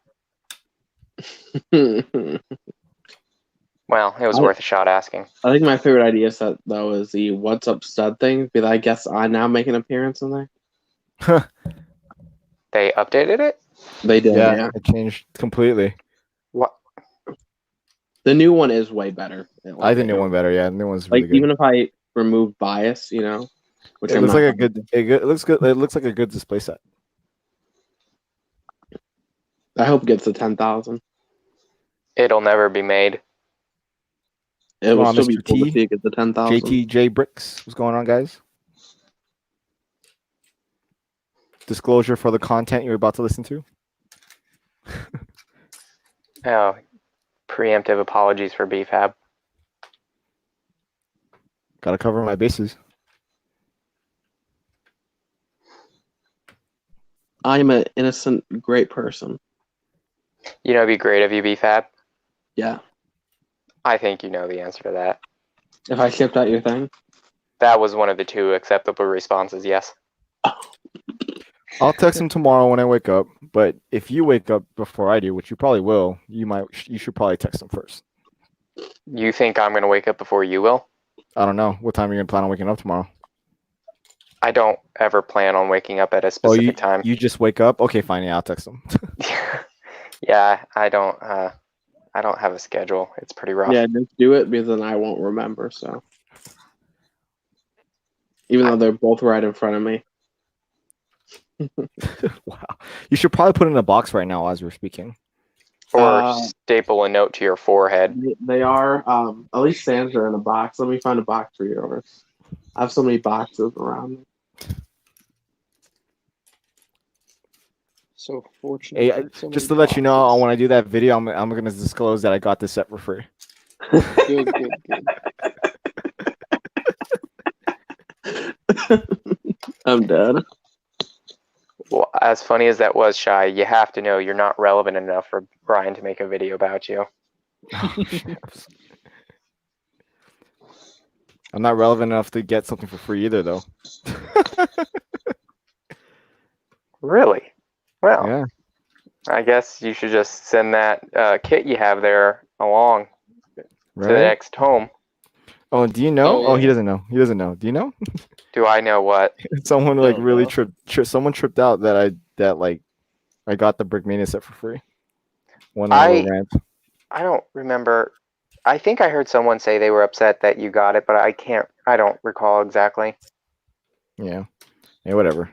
I Well, it was worth a shot asking. think my favorite idea set though is the "What's Up Stud" thing. But I guess I now make an appearance in there. They updated it? They did, Yeah, yeah. it changed completely. What? The new one is way better. I think the new one better. Yeah, the new one's really Like good. even if I remove bias, which It I'm looks not like it looks good. It looks like a good display set. I hope it gets to 10,000. It'll never be made. It will on, still be Mr. cool T, to see it get to 10,000. JTJ Bricks, what's going on, guys? Disclosure for the content you're about to listen to. Oh, preemptive apologies for BFAB. Got to cover my bases. I am an innocent, great person. You know, it'd be great if you BFAB. Yeah. I think you know the answer to that. If I shipped out your thing, That was one of the two acceptable responses, yes. I'll text him tomorrow when I wake up. But if you wake up before I do, which you probably will, you should probably text him first. You think I'm going to wake up before you will? I don't know what time you're gonna plan on waking up tomorrow. I don't ever plan on waking up at a Oh, specific time. you just wake up? Okay, fine. Yeah, I'll text him. Yeah, I don't have a schedule. It's pretty rough. yeah, just do it because then I won't remember. So, even though they're both right in front of me, Wow. You should probably put it in a box right now as we're speaking. Or staple a note to your forehead. they are. At least Sam's are in a box. Let me find a box for yours. I have so many boxes around me. So fortunate. Hey, so many just to let you know, boxes. when I do that video, I'm gonna disclose that I got this set for free. Good. I'm dead. Well, as funny as that was, Shy, you have to know you're not relevant enough for Brian to make a video about you. I'm not relevant enough to get something for free either, though. Really? Well, Yeah. I guess you should just send that kit you have there along to the Right. next home. Oh, do you know? Oh, Oh, he yeah. doesn't know. He doesn't know. Do you know? Do I know what? Someone like Oh, really no. someone tripped out that I got the Brickmania set for free. One I- little rant. I don't remember. I think I heard someone say they were upset that you got it, but I don't recall exactly. Yeah. Yeah, whatever.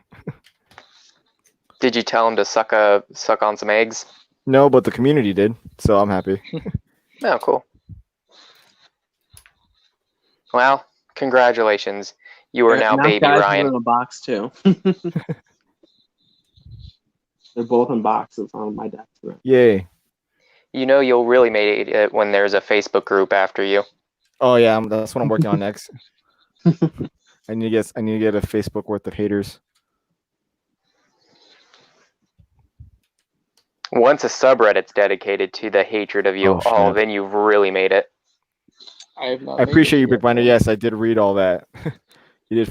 Did you tell him to suck on some eggs? No, but the community did, so I'm happy. Oh, cool. Well, congratulations. You are now baby guys Ryan. are in a box too. They're both in boxes on my desk. Yay. You know you'll really make it when there's a Facebook group after you. Oh yeah, that's what I'm working on next. I need to get a Facebook worth of haters. Once a subreddit's dedicated to the hatred of you, Oh, snap. then you've really made it. I have not. I made appreciate it you, yet, Brickbinder. though. Yes, I did read all that. You did.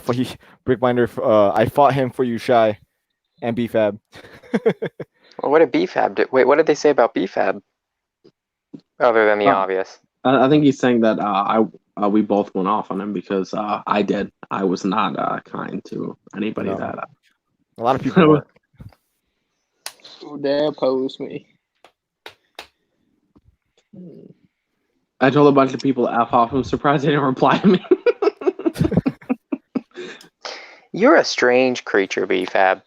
Brickbinder. I fought him for you, Shy, and BFAB. Well, what did BFAB do? Wait, what did they say about BFAB? Other than the obvious. I think he's saying that we both went off on him because I did. I was not kind to anybody No. that. A lot of people weren't. Who dare oppose me? I told a bunch of people to F off. I'm surprised they didn't reply to me. You're a strange creature, BFAB.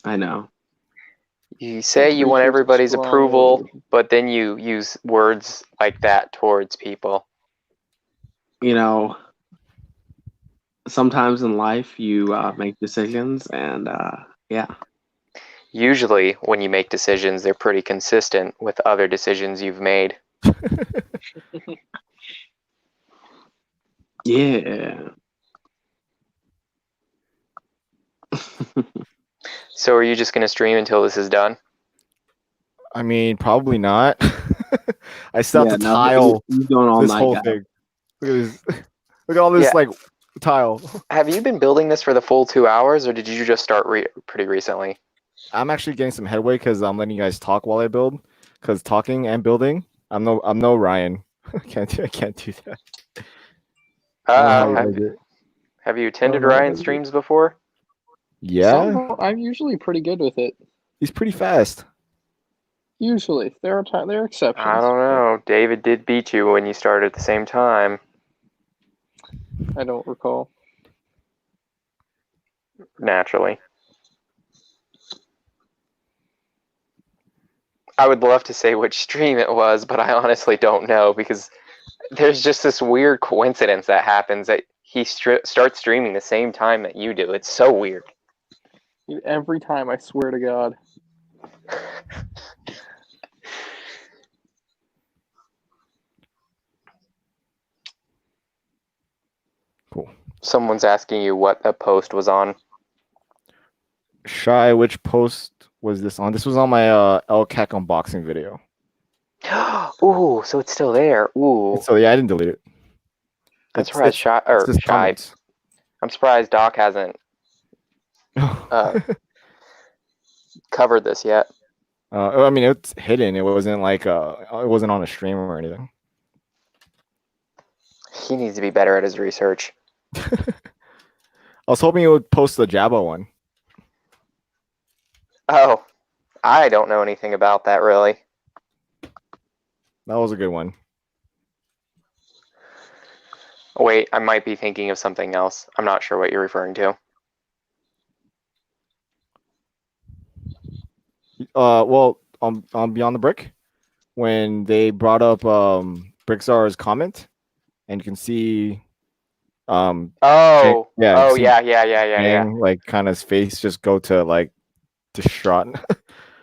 I know. You say you want everybody's approval, but then you use words like that towards people. Sometimes in life you make decisions, and yeah. Usually, when you make decisions, they're pretty consistent with other decisions you've made. Yeah. So are you just going to stream until this is done? I mean, probably not. I still have to no, tile he's going all this night, whole guys. thing. Look at this. Look at all this Yeah. like tile. Have you been building this for the full 2 hours, or did you just start pretty recently? I'm actually getting some headway because I'm letting you guys talk while I build. Because talking and building, I'm no Ryan. I can't do that. I don't know how you guys do it. Have you I attended don't know how Ryan you do it. streams before? Yeah, I'm usually pretty good with it. he's pretty fast. Usually, there are exceptions. I don't know. David did beat you when you started at the same time. I don't recall. Naturally. I would love to say which stream it was, but I honestly don't know because there's just this weird coincidence that happens that he starts streaming the same time that you do. It's so weird. Dude, every time, I swear to God. Cool. Someone's asking you what a post was on. Shy, which post was this on? This was on my LCAC unboxing video. Ooh, so it's still there. Ooh, So yeah, I didn't delete it. I'm surprised It's just Shy. comments. I'm surprised Doc hasn't covered this yet. I mean, it's hidden. It wasn't like it wasn't on a stream or anything. He needs to be better at his research. I was hoping it would post the Jabba one. Oh, I don't know anything about that really. That was a good one. Wait, I might be thinking of something else. I'm not sure what you're referring to. Well, on Beyond the Brick, when they brought up Brickzar's comment, and you can see, Oh, yeah, you oh see yeah. like kind of his face just go to like distraught.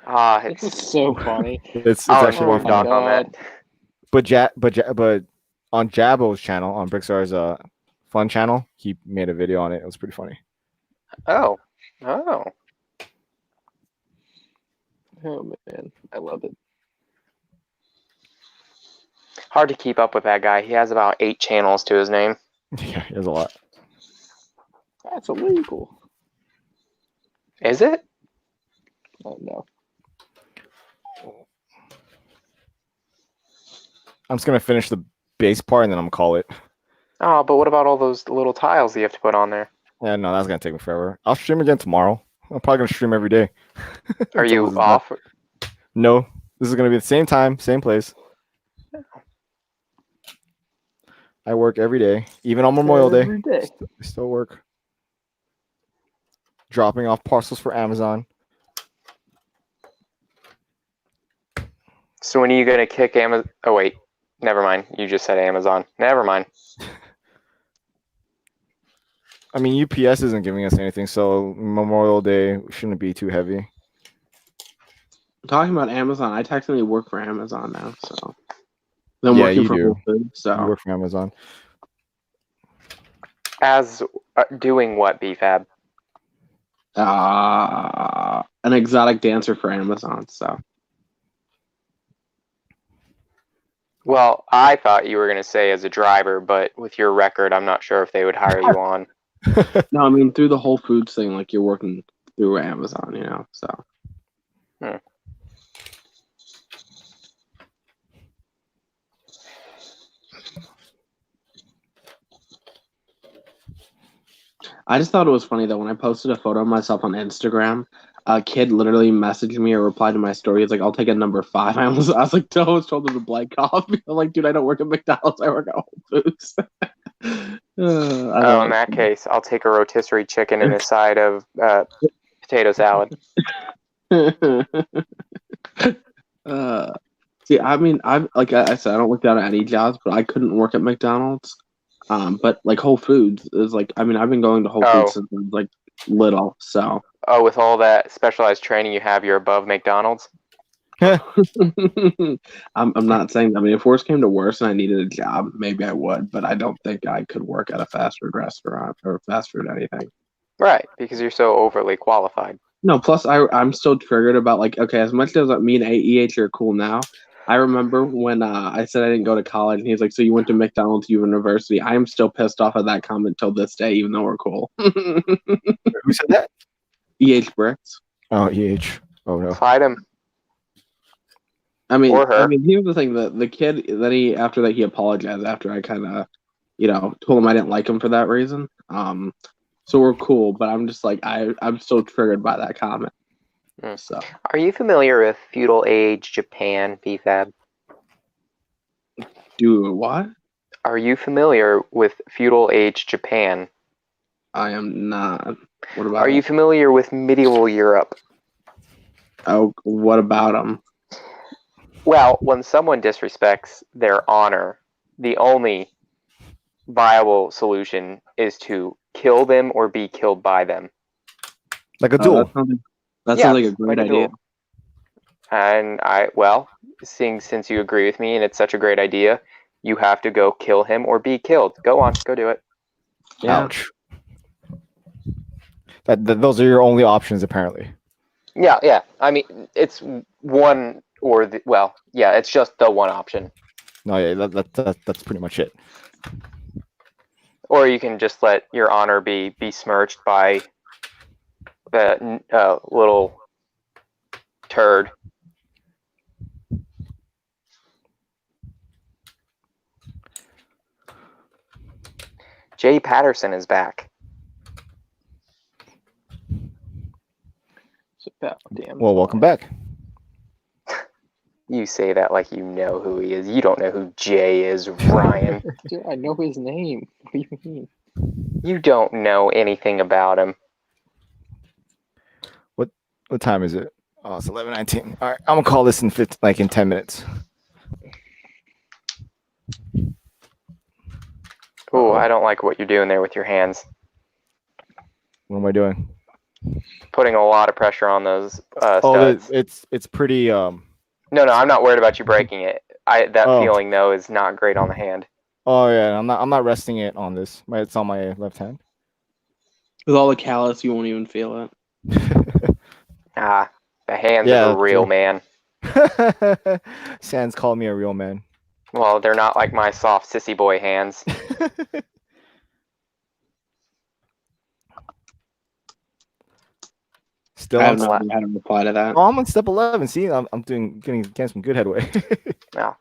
Ah, This it's is so funny. It's I'll actually oh really my Doc funny. on that. But on Jabo's channel, on Brickzar's fun channel, he made a video on it. It was pretty funny. Oh. Oh man, I love it. Hard to keep up with that guy. He has about 8 channels to his name. Yeah, he has a lot. That's illegal. Is it? Oh no. I'm just gonna finish the base part and then I'm gonna call it. Oh, but what about all those little tiles you have to put on there? Yeah, no, that's gonna take me forever. I'll stream again tomorrow. I'm probably gonna stream every day. Are until you this is done. off? No, this is gonna be the same time, same place. I work every day, even on Memorial Day. Every day. I still work. Dropping off parcels for Amazon. So when are you going to kick Amazon? Oh, wait. Never mind. You just said Amazon. Never mind. I mean, UPS isn't giving us anything, so Memorial Day shouldn't be too heavy. Talking about Amazon, I technically work for Amazon now, so I'm Yeah, working you for do. Whole Foods, You so work for Amazon. As doing what, BFAB? an exotic dancer for Amazon. So Well, I thought you were going to say as a driver, but with your record, I'm not sure if they would hire you on. no, I mean through the Whole Foods thing, like you're working through Amazon, you know. So I just thought it was funny that when I posted a photo of myself on Instagram, a kid literally messaged me or replied to my story. He's like, "I'll take a number 5." I was like, "No," I was told him to blank off. I'm like, "Dude, I don't work at McDonald's. I work at Whole Foods." Oh, in that case, I'll take a rotisserie chicken and a side of potato salad. See, I mean, like I said, I don't look down at any jobs, but I couldn't work at McDonald's. But like Whole Foods is like, I mean, I've been going to Whole Foods since I was like little. So Oh, with all that specialized training you have, you're above McDonald's? I'm not saying. I mean, if worse came to worse and I needed a job, maybe I would. But I don't think I could work at a fast food restaurant or fast food anything. Right, because you're so overly qualified. No, plus I'm still triggered about like, okay, as much as me and EH are cool now, I remember when I said I didn't go to college and he's like, so you went to McDonald's University. I am still pissed off at that comment till this day, even though we're cool. Who said that? EH Bricks. Oh, EH. Oh no. Fight him. I mean, Or her. here's the thing: the kid that after that he apologized after I kind of, told him I didn't like him for that reason. So we're cool, but I'm just like I'm still triggered by that comment. So Are you familiar with feudal age Japan, BFAB? do what? Are you familiar with feudal age Japan? I am not. What about? Are you familiar with medieval Europe? Oh, what about him? Well, when someone disrespects their honor, the only viable solution is to kill them or be killed by them. Like a duel. That sounds like a great idea. duel. And since you agree with me and it's such a great idea, you have to go kill him or be killed. Go on, go do it. Yeah. Ouch. Those are your only options, apparently. Yeah. I mean, it's one or it's just the one option. No, yeah, that's pretty much it. Or you can just let your honor be besmirched by the little turd. Jay Patterson is back. It's about damn. Well, welcome back. You say that like you know who he is. You don't know who Jay is, Ryan. Dude, I know his name. What do you mean? You don't know anything about him. What time is it? Oh, it's 11:19. All right, I'm gonna call this in 10 minutes. Ooh, I don't like what you're doing there with your hands. What am I doing? Putting a lot of pressure on those studs. It's pretty. No, I'm not worried about you breaking it. That feeling though is not great on the hand. Oh yeah, I'm not resting it on this. It's on my left hand. With all the callus, you won't even feel it. The hands of a real man. Sans called me a real man. Well, they're not like my soft sissy boy hands. Still, I have no idea how to reply to that. Oh, I'm on step 11. See, I'm getting some good headway. No,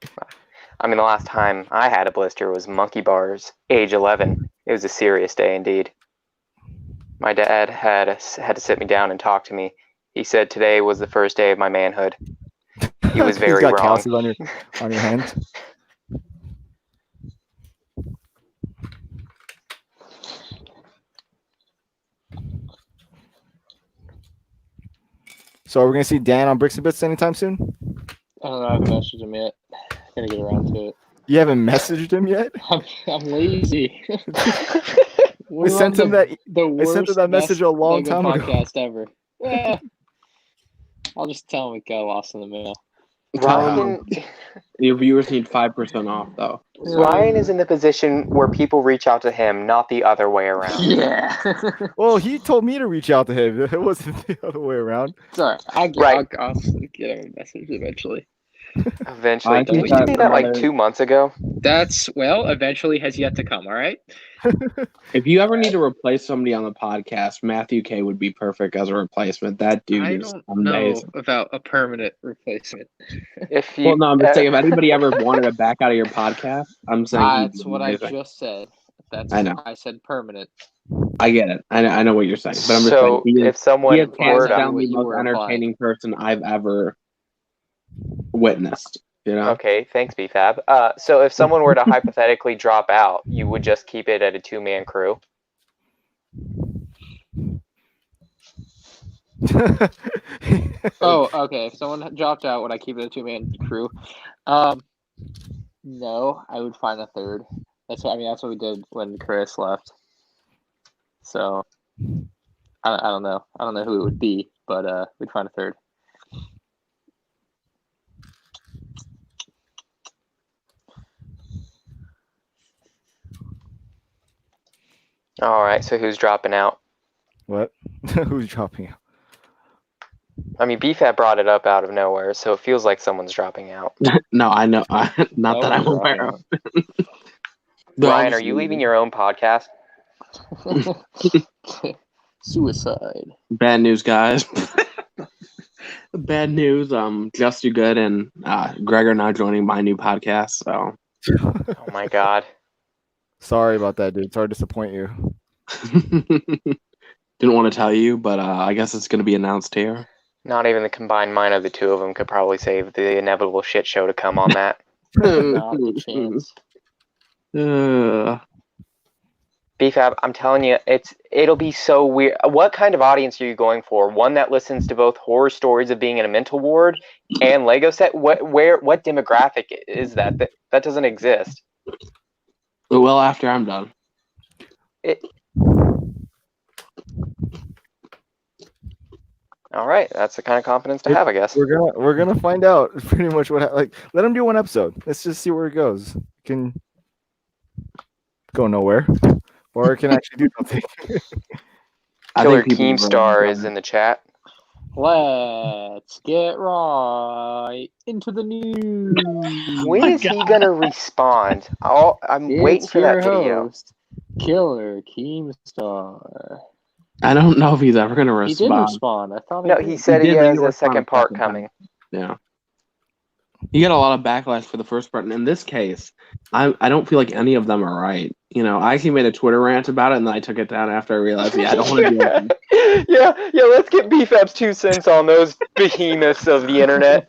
I mean the last time I had a blister was monkey bars, age 11. It was a serious day indeed. My dad had to sit me down and talk to me. He said today was the first day of my manhood. He was very He's got wrong. calluses on your hands. So are we gonna see Dan on Bricks and Bits anytime soon? I don't know. I haven't messaged him yet. Gotta get around to it. You haven't messaged him yet? I'm lazy. I sent him that message a long time ago. Podcast ever. Yeah. I'll just tell him it got lost in the mail. Your viewers need 5% off, though. Ryan is in the position where people reach out to him, not the other way around. Yeah. Well, he told me to reach out to him. It wasn't the other way around. Sorry, I'll get him a message eventually. Eventually. Didn't you do that like 2 months ago? Eventually has yet to come, all right? If you ever need to replace somebody on the podcast, Matthew K would be perfect as a replacement. That dude is amazing. Know about a permanent replacement. I'm just saying, if anybody ever wanted to back out of your podcast, I'm saying that's what amazing. I just said. I know. I said permanent. I get it. I know what you're saying, but I'm just saying. If someone were down the most entertaining person I've ever witnessed. Okay, thanks, BFAB. So if someone were to hypothetically drop out, you would just keep it at a 2-man crew? Oh, okay. If someone dropped out, would I keep it a 2-man crew? No, I would find a third. That's what we did when Chris left. So I don't know. I don't know who it would be, but we'd find a third. All right, so who's dropping out? What? Who's dropping out? I mean, BFAT brought it up out of nowhere, so it feels like someone's dropping out. No, I know. Not No that I'm one's aware dropping of. They're all Ryan, are just you leaving leaving. your own podcast? Suicide. Bad news, guys. Bad news. Just You Good and Greg are now joining my new podcast. So Oh my god. Sorry about that, dude. Sorry to disappoint you. didn't want to tell you, but I guess it's going to be announced here. Not even the combined mind of the two of them could probably save the inevitable shit show to come on that. Not a chance. BFAB, I'm telling you, it'll be so weird. What kind of audience are you going for? One that listens to both horror stories of being in a mental ward and Lego set? What demographic is that? That doesn't exist. Well, after I'm done. All right, that's the kind of confidence to have, I guess. We're gonna find out pretty much what let him do one episode. Let's just see where it goes. It can go nowhere, or it can actually do something. Killer Keemstar is in the chat. Let's get right into the news. When is he gonna respond? I'm waiting for that video. Host, Killer Keemstar. I don't know if he's ever going to respond. He did respond. I thought he said he has a second part coming. Yeah. You get a lot of backlash for the first part. And in this case, I don't feel like any of them are right. You know, I actually made a Twitter rant about it, and then I took it down after I realized, I don't want to do it. Yeah, let's get BFAB's 2 cents on those behemoths of the internet.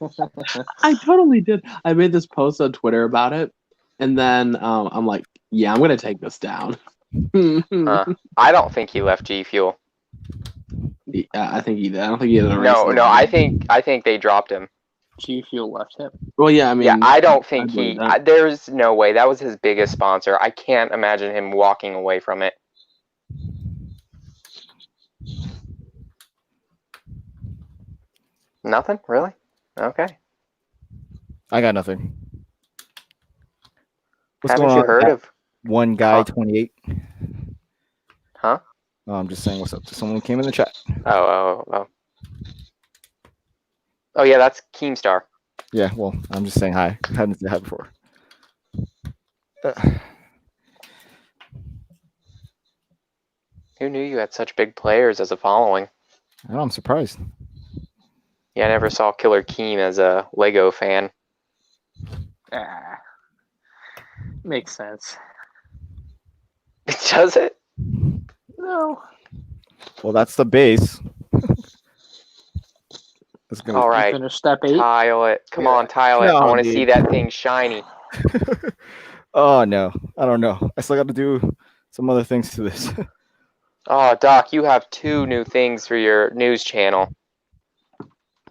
I totally did. I made this post on Twitter about it, and then I'm like, yeah, I'm going to take this down. I don't think he left G Fuel. Yeah, I think he did. I don't think he did. No, I think they dropped him. G Fuel left him. Well, yeah, I mean, yeah, I don't think there's no way. That was his biggest sponsor. I can't imagine him walking away from it. Nothing, really? Okay. I got nothing. Haven't you heard of One Guy 28? Huh? Oh, I'm just saying what's up to someone who came in the chat. Oh, yeah, that's Keemstar. Yeah, well, I'm just saying hi. I hadn't said hi before. Who knew you had such big players as a following? Oh, I'm surprised. Yeah, I never saw Killer Keem as a Lego fan. Makes sense. Does it? No. Well, that's the base. All right. Finish step 8. Tile it. Come on, tile it. No, I want to dude. see that thing shiny. Oh, no. I don't know. I still got to do some other things to this. Oh, Doc, you have 2 new things for your news channel.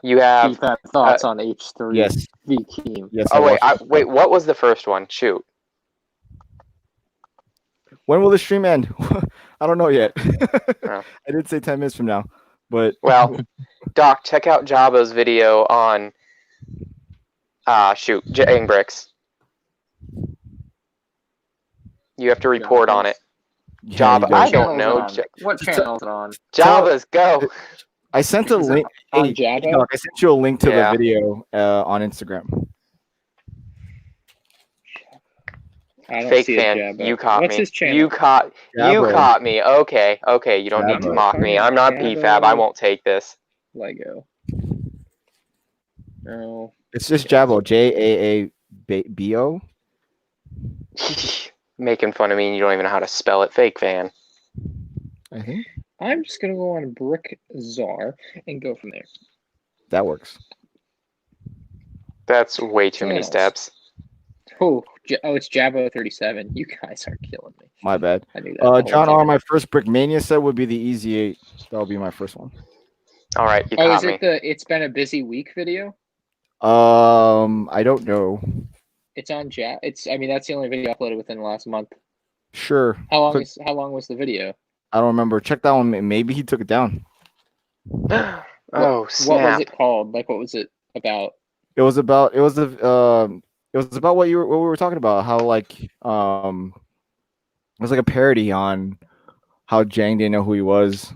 You have BFAB thoughts on H3. Yes. V Keem. Yes. Oh, wait, what was the first one? Shoot. When will the stream end? I don't know yet. Oh. I did say 10 minutes from now, but Well, Doc, check out Jabo's video on Jang Bricks. You have to report on it. yeah, Java, you guys- I don't know. What channel is it on? Java's go. I sent a Is it link. on Hey, Jabba? Doc, I sent you a link to Yeah. the video on Instagram. I don't Fake see fan, a Jabba. you caught What's me. his channel? You caught me. Okay, you don't need to Jabba. mock me. I'm not Jabba. PFAB. I won't take this. Lego. No. It's just Jabo, Jaabo. Making fun of me and you don't even know how to spell it. Fake fan. I think I'm just gonna go on Brick Czar and go from there. that works. That's way too many Channels. steps. It's Jabba 37. You guys are killing me. My bad. I knew that. the whole John R. time. My first Brickmania set would be the Easy 8. That'll be my first one. All right, you Oh, caught is me. it the It's Been a Busy Week video? I don't know. It's on Jab. I mean, that's the only video uploaded within the last month. Sure. How long Click- how long was the video? I don't remember. Check that one. Maybe he took it down. Oh, What was snap. it called? Like, what was it about? It was about what we were talking about. How it was like a parody on how Jang didn't know who he was.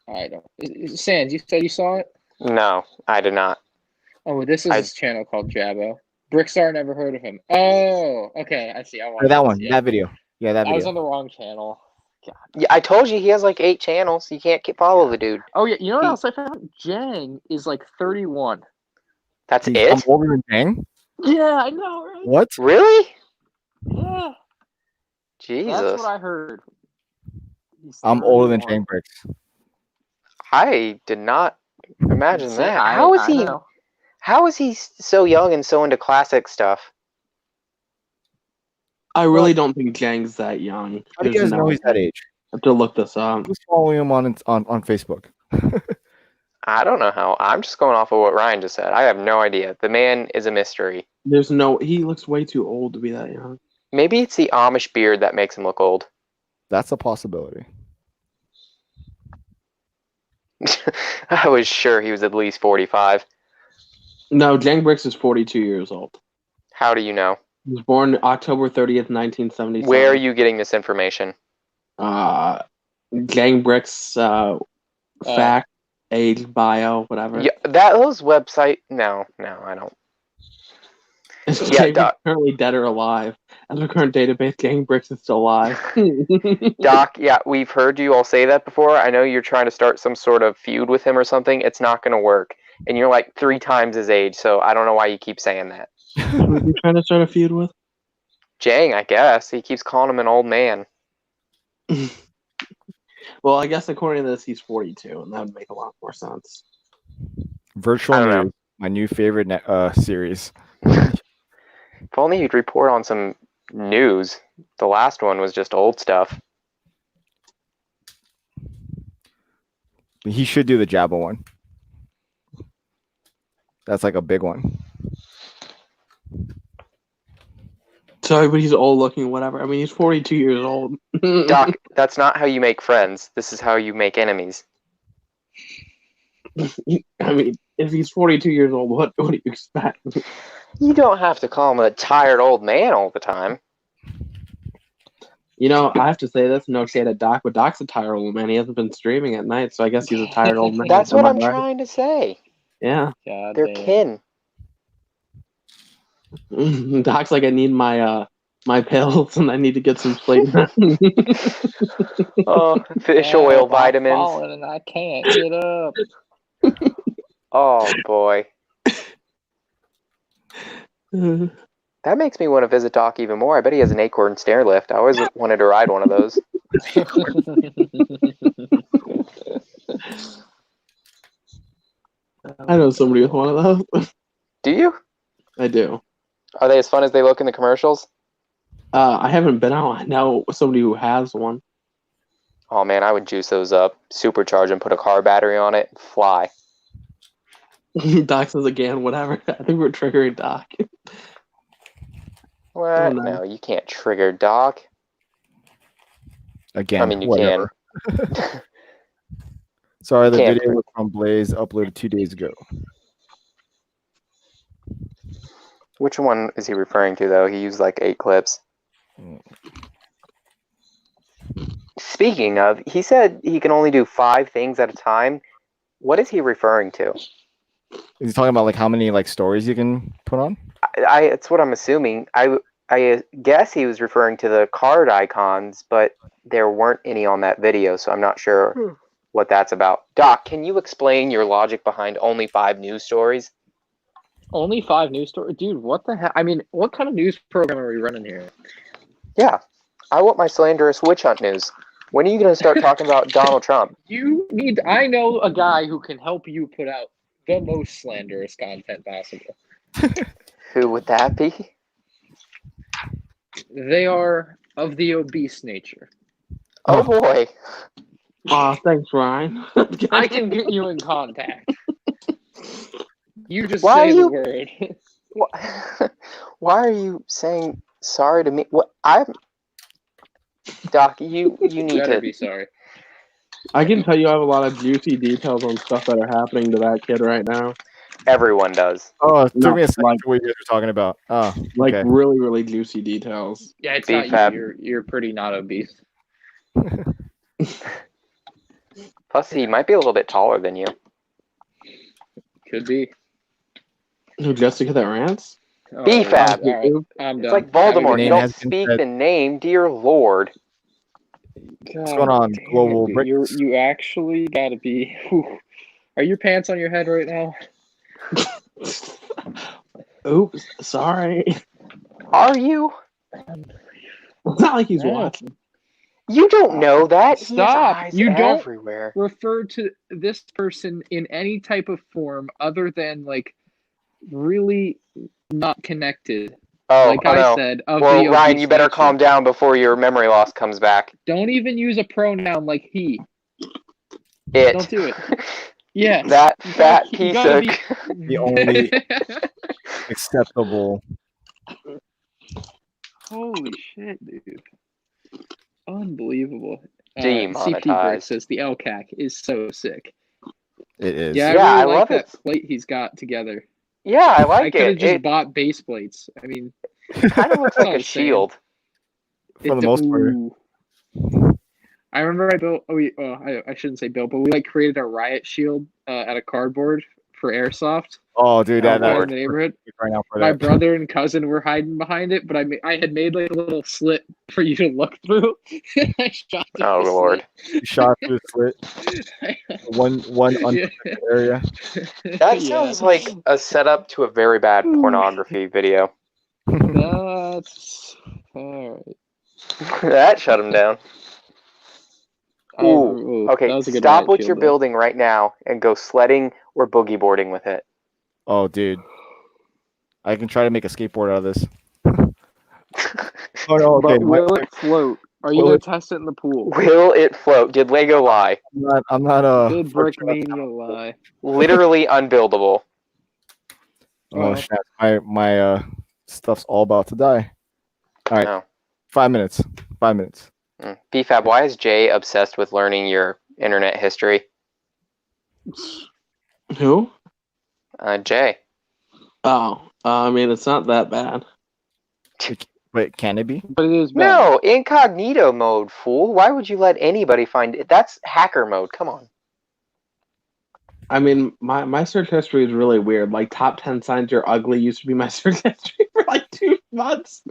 I don't. Sans, you said you saw it? No, I did not. Oh, this is this channel called Jabbo. Brickstar, never heard of him. Oh, okay, I see. I watched That this, one, yeah. that video. Yeah, that I was video. on the wrong channel. Yeah, I told you he has like 8 channels. You can't follow the dude. Oh yeah, you know what else I found? Jang is like 31. That's I'm it? older than Jang? Yeah, I know, right? What? Really? Yeah, that's Jesus. what I heard. He's I'm older than 31. Jang Bricks. I did not imagine See, that. I know. How is he so young and so into classic stuff? I really don't think Jang's that young. How do you guys know he's that age? I have to look this up. Who's following him on Facebook? I don't know how. I'm just going off of what Ryan just said. I have no idea. The man is a mystery. He looks way too old to be that young. Maybe it's the Amish beard that makes him look old. That's a possibility. I was sure he was at least 45. No, Jang Bricks is 42 years old. How do you know? He was born October 30th, 1977. Where are you getting this information? Jang Bricks, fact, age, bio, whatever. Yeah, those website. No, I don't. Jang Doc. is currently dead or alive. As our current database, Jang Bricks is still alive. Doc, yeah, we've heard you all say that before. I know you're trying to start some sort of feud with him or something. It's not going to work. And you're like 3 times his age, so I don't know why you keep saying that. Who are you trying to start a feud with? Jang, I guess. He keeps calling him an old man. Well, I guess according to this, he's 42, and that would make a lot more sense. Virtual I don't know. News, my new favorite series. If only you'd report on some news. The last one was just old stuff. He should do the Jabba one. That's like a big one. Sorry, but he's old looking, whatever. I mean, he's 42 years old. Doc, that's not how you make friends. This is how you make enemies. I mean, if he's 42 years old, what do you expect? You don't have to call him a tired old man all the time. You know, I have to say this, no shade at Doc, but Doc's a tired old man. He hasn't been streaming at night, so I guess he's a tired old man. That's what Am I I'm right? trying to say. Yeah. God They're damn. kin. Doc's like, I need my my pills and I need to get some sleep. Oh, fish oil vitamins. I'm falling and I can't get up. Oh, boy. That makes me want to visit Doc even more. I bet he has an acorn stair lift. I always wanted to ride one of those. I know somebody with one of those. Do you? I do. Are they as fun as they look in the commercials? I haven't been out. I know somebody who has one. Oh, man, I would juice those up, supercharge them, put a car battery on it, and fly. Doc says again, whatever. I think we're triggering Doc. What? Oh, no. No, you can't trigger Doc. Again, I mean, you whatever. can. Sorry, the Can't. video was from Blaze, uploaded 2 days ago. Which one is he referring to, though? He used like 8 clips. Speaking of, he said he can only do 5 things at a time. What is he referring to? Is he talking about like how many like stories you can put on? It's what I'm assuming. I guess he was referring to the card icons, but there weren't any on that video, so I'm not sure what that's about. Doc, can you explain your logic behind only 5 news stories? Only 5 news stories? Dude, what the heck? I mean, what kind of news program are we running here? Yeah. I want my slanderous witch hunt news. When are you going to start talking about Donald Trump? I know a guy who can help you put out the most slanderous content possible. Who would that be? They are of the obese nature. Oh, boy. Aw, thanks, Ryan. I can get you in contact. You just Why say are the you- word. Why are you saying sorry to me? What? Doc, you need Better to be sorry. I can tell you I have a lot of juicy details on stuff that are happening to that kid right now. Everyone does. Oh, it took No, me a second like- to what you guys were talking about. Oh, Like okay. really, really juicy details. Yeah, it's Beef not fab. you. You're pretty not obese. Plus, he might be a little bit taller than you. Could be. Who, Jessica that rants? BFAB. All right, I'm It's done. like Voldemort. Name You don't has been speak said. the name, dear Lord. What's going on, damn Global it, dude. Bricks? You actually gotta be. Whew. Are your pants on your head right now? Oops, sorry. Are you? It's not like he's No. watching. You don't know that. He has Stop. eyes You don't everywhere. refer to this person in any type of form other than like really not connected. Oh, Like oh I no. said, of Well, the Ryan, obese you better nature. calm down before your memory loss comes back. Don't even use a pronoun like he. It. Don't do it. Yeah. That You fat gotta piece of. be- The only acceptable. Holy shit, dude. Unbelievable. CP Demonetized. Brick says the LCAC is so sick. It is. Yeah, Yeah, I I really like love that it. plate he's got together. Yeah, I I like could have it. just It bought base plates. I mean, kind of looks That's like all a I'm saying. shield. For the most part. Ooh. I remember I built. I shouldn't say built, but we like created a riot shield out of cardboard for airsoft. Oh, dude, Oh, that Out in Lord. the neighborhood. right now for My that. brother and cousin were hiding behind it, but I had made like a little slit for you to look through. I shot through Oh, the Lord. You shot through the slit. One Yeah. area. That sounds like a setup to a very bad pornography video. That's all right. That shut him down. Ooh. Okay, that was a good stop riot what shield, you're though. building right now and go sledding or boogie boarding with it. Oh, dude. I can try to make a skateboard out of this. Oh, no, okay. But will it float? Are you will gonna it- test it in the pool? Will it float? Did Lego lie? I'm not Did Brickmania lie? Literally unbuildable. Oh, shit. My stuff's all about to die. All right. No. 5 minutes. 5 minutes. BFAB, why is Jay obsessed with learning your internet history? Who? Jay. Oh, I mean, it's not that bad. Wait, can it be? But it is bad. No, incognito mode, fool. Why would you let anybody find it? That's hacker mode. Come on. I mean, my search history is really weird. Like, top 10 signs you're ugly used to be my search history for like 2 months.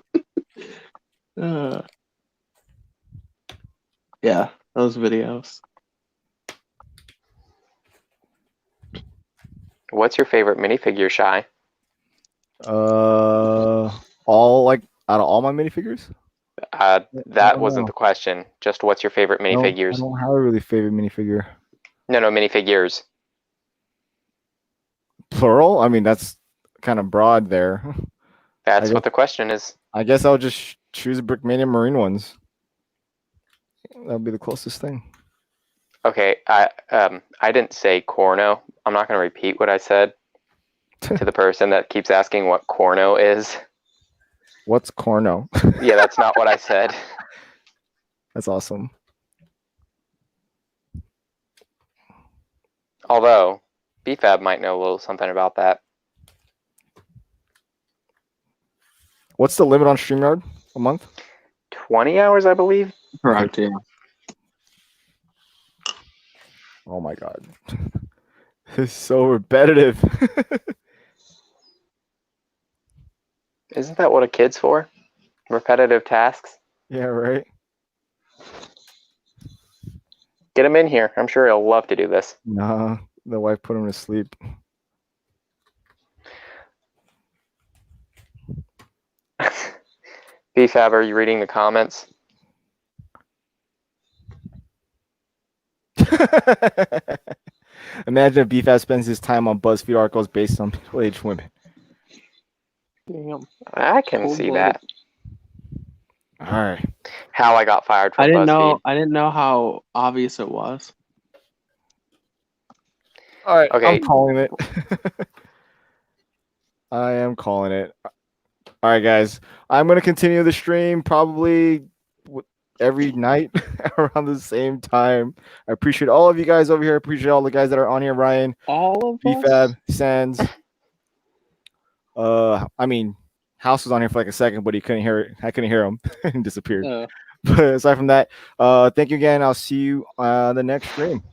Yeah, those videos. What's your favorite minifigure, Shy? All like out of all my minifigures? That wasn't the question. Just what's your favorite I minifigures? don't have a really favorite minifigure. No, minifigures. Plural? I mean, that's kind of broad there. That's guess- what the question is. I guess I'll just choose Brickmania Marine ones. That'll be the closest thing. Okay, I didn't say corno. I'm not going to repeat what I said to the person that keeps asking what corno is. What's corno? Yeah, that's not what I said. That's awesome. Although, BFAB might know a little something about that. What's the limit on StreamYard? A month? 20 hours, I believe. Correct, yeah. Oh my god. This is so repetitive. Isn't that what a kid's for? Repetitive tasks? Yeah, right. Get him in here. I'm sure he'll love to do this. Nah, the wife put him to sleep. BFAB, are you reading the comments? Imagine if BFAS spends his time on BuzzFeed articles based on middle-aged women. Damn. I can see that. All right. How I got fired from I didn't BuzzFeed. know how obvious it was. All right. Okay. I'm calling it. I am calling it. All right, guys. I'm going to continue the stream probably every night around the same time. I appreciate all of you guys over here. I appreciate all the guys that are on here. Ryan, All of us? BFAB, Sands. I mean, House was on here for like a second, but he couldn't hear it. I couldn't hear him and disappeared. Oh. But aside from that, thank you again. I'll see you the next stream.